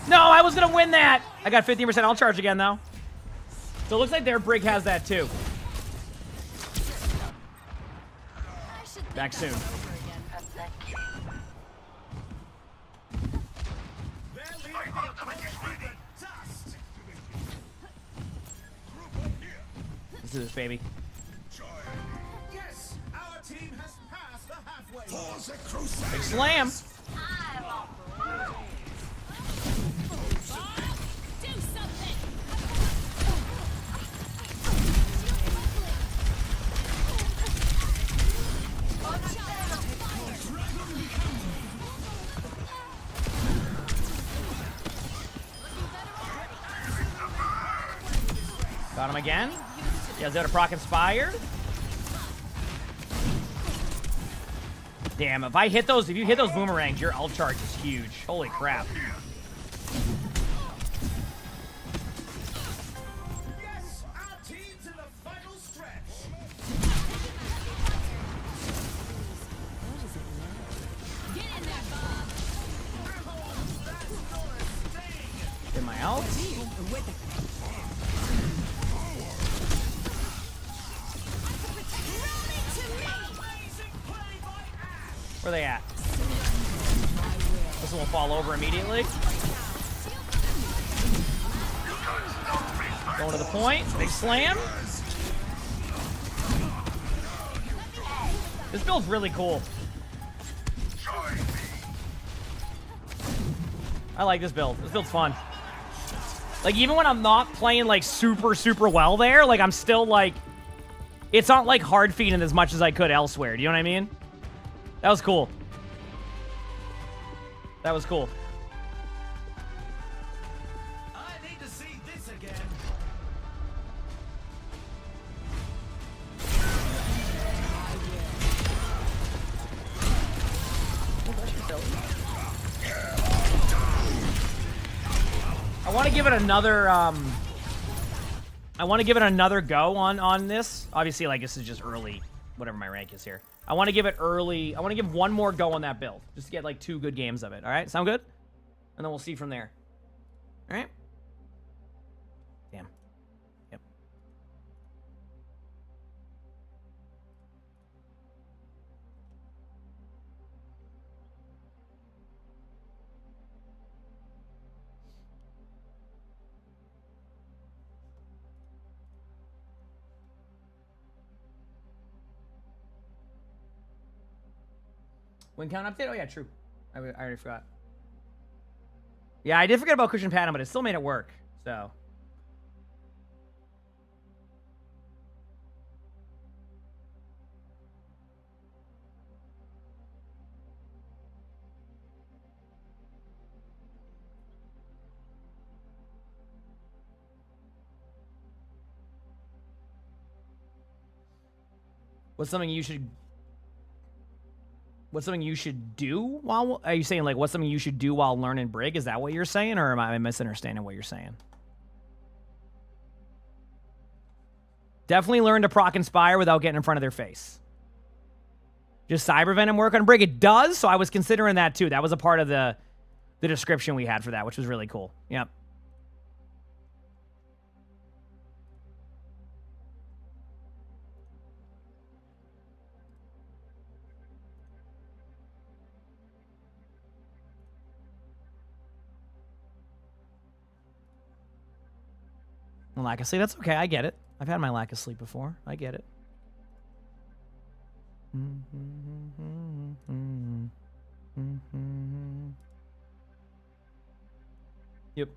B: No, I was gonna win that. I got 15% ult charge again, though. So it looks like their Brig has that too. Back soon. Let's do this, baby.
G: Yes, our team has passed the halfway.
B: Big slam. Got him again. He has out a proc inspired. Damn, if I hit those, if you hit those boomerangs, your ult charge is huge. Holy crap.
G: Yes, our team's in the final stretch.
F: Get in there, Bob.
B: Get my ult. Where are they at? This one will fall over immediately. Going to the point. Big slam. This build's really cool. I like this build. This build's fun. Like, even when I'm not playing, like, super well there, like, I'm still, like... It's not, like, hard feeding as much as I could elsewhere. Do you know what I mean? That was cool. That was cool.
G: I need to see this again.
B: I want to give it another, I want to give it another go on this. Obviously, like, this is just early, whatever my rank is here. I want to give it early. I want to give one more go on that build. Just to get, like, 2 good games of it. All right? Sound good? And then we'll see from there. All right? Damn. Yep. Win count update? Oh, yeah, true. I already forgot. Yeah, I did forget about cushion pattern, but it still made it work. So. What's something you should do while... Are you saying, like, what's something you should do while learning Brig? Is that what you're saying, or am I misunderstanding what you're saying? Definitely learn to proc Inspire without getting in front of their face. Just Cyber Venom work on Brig? It does, so I was considering that, too. That was a part of the description we had for that, which was really cool. Yep. Lack of sleep, that's okay. I get it. I've had my lack of sleep before. I get it. Yep.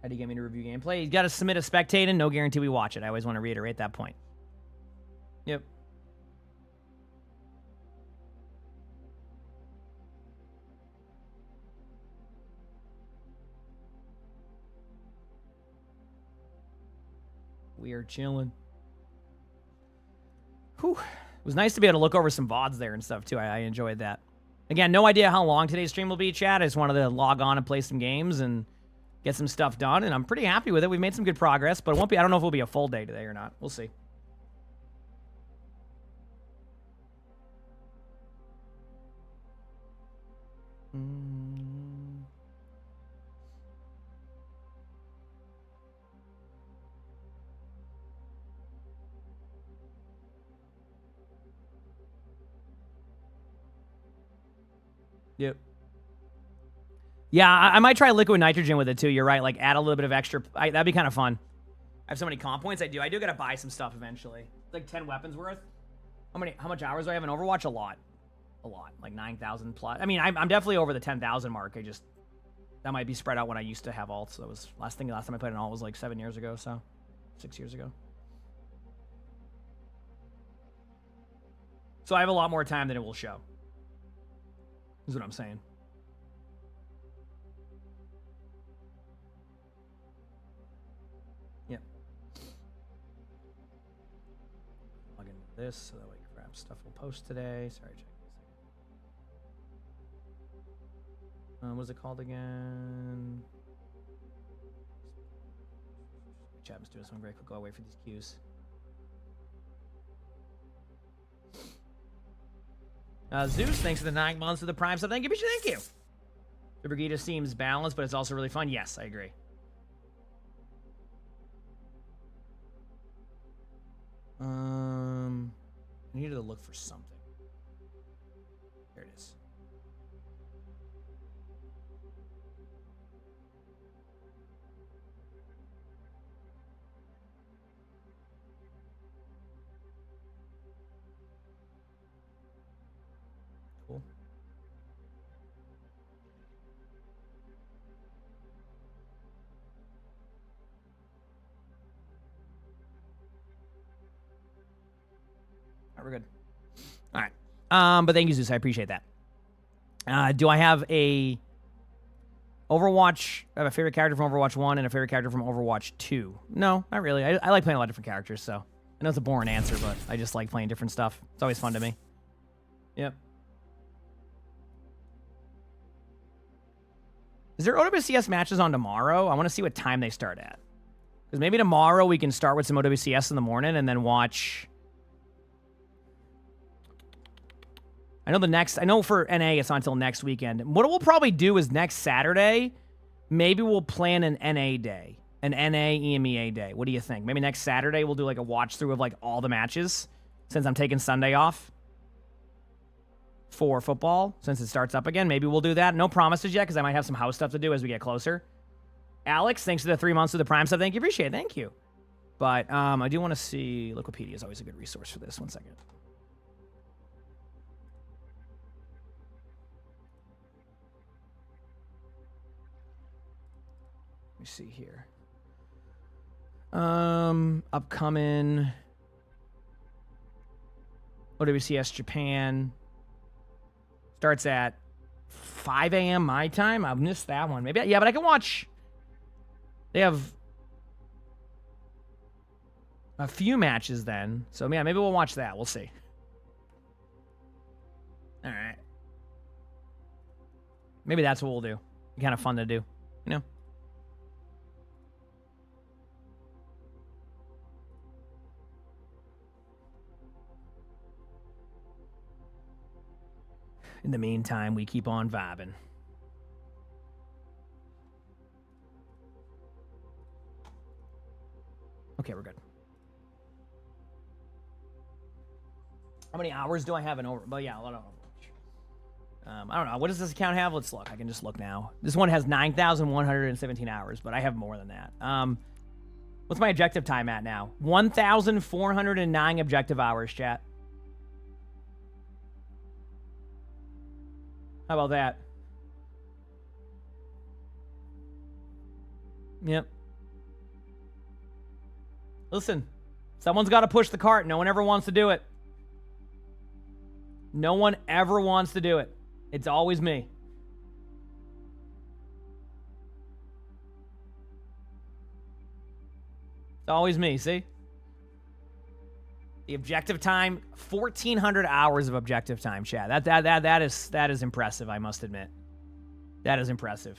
B: How do you get me to review gameplay? You got to submit a spectating. No guarantee we watch it. I always want to reiterate that point. Yep. We are chilling. Whew. It was nice to be able to look over some VODs there and stuff, too. I enjoyed that. Again, no idea how long today's stream will be, chat. I just wanted to log on and play some games and get some stuff done, and I'm pretty happy with it. We've made some good progress, but it won't be... I don't know if it'll be a full day today or not. We'll see. Yep. Yeah, I might try liquid nitrogen with it too. You're right. Like, add a little bit of extra. That'd be kind of fun. I have so many comp points. I do gotta buy some stuff eventually. It's like 10 weapons worth. How much hours do I have in Overwatch? A lot. Like 9,000 plus. I mean, I'm definitely over the 10,000 mark. That might be spread out when I used to have alts. That was last time I played an alt was like 7 years ago. So 6 years ago. So I have a lot more time than it will show. Is what I'm saying. Yep. Log into this so that way crap stuff will post today. Sorry, check this second. What was it called again? Chapman's doing something very quick. I'll wait for these cues. Zeus, thanks for the 9 months of the Prime sub. Thank you, Brigitte. Thank you. The Brigitte seems balanced, but it's also really fun. Yes, I agree. I needed to look for something. Here it is. Cool. All right, we're good. All right. But thank you, Zeus. I appreciate that. Do I have a Overwatch? I have a favorite character from Overwatch 1 and a favorite character from Overwatch 2. No, not really. I like playing a lot of different characters, so I know it's a boring answer, but I just like playing different stuff. It's always fun to me. Yep. Is there OWCS matches on tomorrow? I want to see what time they start at. Because maybe tomorrow we can start with some OWCS in the morning and then watch. I know for NA it's not until next weekend. What we'll probably do is next Saturday, maybe we'll plan an NA day. An NA EMEA day. What do you think? Maybe next Saturday we'll do like a watch through of like all the matches since I'm taking Sunday off for football since it starts up again. Maybe we'll do that. No promises yet because I might have some house stuff to do as we get closer. Alex, thanks for the 3 months of the Prime stuff. Thank you. Appreciate it. Thank you. But I do want to see. Wikipedia is always a good resource for this. 1 second. Let me see here. Upcoming OWCS Japan starts at 5 a.m. my time. I've missed that one. Maybe, yeah, but I can watch. They have a few matches then. So, yeah, maybe we'll watch that. We'll see. All right. Maybe that's what we'll do. Kind of fun to do, you know? In the meantime, we keep on vibing. Okay, we're good. How many hours do I have in over? Well, yeah, a lot of Overwatch. I don't know. What does this account have? Let's look. I can just look now. This one has 9,117 hours, but I have more than that. What's my objective time at now? 1,409 objective hours, chat. How about that? Yep. Listen, someone's got to push the cart. No one ever wants to do it. No one ever wants to do it. It's always me. It's always me, see? The objective time, 1,400 hours of objective time, chat. That is impressive, I must admit. That is impressive.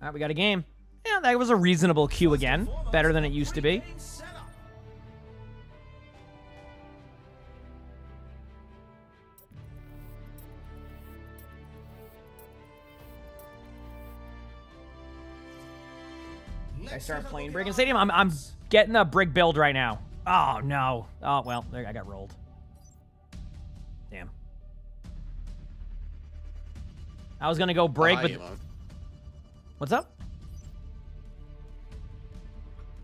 B: All right, we got a game. Yeah, that was a reasonable queue again. Better than it used to be. I start playing Brig and Stadium. I'm getting a Brig build right now. Oh, no. Oh, well, there I got rolled. Damn. I was going to go Brig, but... What's up?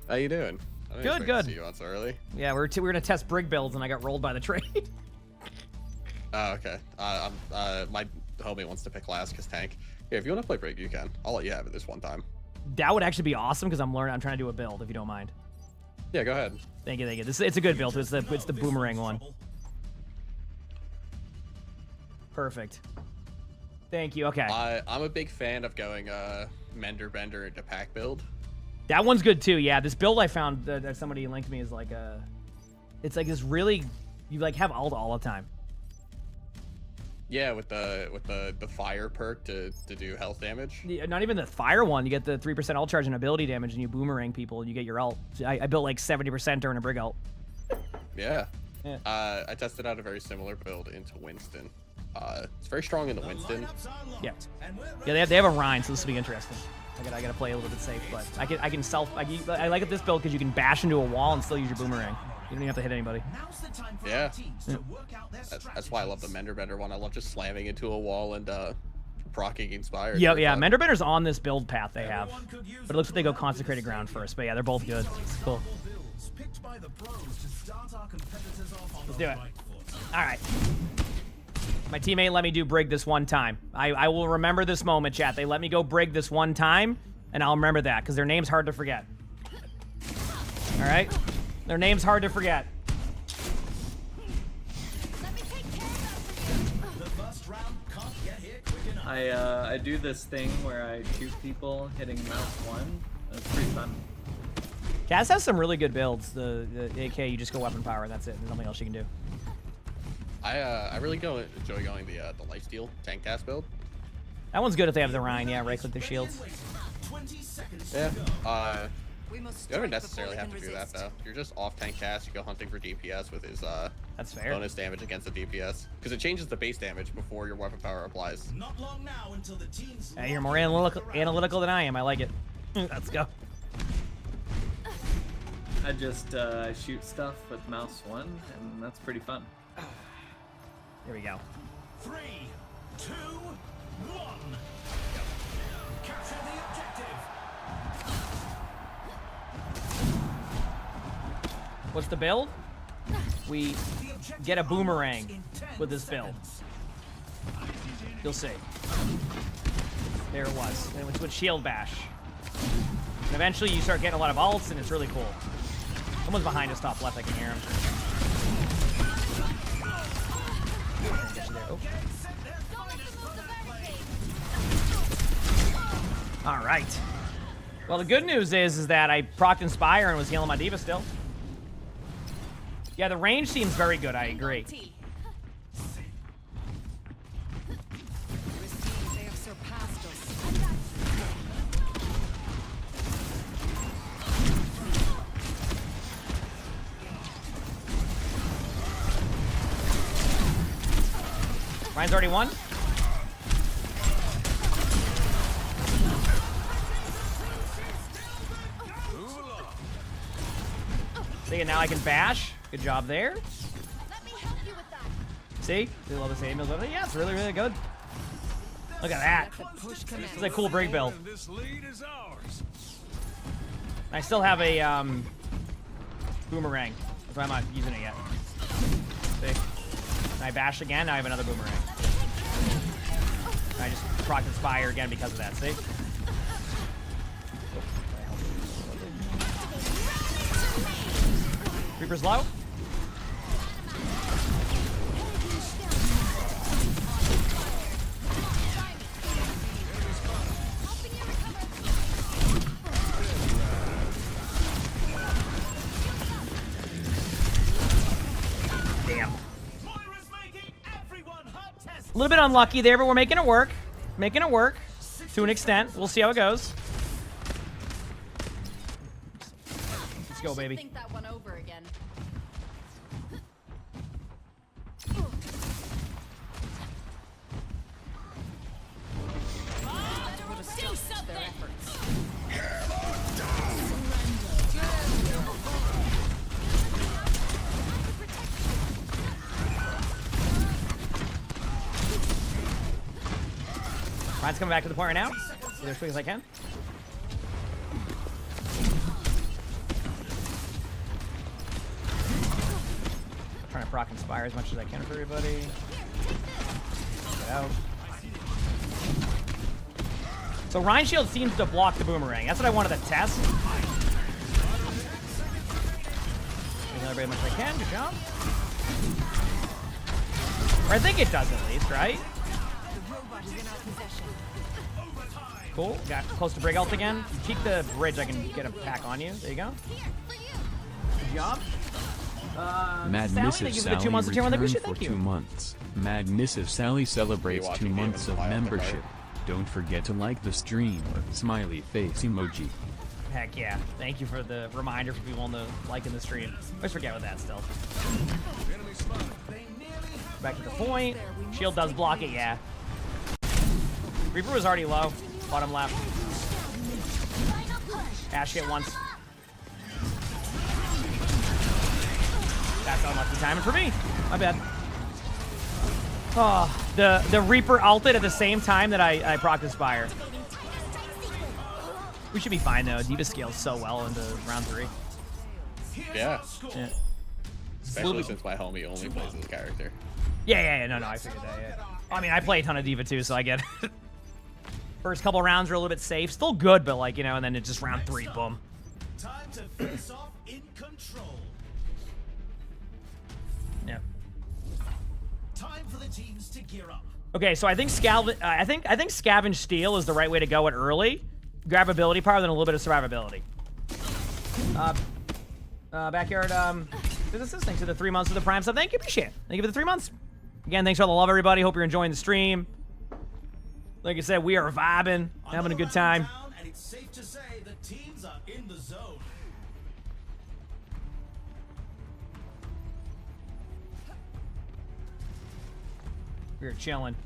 H: How you doing? I didn't
B: Good,
H: expect
B: good.
H: to see you on so early.
B: Yeah, we were gonna test Brig builds, and I got rolled by the trade.
H: Oh, okay. My homie wants to pick last because tank. Yeah, if you want to play Brig, you can. I'll let you have it this one time.
B: That would actually be awesome because I'm trying to do a build, if you don't mind.
H: Yeah, go ahead.
B: Thank you. It's a good build. It's the boomerang one. Perfect. Thank you. Okay.
H: I'm a big fan of going Mender Bender into pack build.
B: That one's good too. Yeah, this build I found that somebody linked me is like it's like this really, you like have ult all the time.
H: Yeah, with the fire perk to do health damage.
B: Yeah, not even the fire one. You get the 3% ult charge and ability damage, and you boomerang people, and you get your ult. I built like 70% during a Brig ult.
H: Yeah.
B: Yeah.
H: I tested out a very similar build into Winston. It's very strong in the Winston.
B: Yeah. Yeah, they have a Rhine, so this will be interesting. I gotta play a little bit safe, but I like this build because you can bash into a wall and still use your boomerang. You don't even have to hit anybody.
H: Yeah. That's why I love the Mender Bender one. I love just slamming into a wall and proccing Inspired.
B: Yeah. Mender Bender's on this build path they have, but it looks like they go Consecrated Ground first. But yeah, they're both good. It's cool. Let's do it. All right. My teammate let me do Brig this one time. I will remember this moment, chat. They let me go Brig this one time, and I'll remember that because their name's hard to forget. All right? Their name's hard to forget.
I: I do this thing where I shoot people hitting mouse 1. That's pretty fun.
B: Cass has some really good builds. The AK, you just go weapon power, and that's it. There's nothing else you can do.
H: I really enjoy going the lifesteal tank task build.
B: That one's good if they have the Rhine. Yeah, right click their shields.
H: Yeah. You don't necessarily have to do that though. If you're just off tank cast, you go hunting for DPS with his
B: that's fair.
H: bonus damage against the DPS because it changes the base damage before your weapon power applies.
G: Not long now until the teams.
B: Hey, you're more analytical than I am. I like it. Let's go.
I: I just shoot stuff with mouse 1, and that's pretty fun.
B: Here we go.
G: 3, 2, 1. Capture the objective.
B: What's the build? We get a boomerang with this build. You'll see. There it was. And it's with shield bash. And eventually you start getting a lot of ults, and it's really cool. Someone's behind us top left. I can hear him. Oh. All right. Well, the good news is that I procced Inspire and was healing my diva still. Yeah, the range seems very good. I agree. Ryan's already won. See, and now I can bash. Good job there.
F: Let me help you with that.
B: See? They love the same build. Yeah, it's really, really good. Look at that. This is a cool Brig build. I still have a boomerang. That's why I'm not using it yet. See? And I bash again, now I have another boomerang. And I just proc Inspire again because of that, see? Reaper's low. Damn. A little bit unlucky there, but we're making it work. Making it work to an extent. We'll see how it goes. Let's go, baby.
F: Think that one over again. Do something.
B: Ryan's coming back to the point right now. Get as quick as I can. Trying to proc inspire as much as I can for everybody. Get out. So Ryan Shield seems to block the boomerang. That's what I wanted to test. Heal everybody as much as I can. Good job. Or I think it does at least, right? Cool. Got close to Brig ult again. You keep the bridge, I can get a pack on you. There you go. Good job.
J: Mad
B: Sally,
J: Mrs.
B: thank you for
J: Sally
B: the 2 months of tier 1
J: returned
B: membership.
J: for
B: Thank
J: 2
B: you.
J: months. Mad Mrs. Sally celebrates
H: Are you
J: 2
H: watching
J: months of
H: Game of Life
J: membership. Don't forget to like the stream. Smiley face emoji.
B: Heck yeah. Thank you for the reminder for people on the liking the stream. I always forget with that still. Back to the point. Shield does block it, yeah. Reaper was already low. Bottom left. Ash hit once. That's unlucky timing for me. My bad. Oh, the Reaper ulted at the same time that I proc Inspire. We should be fine though. D.Va scales so well into round 3.
H: Yeah.
B: Yeah.
H: Especially since my homie only plays this character.
B: Yeah. No, I figured that, yeah. I mean, I play a ton of D.Va too, so I get it. First couple rounds are a little bit safe. Still good, but like, you know, and then it's just round 3, boom.
G: Time to face off in control.
B: Yeah.
G: Time for the teams to gear up.
B: Okay, so I think I think Scavenge Steel is the right way to go at early. Grab ability power, then a little bit of survivability. Backyard, businesses, thanks for the 3 months of the Prime sub. Thank you, appreciate it. Thank you for the 3 months. Again, thanks for all the love, everybody. Hope you're enjoying the stream. Like I said, we are vibing, having a good time.
G: Down, and it's safe to say the teams are in the zone.
B: We're chilling.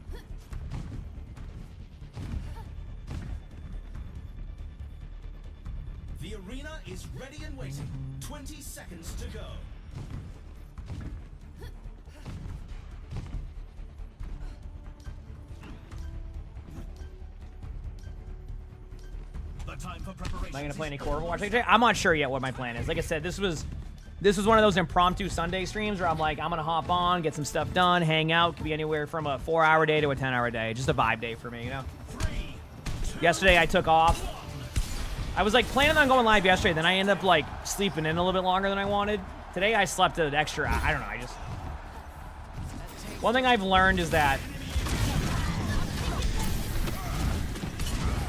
G: The arena is ready and waiting. 20 seconds to go. The time for preparation.
B: Am I gonna play any core Overwatch? I'm not sure yet what my plan is. Like I said, this was one of those impromptu Sunday streams where I'm like, I'm gonna hop on, get some stuff done, hang out. Could be anywhere from a 4-hour day to a 10-hour day. Just a vibe day for me, you know? Yesterday I took off. I was like planning on going live yesterday, then I ended up like sleeping in a little bit longer than I wanted. Today I slept an extra, I don't know, one thing I've learned is that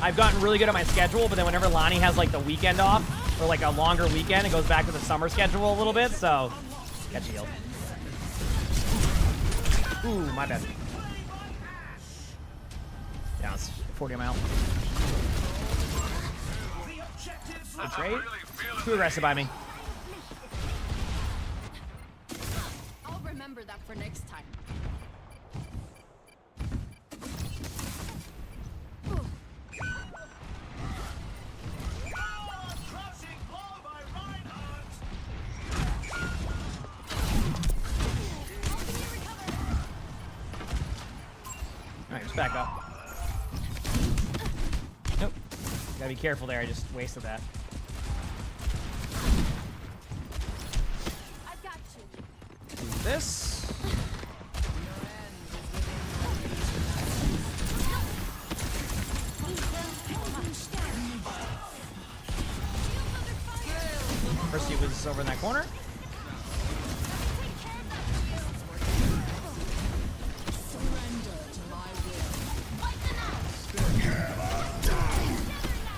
B: I've gotten really good at my schedule, but then whenever Lonnie has like the weekend off, or like a longer weekend, it goes back to the summer schedule a little bit, so catch a heal. Ooh, my bad. Yeah, it's 40 I'm out. Good trade. Too aggressive by me.
F: I'll remember that for next time.
B: Alright, just back up. Nope. Gotta be careful there, I just wasted that.
F: I've got you.
B: Do this. First he was over in that corner.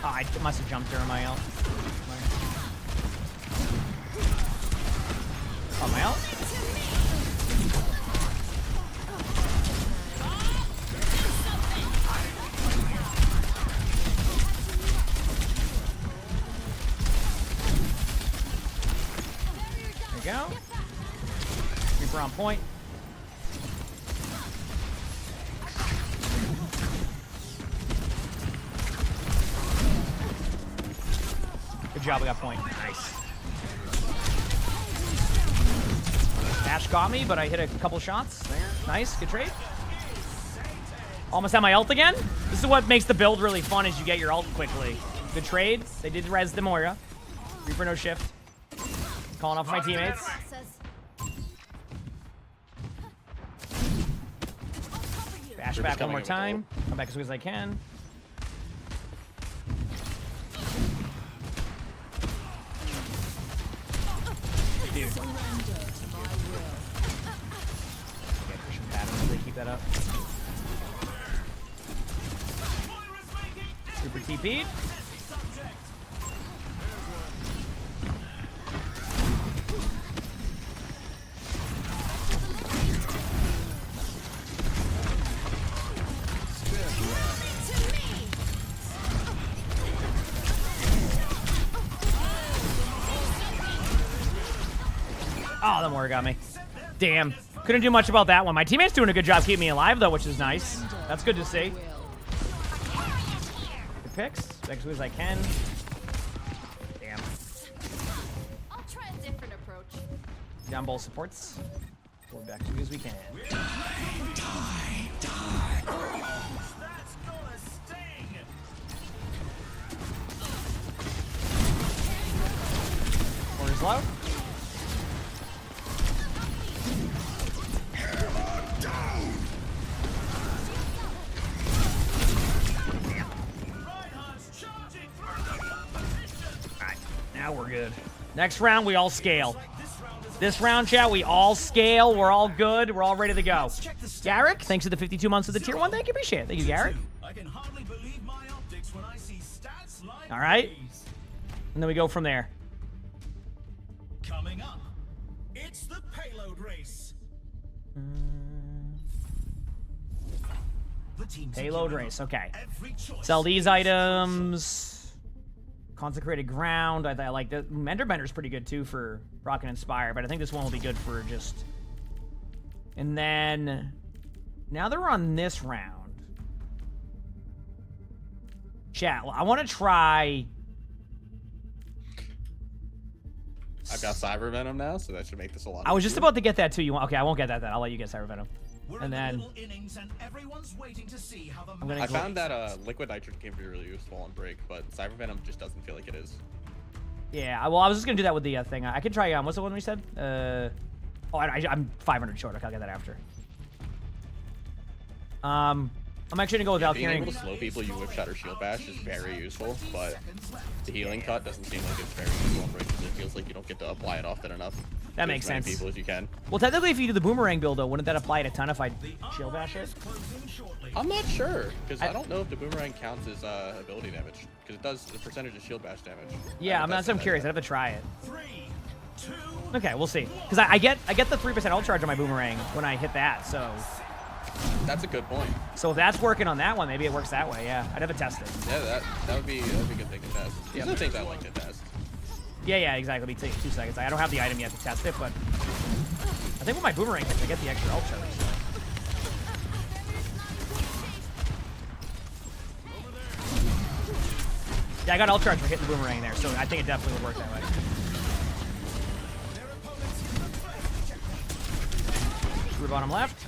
B: Oh, I must have jumped during my ult. Oh, my ult? There you go. Reaper on point. Good job, we got point. Nice. Ash got me, but I hit a couple shots there. Nice, good trade. Almost had my ult again. This is what makes the build really fun, is you get your ult quickly. Good trade. They did res the Moira. Reaper no shift. Calling off my teammates. Dash
H: We're
B: back
H: just
B: one more
H: coming in
B: time. Come back as quick as I can. Dude. Okay, pushing patterns. Really keep that up. Super TP'd. Oh, the Moira got me. Damn. Couldn't do much about that one. My teammate's doing a good job keeping me alive, though, which is nice. That's good to see. Good picks. Back as quick as I can. Damn.
F: I'll try a different approach.
B: Down both supports. Forward back as quick as we can.
G: That's gonna sting.
B: Corner's low. Alright, now we're good. Next round, we all scale. This round, chat, we all scale. We're all good. We're all ready to go. Garrick, thanks for the 52 months of the tier 1. Thank you, appreciate it. Thank you, Garrick.
G: I can hardly believe my optics when I see stats like
B: All right.
G: these.
B: And then we go from there.
G: Coming up, it's the payload race. The teams are
B: Payload
G: giving
B: race,
G: up
B: okay.
G: every choice
B: Sell these
G: to make
B: items. Consecrated ground. I like the Mender Bender's pretty good too for Rock and Inspire, but I think this one will be good for just. And then now that we're on this round, chat. I want to try.
H: I've got Cyber Venom now, so that should make this a lot.
B: I was just
H: easier.
B: about to get that too. You want? Okay, I won't get that then. I'll let you get Cyber Venom.
G: We're
B: And
G: in the
B: then
G: middle innings and everyone's waiting to see how the
B: I'm gonna
H: I
B: go-
H: found that liquid nitrogen can be really useful on break, but Cyber Venom just doesn't feel like it is.
B: yeah. Well, I was just gonna do that with the thing. I could try. What's the one we said? I'm 500 short. Okay, I'll get that after. I'm actually gonna go with
H: Being
B: Valkyrie.
H: able to slow people you whip shot or shield bash is very useful, but the healing cut doesn't seem like it's very useful on break because it feels like you don't get to apply it often enough.
B: That
H: to
B: makes
H: as many
B: sense.
H: people as you can.
B: Well, technically, if you do the boomerang build, though, wouldn't that apply it a ton if I shield bash it?
G: closing shortly.
H: I'm not sure because I don't know if the boomerang counts as ability damage because it does the percentage of shield bash damage.
B: Yeah, I'm
H: That's-
B: curious. I'd have to try it.
G: 3, 2,
B: Okay, we'll see. Because I get the 3% ult charge on my boomerang when I hit that. So
H: That's a good point.
B: if that's working on that one, maybe it works that way. Yeah, I'd have to test it.
H: Yeah, that would be a good thing to test. These are the things I like to test.
B: Yeah, exactly. It'll be 2 seconds. I don't have the item yet to test it, but I think with my boomerang hits, I get the extra ult charge. So. Yeah, I got ult charge for hitting the boomerang there, so I think it definitely would work that way. Screw bottom left.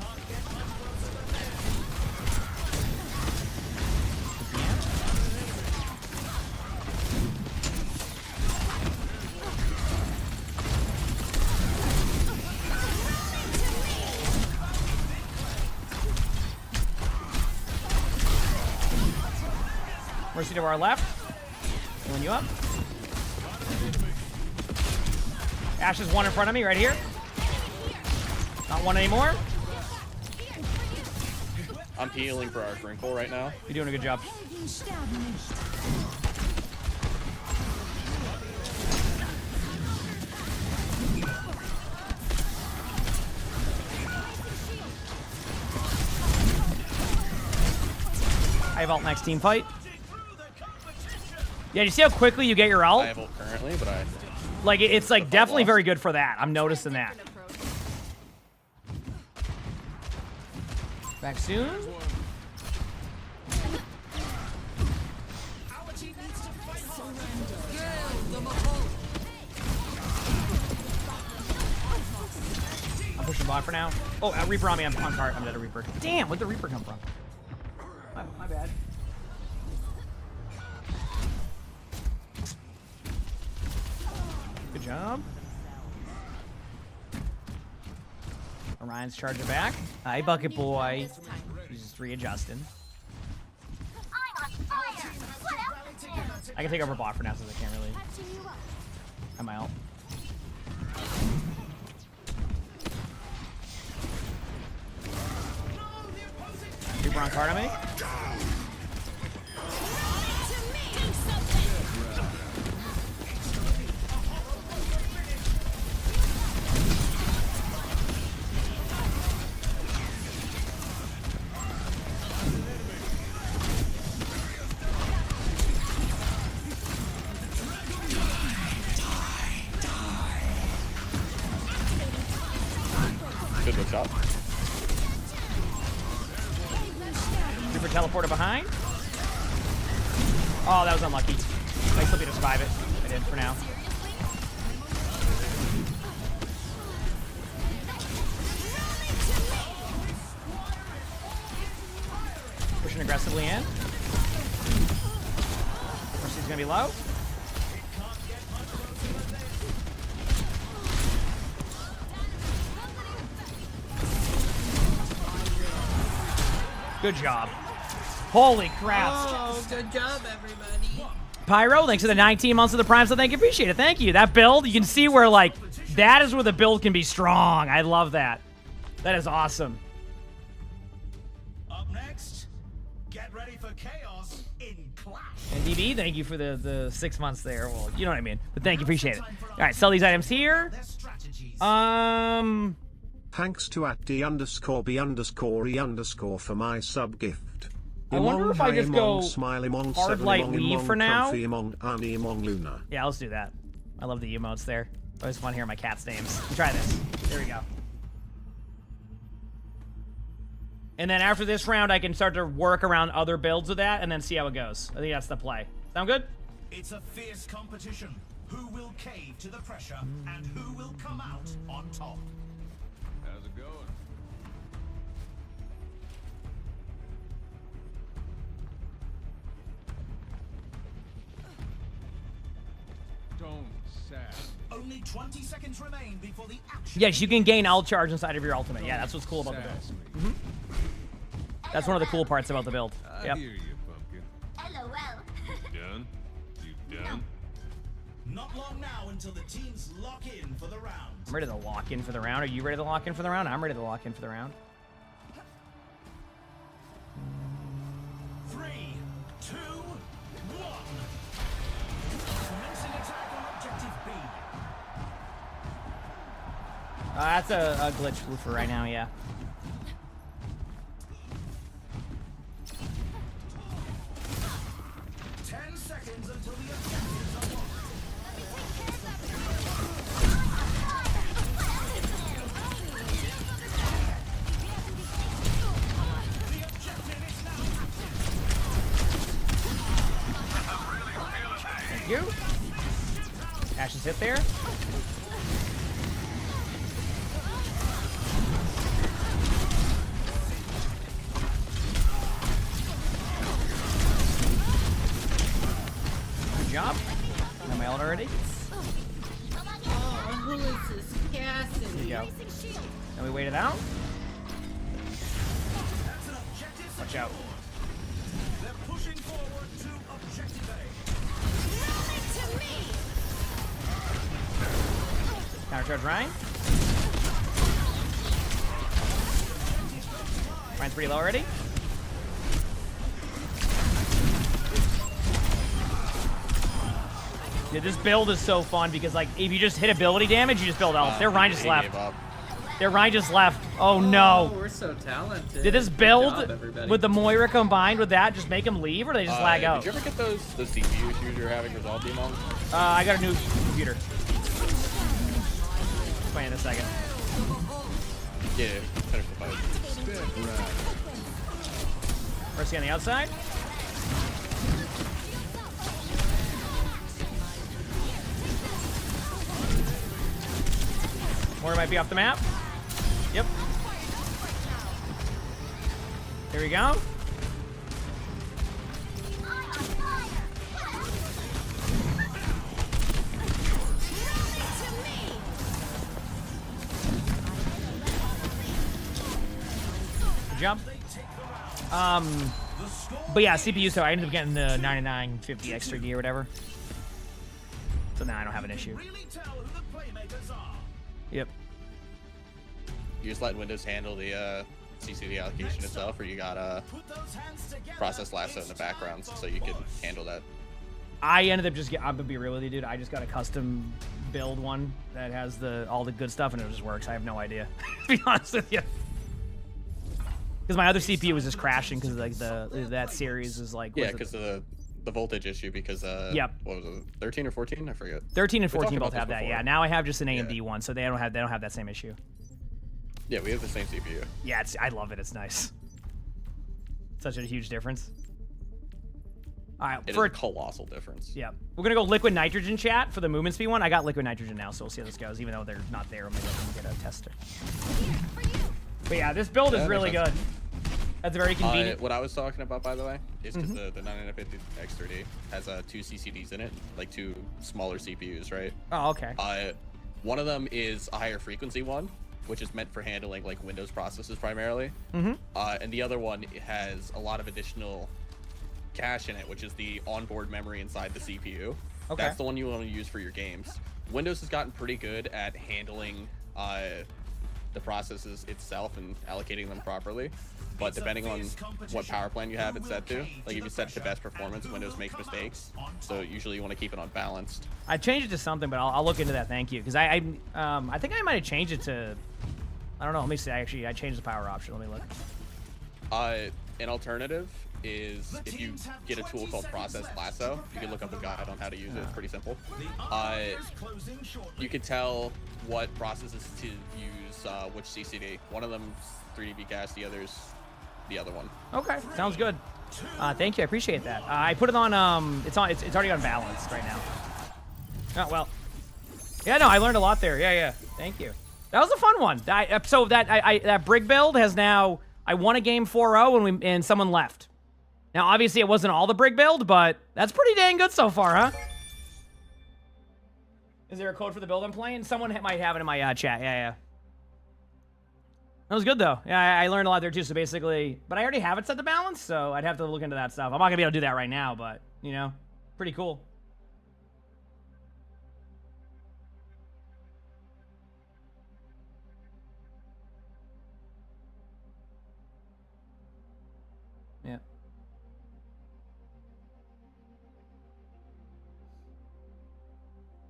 B: Mercy to our left. Pulling you up. Ash is one in front of me right here. Not one anymore.
H: I'm healing for our Wrinkle right now.
B: You're doing a good job. I have ult next team fight. Yeah, you see how quickly you get your ult?
H: I have ult currently, but I
B: Like, it's like definitely very good for that. I'm noticing that. Back soon. I'm pushing bot for now. Oh, Reaper on me. I'm on cart. I'm dead a Reaper. Damn, where'd the Reaper come from? My bad. Good job. Orion's charging back. Hi, Bucket Boy. He's just readjusting.
F: I'm on fire. What else?
B: I can take over bot for now since I can't really.
F: Patching you up.
B: I'm out. Super on card on me.
H: Good look shot.
B: Super teleporter behind. Oh, that was unlucky. Nice of me to survive it. I did for now. Pushing aggressively in. First he's gonna be low. Good job. Holy crap.
I: Oh, good job, everybody.
B: Pyro, thanks for the 19 months of the Prime, so thank you. Appreciate it. Thank you. That build, you can see where, like, that is where the build can be strong. I love that. That is awesome.
G: Up next, get ready for chaos in Clash.
B: And DB, thank you for the 6 months there. Well, you know what I mean. But thank you. Appreciate it. All right, sell these items here.
G: Their strategies.
C: Thanks to @D_B_E_ for my sub gift.
B: I wonder if I just go
C: smile,
B: hard light weave for now.
C: Luna.
B: Yeah, let's do that. I love the emotes there. It's always fun hearing my cat's names. Let's try this. There we go. And then after this round, I can start to work around other builds of that and then see how it goes. I think that's the play. Sound good?
G: It's a fierce competition. Who will cave to the pressure and who will come out on top?
J: How's it going? Don't sass.
G: Only 20 seconds remain before the action.
B: Yes, you can gain ult charge inside of your ultimate. Yeah, that's what's cool about the build. That's one of the cool parts about the build.
J: I
B: Yep.
J: hear you, pumpkin.
F: LOL.
J: Done? You done?
G: Not long now until the teams lock in for the round.
B: I'm ready to lock in for the round. Are you ready to lock in for the round? I'm ready to lock in for the round.
G: 3, 2, 1. Commencing attack on objective B.
B: That's a glitch for right now, yeah.
G: Seconds until the objectives are locked. The objective is now active.
B: Thank you. Ashes hit there. Good job. Got my ult already.
I: Oh, who is this Cassidy?
B: There you go. Then we wait it out.
G: That's an objective.
B: Watch out.
G: They're pushing forward to objective A.
B: Counter charge Ryan. Ryan's pretty low already. Dude, this build is so fun because, like, if you just hit ability damage, you just build else. Their Ryan just
H: He
B: left.
H: gave up.
B: Their Ryan just left. Oh,
I: Oh,
B: no.
I: we're so talented.
B: Did this
I: Good
B: build
I: job, everybody.
B: with the Moira combined with that just make them leave, or they just lag out?
H: Did you ever get the CPU issues you're having resolved, emongg?
B: I got a new computer. Explain in a second.
H: Yeah, finish the fight.
B: Mercy on the outside. Moira might be off the map. Yep. Here we go. Good jump. But yeah, CPU, so I ended up getting the 9950 extra D or whatever. So now I don't have an issue.
G: Really tell who the playmakers are.
B: Yep.
H: You just let Windows handle the CCD allocation itself, or you got
G: Put those hands together.
H: process lasso in the background so you can handle that.
B: I ended up just I'm gonna be real with you, dude. I just got a custom build one that has all the good stuff and it just works. I have no idea, to be honest with you. Because my other CPU was just crashing because like that series is like
H: Yeah, because of the voltage issue. Because
B: yep.
H: What was it? 13 or 14? I forget.
B: 13 and
H: We talked
B: 14 both
H: about
B: have
H: this
B: that.
H: before.
B: Yeah. Now I have just an AMD one, so they don't have that same issue.
H: Yeah, we have the same CPU.
B: Yeah, I love it. It's nice. Such a huge difference. All right,
H: It is a colossal difference.
B: Yeah, we're gonna go liquid nitrogen chat for the movement speed one. I got liquid nitrogen now, so we'll see how this goes. Even though they're not there, maybe I can get a tester. But yeah, this build is really good. That's very convenient.
H: What I was talking about, by the way, is because the 9950 X3D has 2 CCDs in it, like 2 smaller CPUs, right?
B: Oh, okay.
H: One of them is a higher frequency one, which is meant for handling like Windows processes primarily. And the other one has a lot of additional cache in it, which is the onboard memory inside the CPU.
B: Okay.
H: That's the one you want to use for your games. Windows has gotten pretty good at handling the processes itself and allocating them properly. But depending on what power plan you have it set to, like if you set it to best performance, Windows makes mistakes. So usually you want to keep it on balanced.
B: I changed it to something, but I'll look into that. Thank you, because I think I might have changed it to. I don't know. Let me see. I changed the power option. Let me look.
H: An alternative is if you get a tool called Process Lasso. You can look up a guide on how to use it. It's pretty simple. You can tell what processes to use, which CCD. One of them's 3DB cache, the other's the other one.
B: Okay, sounds good. Thank you. I appreciate that. I put it on. It's already on balanced right now. Oh well. Yeah, no, I learned a lot there. Yeah. Thank you. That was a fun one. So that Brig build has now. I won a game 4-0 and someone left. Now, obviously, it wasn't all the Brig build, but that's pretty dang good so far, huh? Is there a code for the build I'm playing? Someone might have it in my chat. Yeah. That was good, though. Yeah, I learned a lot there, too. So basically, but I already have it set to balance, so I'd have to look into that stuff. I'm not going to be able to do that right now, but, you know, pretty cool. Yeah.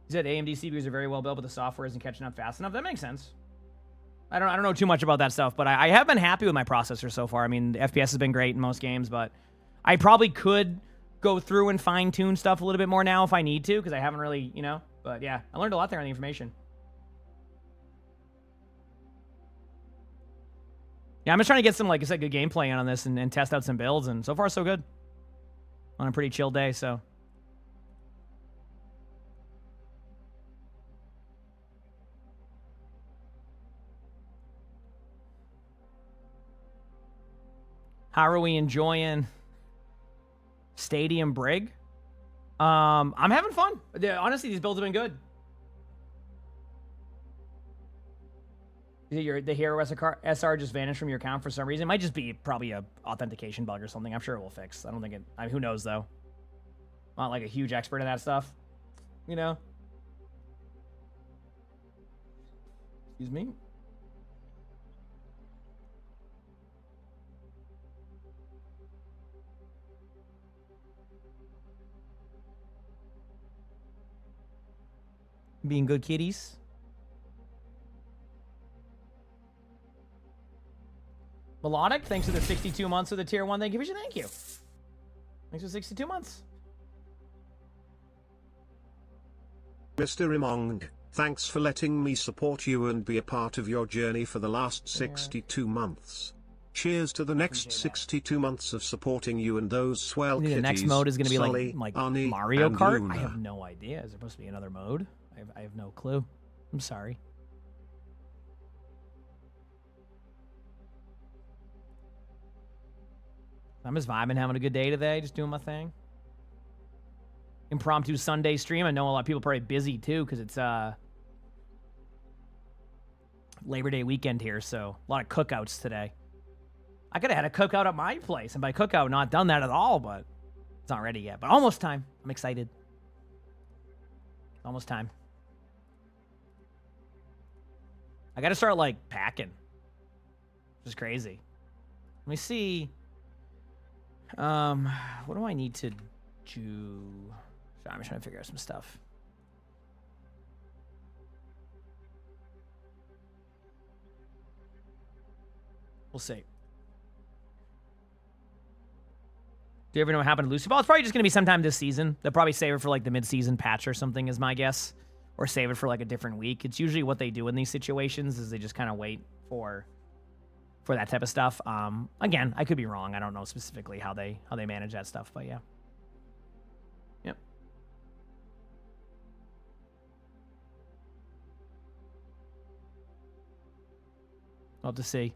B: He said AMD CPUs are very well built, but the software isn't catching up fast enough. That makes sense. I don't know too much about that stuff, but I have been happy with my processor so far. I mean, the FPS has been great in most games, but I probably could go through and fine-tune stuff a little bit more now if I need to, because I haven't really, you know. But yeah, I learned a lot there on the information. Yeah, I'm just trying to get some, like I said, good gameplay on this and test out some builds, and so far so good. On a pretty chill day, so. How are we enjoying Stadium Brig? I'm having fun. Honestly, these builds have been good. The hero SR just vanished from your account for some reason. It might just be probably a authentication bug or something. I'm sure it will fix. I don't think it. Who knows though? I'm not like a huge expert in that stuff, you know. Excuse me. Being good kitties. Melodic, thanks for the 62 months of the tier 1. Thank you. Thank you. Thanks for 62 months.
C: Mr. Emongg, thanks for letting me support you and be a part of your journey for the last 62 months. Cheers to the next 62 months of supporting you and those swell kitties.
B: The next mode is going to be
C: Sully,
B: like
C: Arnie,
B: Mario
C: and
B: Kart?
C: Luna.
B: I have no idea. Is there supposed to be another mode? I have no clue. I'm sorry. I'm just vibing, having a good day today, just doing my thing. Impromptu Sunday stream. I know a lot of people are probably busy too because it's Labor Day weekend here, so a lot of cookouts today. I could have had a cookout at my place, and by cookout, not done that at all, but it's not ready yet. But almost time. I'm excited. Almost time. I got to start, like, packing. Which is crazy. Let me see. What do I need to do? Sorry, I'm trying to figure out some stuff. We'll see. Do you ever know what happened to Lucy Ball? It's probably just going to be sometime this season. They'll probably save it for, like, the mid-season patch or something is my guess. Or save it for, like, a different week. It's usually what they do in these situations is they just kind of wait for that type of stuff. Again, I could be wrong. I don't know specifically how they manage that stuff, but yeah. Yep. We'll have to see.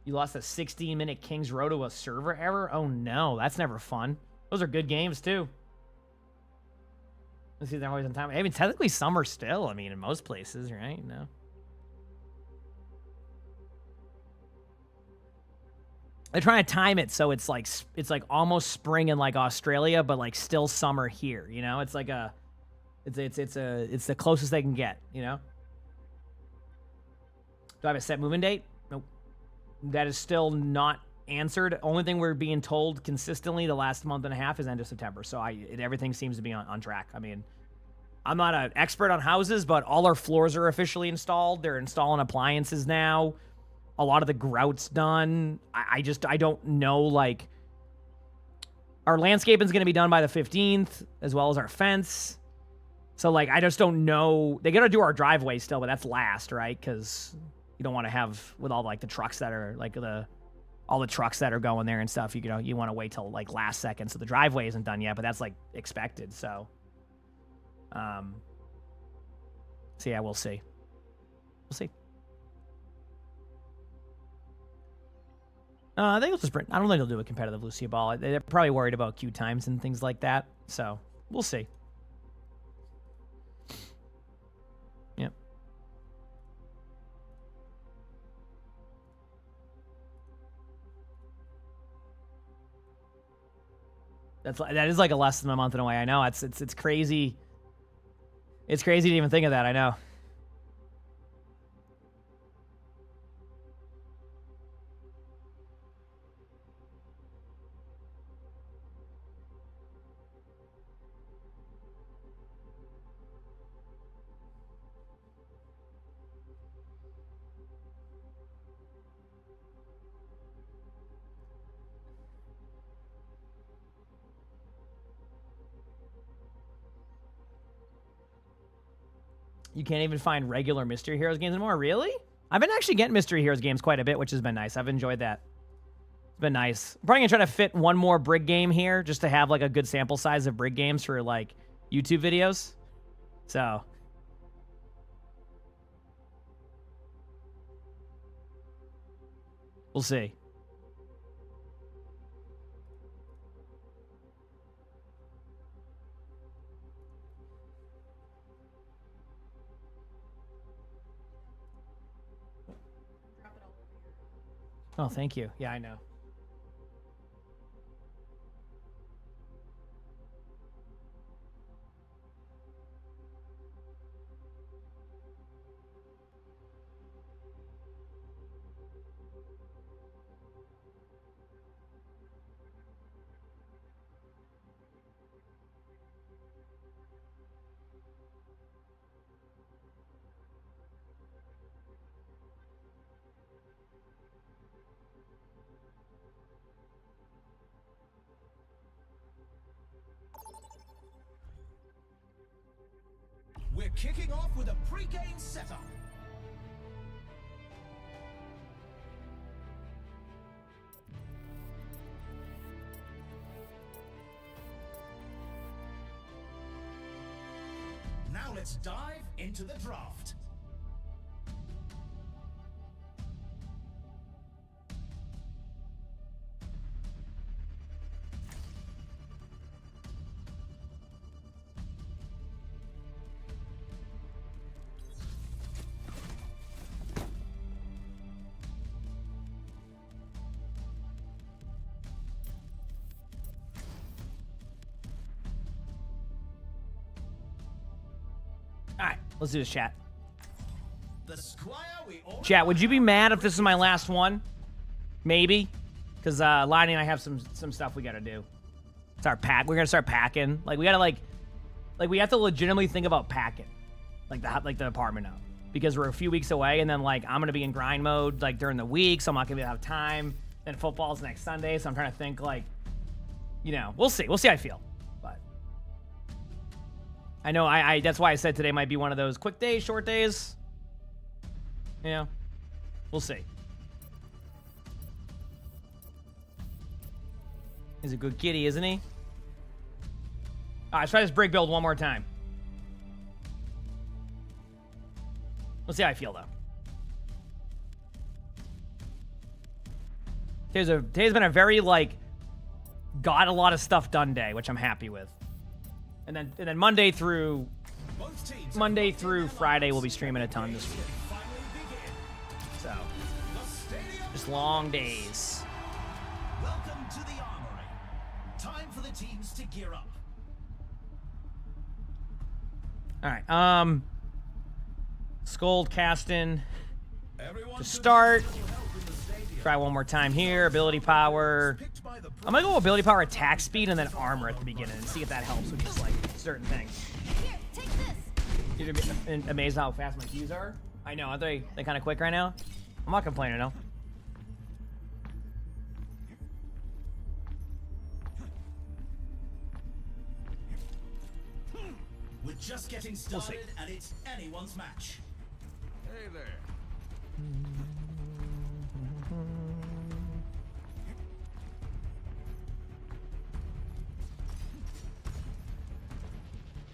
B: You lost a 16-minute King's Row to a server error? Oh, no. That's never fun. Those are good games, too. Let's see, they're always on time. I mean, technically, some are still. I mean, in most places, right? No. They're trying to time it so it's like almost spring in like Australia, but like still summer here. You know, it's like it's the closest they can get. You know. Do I have a set moving date? Nope. That is still not answered. Only thing we're being told consistently the last month and a half is end of September. So everything seems to be on track. I mean, I'm not an expert on houses, but all our floors are officially installed. They're installing appliances now. A lot of the grout's done. I don't know, like, our landscaping is going to be done by the 15th, as well as our fence. So, like, I just don't know. They got to do our driveway still, but that's last, right? Because you don't want to have, with all, like, the trucks that are, like, all the trucks that are going there and stuff, you know, you want to wait till, like, last second. So the driveway isn't done yet, but that's, like, expected. So yeah, we'll see. We'll see. I think it'll just I don't think they'll do a competitive Lucia Ball. They're probably worried about queue times and things like that. So we'll see. Yep. That is like a less than a month in a way. I know it's crazy. It's crazy to even think of that. I know. You can't even find regular Mystery Heroes games anymore? Really? I've been actually getting Mystery Heroes games quite a bit, which has been nice. I've enjoyed that. It's been nice. I'm probably going to try to fit one more Brig game here just to have, like, a good sample size of Brig games for, like, YouTube videos. So we'll see. Oh, thank you. Yeah, I know.
G: We're kicking off with a pre-game setup. Now let's dive into the draft.
B: All right, let's do this, chat.
G: The squire we all
B: Chat, would you be mad if this is my last one? Maybe, because Lonnie and I have some stuff we gotta do. Start pack. We're gonna start packing. Like we gotta like we have to legitimately think about packing, like the apartment now, because we're a few weeks away, and then like I'm gonna be in grind mode like during the week, so I'm not gonna have time. Then football's next Sunday, so I'm trying to think like, you know, we'll see. We'll see how I feel, but I know I that's why I said today might be one of those quick days, short days. You know, we'll see. He's a good kitty, isn't he? All right, let's try this Brig build one more time. Let's see how I feel, though. Today's been a very, like, got a lot of stuff done day, which I'm happy with. And then Monday through Friday, we'll be streaming a ton this week. So, just long days.
G: Welcome to the armory. Time for the teams to gear up.
B: All right, Scold casting to start. Try one more time here. Ability power. I'm gonna go ability power, attack speed, and then armor at the beginning and see if that helps with just like certain things.
F: Here, take this.
B: You're amazed how fast my Qs are. I know, aren't they kind of quick right now? I'm not complaining, no.
G: We're just getting started, and it's anyone's match. Hey there.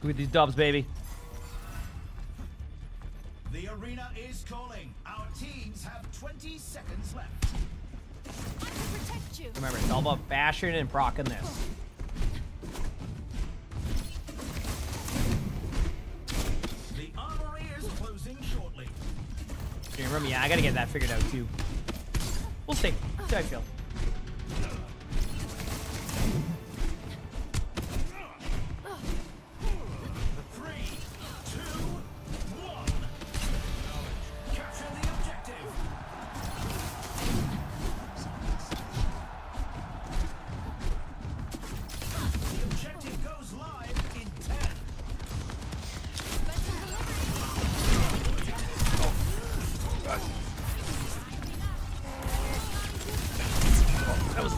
B: With these dubs, baby.
G: The arena is calling. Our teams have 20 seconds left.
F: I can protect you.
B: Remember, it's all about bashing and proccing this.
G: The armory is closing shortly.
B: You remember, yeah, I gotta get that figured out too. We'll see. See how I feel.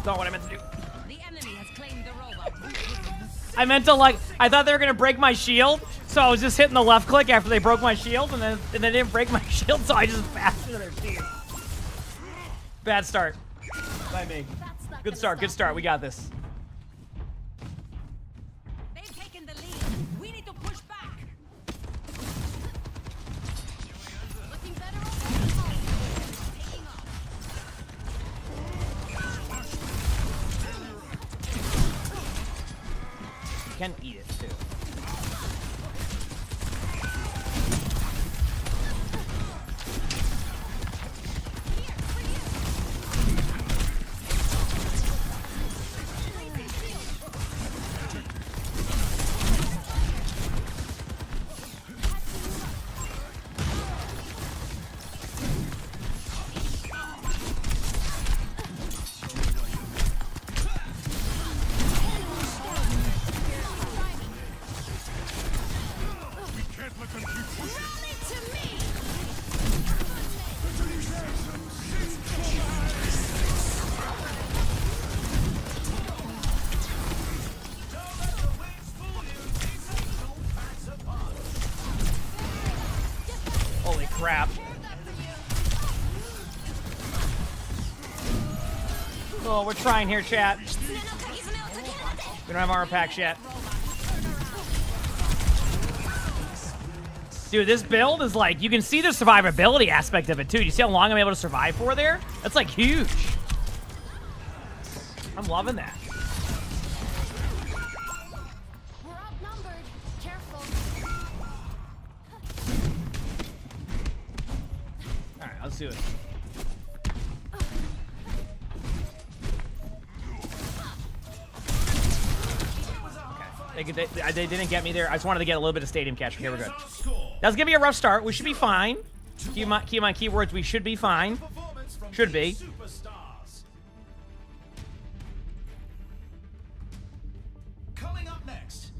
B: Not what I meant to do.
F: The enemy has claimed the robot.
B: I meant to like, I thought they were gonna break my shield, so I was just hitting the left click after they broke my shield, and they didn't break my shield, so I just bashed into their team. Bad start. By me. Good start, good start. We got this.
F: They've taken the lead. We need to push back. Looking better already. Taking off.
B: You can eat it too. Holy crap. Oh, we're trying here, chat. We don't have armor packs yet. Dude, this build is like, you can see the survivability aspect of it too. You see how long I'm able to survive for there? That's like huge. I'm loving that.
F: We're outnumbered. Careful.
B: Alright, let's do it. Okay. They didn't get me there. I just wanted to get a little bit of stadium cash. Okay, we're good.
G: Score.
B: That's gonna be a rough start. We should be fine. Keep in mind keywords. We should be fine.
G: Performance from
B: Should
G: these
B: be.
G: Superstars. Coming up next,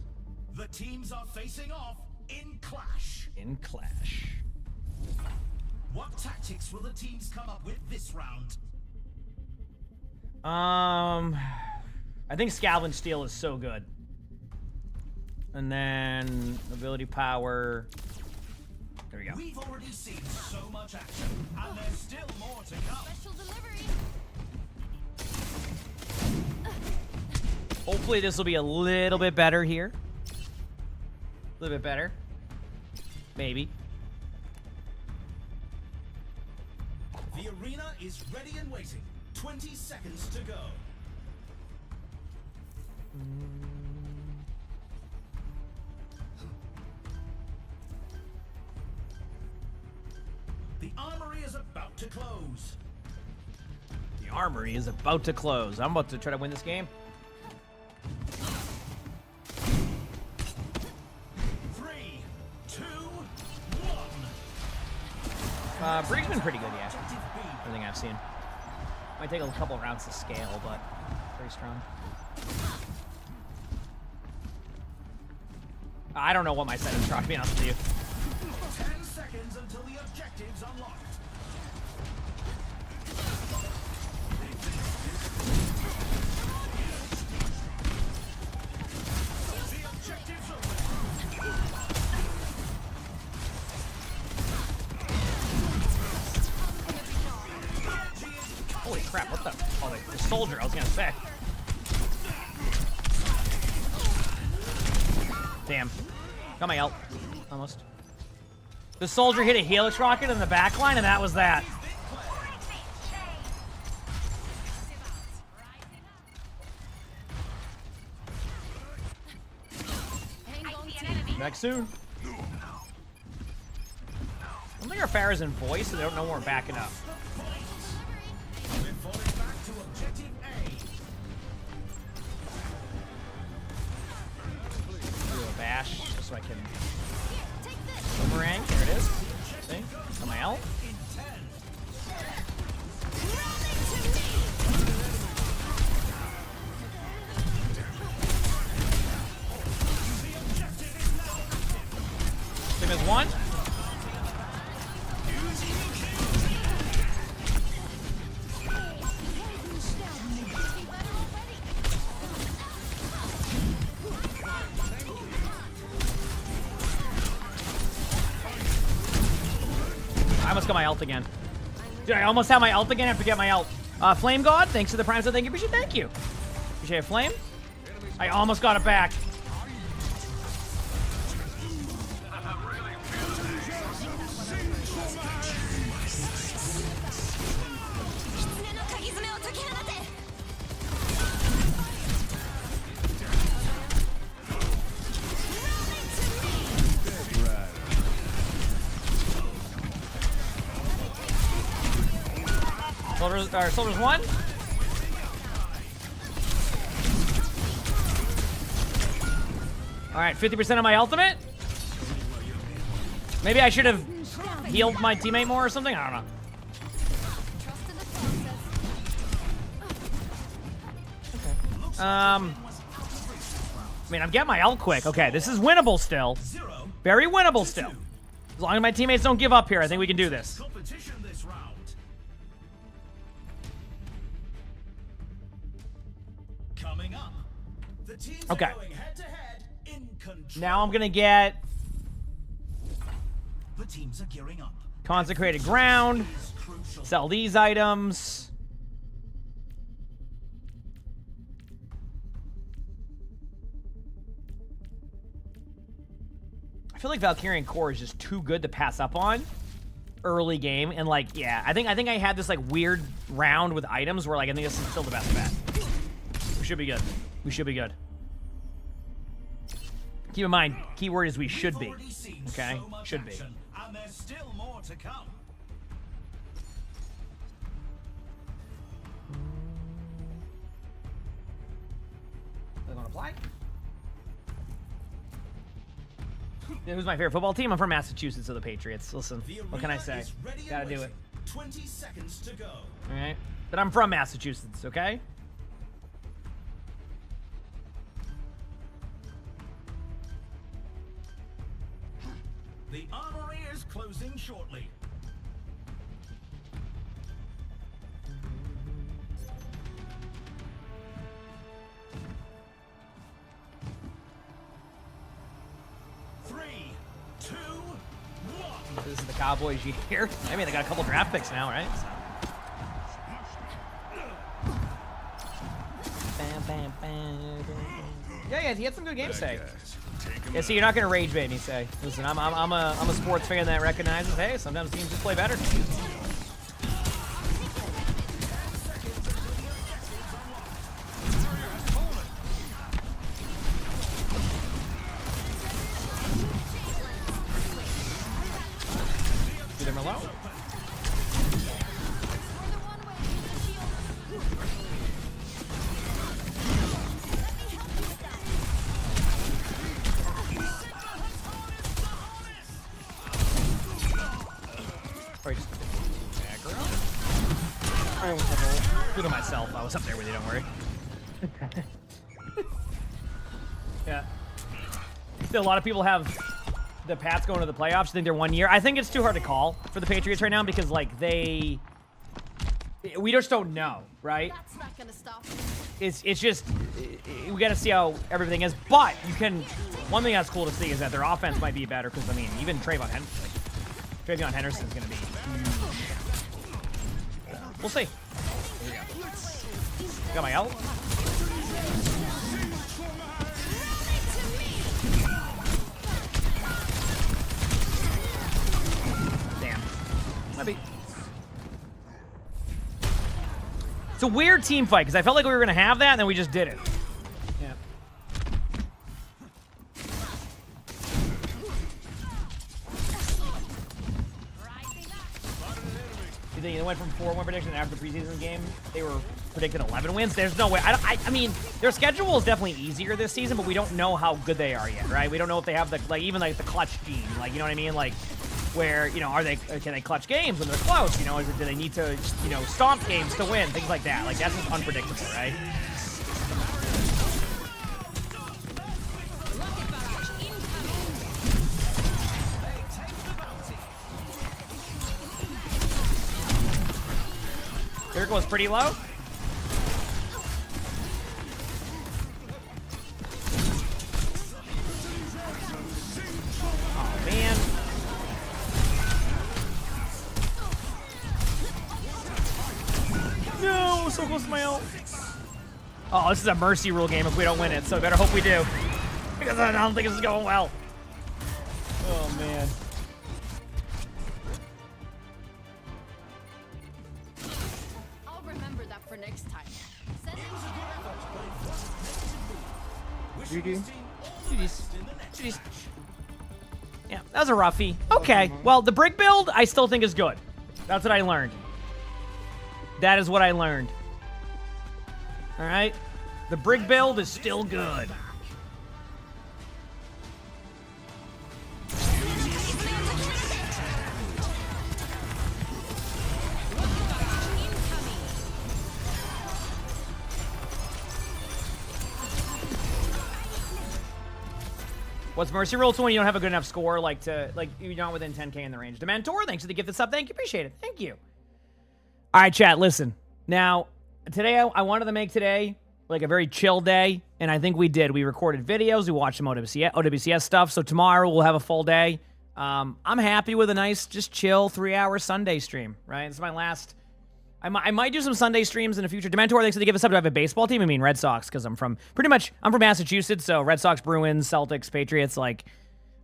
G: the teams are facing off in Clash.
B: In Clash.
G: What tactics will the teams come up with this round?
B: I think Scavenge Steel is so good. And then ability power. There we go.
G: We've already seen so much action, and there's still more to come.
F: Special delivery.
B: Hopefully this will be a little bit better here. A little bit better. Maybe.
G: The arena is ready and waiting. 20 seconds to go. The armory is about to close.
B: The armory is about to close. I'm about to try to win this game.
G: 3, 2, 1.
B: Brig's been pretty good, yeah. Everything I've seen. Might take a couple rounds to scale, but pretty strong. I don't know what my settings are, to be honest with you.
G: 10 seconds until the objectives unlock. The objectives are
B: Holy crap, what the? Oh, the soldier, I was gonna say. Damn. Got my ult. Almost. The soldier hit a helix rocket in the back line, and that was that. Back soon. I don't think our Pharah's in voice, so they don't know when we're backing up.
G: We're falling back to objective A.
B: Do a bash just so I can boomerang. There it is. See? On my ult. Same as one. I almost got my ult again. Dude, I almost have my ult again. I have to get my ult. Flame God, thanks for the prime. So thank you. Appreciate, thank you. Appreciate it, Flame. I almost got it back. Soldier's one. All right, 50% of my ultimate. Maybe I should have healed my teammate more or something. I don't know. I mean, I'm getting my ult quick. Okay, this is winnable still. Very winnable still. As long as my teammates don't give up here, I think we can do this.
G: Competition this round. Coming up, the teams
B: Okay.
G: are going head to head in control.
B: Now I'm gonna get
G: The teams are gearing up.
B: consecrated ground.
G: Is crucial.
B: Sell these items. I feel like Valkyrian Core is just too good to pass up on early game, and like, yeah, I think I had this like weird round with items where like I think this is still the best bet. We should be good. We should be good. Keep in mind, keyword is we should be.
G: Already seen
B: Okay,
G: so much
B: should be.
G: action, and there's still more to come.
B: They're gonna apply. Who's my favorite football team? I'm from Massachusetts, so the Patriots. Listen, what can I say? Gotta do it.
G: 20 seconds to go.
B: All right, but I'm from Massachusetts, okay?
G: The armory is closing shortly.
B: This is the Cowboys year. I mean, they got a couple draft picks now, right? So. Bam, bam, bam, bam. Yeah, he had some good games today. Yeah, see, you're not gonna rage bait me, say. Listen, I'm a sports fan that recognizes, hey, sometimes teams just play better. Leave them alone. Good to myself. I was up there with you, don't worry. Yeah. Still, a lot of people have the Pats going to the playoffs. I think they're 1 year. I think it's too hard to call for the Patriots right now because, like, we just don't know, right?
F: That's not gonna stop.
B: It's just, we got to see how everything is. But you can, one thing that's cool to see is that their offense might be better because, I mean, even Travion Henderson's going to be huge. We'll see. Here we go. Got my ult. Damn. Might be. It's a weird team fight because I felt like we were going to have that and then we just did it. Yeah. You think they went from 4-1 prediction after the preseason game? They were predicted 11 wins. There's no way. I mean, their schedule is definitely easier this season, but we don't know how good they are yet, right? We don't know if they have the even the clutch gene, like, you know what I mean, like where, you know, can they clutch games when they're close? You know, or do they need to, you know, stomp games to win? Things like that. Like, that's just unpredictable, right? Miracle was pretty low. Oh, man. No, so close to my ult. Oh, this is a mercy rule game if we don't win it, so I better hope we do. Because I don't think this is going well. Oh, man.
F: For next time.
B: Yeah, that was a roughie. Okay, well, the brick build I still think is good. That's what I learned. That is what I learned. All right, the brick build is still good. What's Mercy Rule? It's when you don't have a good enough score, like you're not within 10k in the range. Dementor, thanks for the gift of sub. Thank you, appreciate it. Thank you. All right, chat, listen. Now, today I wanted to make today like a very chill day, and I think we did. We recorded videos, we watched some OWCS stuff, so tomorrow we'll have a full day. I'm happy with a nice, just chill 3-hour Sunday stream, right? It's my last. I might do some Sunday streams in the future. Dementor, thanks for the give us up. Do I have a baseball team? I mean Red Sox, because I'm from Massachusetts, so Red Sox, Bruins, Celtics, Patriots. Like,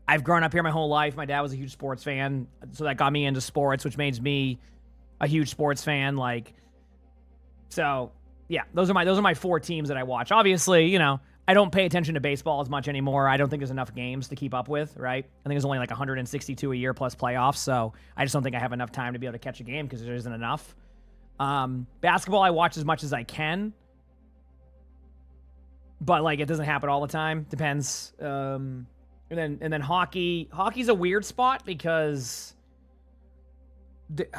B: I've grown up here my whole life. My dad was a huge sports fan, so that got me into sports, which made me a huge sports fan. Like, so yeah, those are my 4 teams that I watch. Obviously, you know, I don't pay attention to baseball as much anymore. I don't think there's enough games to keep up with, right? I think there's only like 162 a year plus playoffs, so I just don't think I have enough time to be able to catch a game because there isn't enough. Basketball I watch as much as I can, but like it doesn't happen all the time. Depends. And then hockey. Hockey's a weird spot because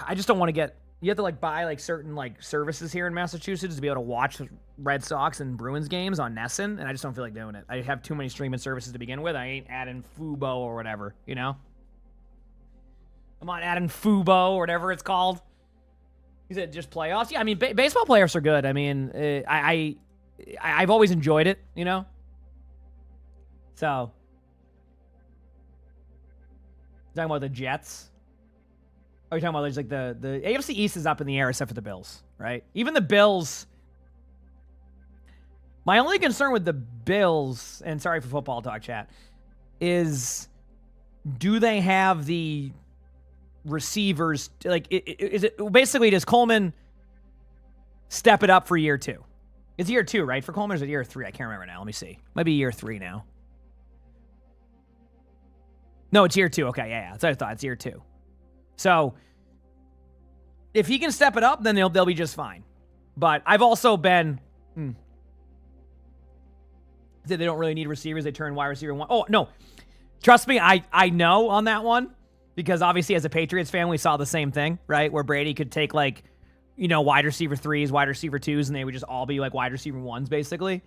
B: I just don't want to get. You have to like buy like certain like services here in Massachusetts to be able to watch Red Sox and Bruins games on Nessun, and I just don't feel like doing it. I have too many streaming services to begin with. I ain't adding Fubo or whatever, you know. I'm not adding Fubo or whatever it's called. Is it just playoffs? Yeah, I mean baseball playoffs are good. I mean I've always enjoyed it, you know. So. Talking about the Jets? Are you talking about there's like the AFC East is up in the air except for the Bills, right? Even the Bills. My only concern with the Bills, and sorry for football talk chat, is do they have the receivers? Like, is it basically does Coleman step it up for year 2? It's year 2, right? For Coleman, or is it year 3? I can't remember now. Let me see. Might be year 3 now. No, it's year 2. Okay, yeah. That's what I thought. It's year 2. So, if he can step it up, then they'll be just fine. But I've also been... They don't really need receivers. They turn wide receiver 1. Oh, no. Trust me, I know on that one. Because obviously, as a Patriots fan, we saw the same thing, right? Where Brady could take, like, you know, wide receiver 3s, wide receiver 2s, and they would just all be, like, wide receiver 1s, basically.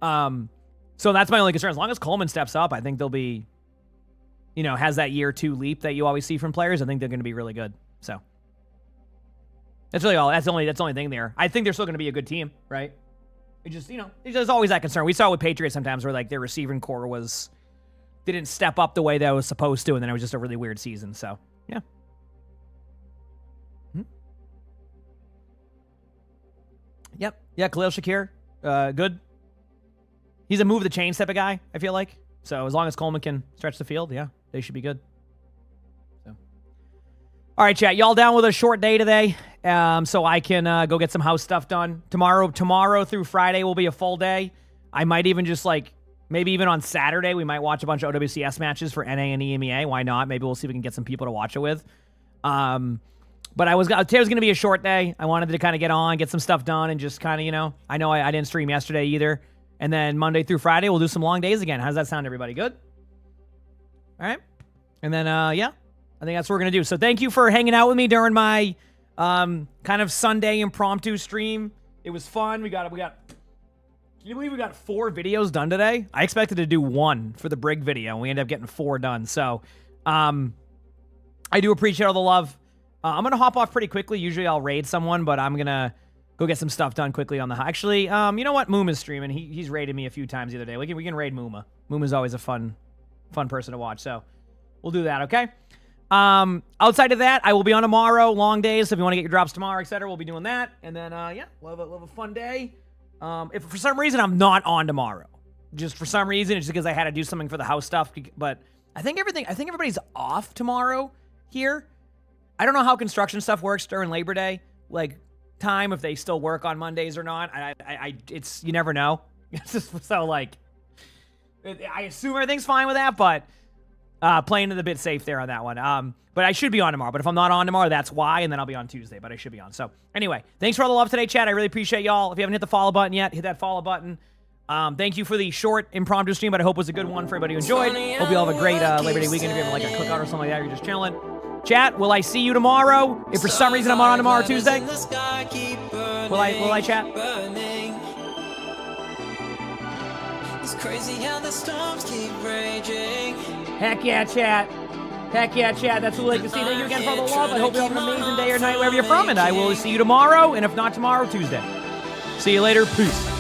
B: So that's my only concern. As long as Coleman steps up, I think they'll be... You know, has that year 2 leap that you always see from players. I think they're going to be really good. So that's really all. That's the only thing there. I think they're still going to be a good team, right? It just, you know, there's always that concern. We saw it with Patriots sometimes where like their receiving core didn't step up the way that it was supposed to, and then it was just a really weird season. So yeah. Yep. Yeah, Khalil Shakir, good. He's a move the chains type of guy, I feel like. So as long as Coleman can stretch the field, yeah, they should be good. So, all right, chat. Y'all down with a short day today, so I can go get some house stuff done. Tomorrow through Friday will be a full day. I might even just like maybe even on Saturday we might watch a bunch of OWCS matches for NA and EMEA. Why not? Maybe we'll see if we can get some people to watch it with. But today was going to be a short day. I wanted to kind of get on, get some stuff done, and just kind of, you know, I know I didn't stream yesterday either. And then Monday through Friday, we'll do some long days again. How does that sound, everybody? Good? All right. And then, yeah, I think that's what we're going to do. So thank you for hanging out with me during my kind of Sunday impromptu stream. It was fun. Can you believe we got 4 videos done today? I expected to do 1 for the Brig video, and we ended up getting 4 done. So I do appreciate all the love. I'm going to hop off pretty quickly. Usually I'll raid someone, but I'm going to go get some stuff done quickly on the... Actually, you know what? Mooma's streaming. He's raided me a few times the other day. We can raid Mooma. Mooma's always a fun person to watch, so we'll do that, okay? Outside of that, I will be on tomorrow, long days, so if you want to get your drops tomorrow, etc., we'll be doing that. And then, yeah, we'll have a fun day. If for some reason I'm not on tomorrow, just for some reason, it's just because I had to do something for the house stuff, but I think everybody's off tomorrow here. I don't know how construction stuff works during Labor Day, like... time if they still work on Mondays or not. It's you never know. So like I assume everything's fine with that, but playing it a bit safe there on that one. But I should be on tomorrow. But if I'm not on tomorrow, that's why, and then I'll be on Tuesday, but I should be on. So anyway, thanks for all the love today, chat. I really appreciate y'all. If you haven't hit the follow button yet, hit that follow button. Thank you for the short impromptu stream, but I hope it was a good one for everybody who enjoyed. Hope you all have a great Labor Day weekend. If you have like a cookout or something like that, you're just chilling. Chat, will I see you tomorrow? If for some reason I'm on tomorrow, Tuesday, will I chat?
A: It's crazy how the storms keep raging.
B: Heck yeah, chat. Heck yeah, chat. That's what we like to see. Thank you again for all the love. I hope you have an amazing day or night wherever you're from, and I will see you tomorrow, and if not tomorrow, Tuesday. See you later. Peace.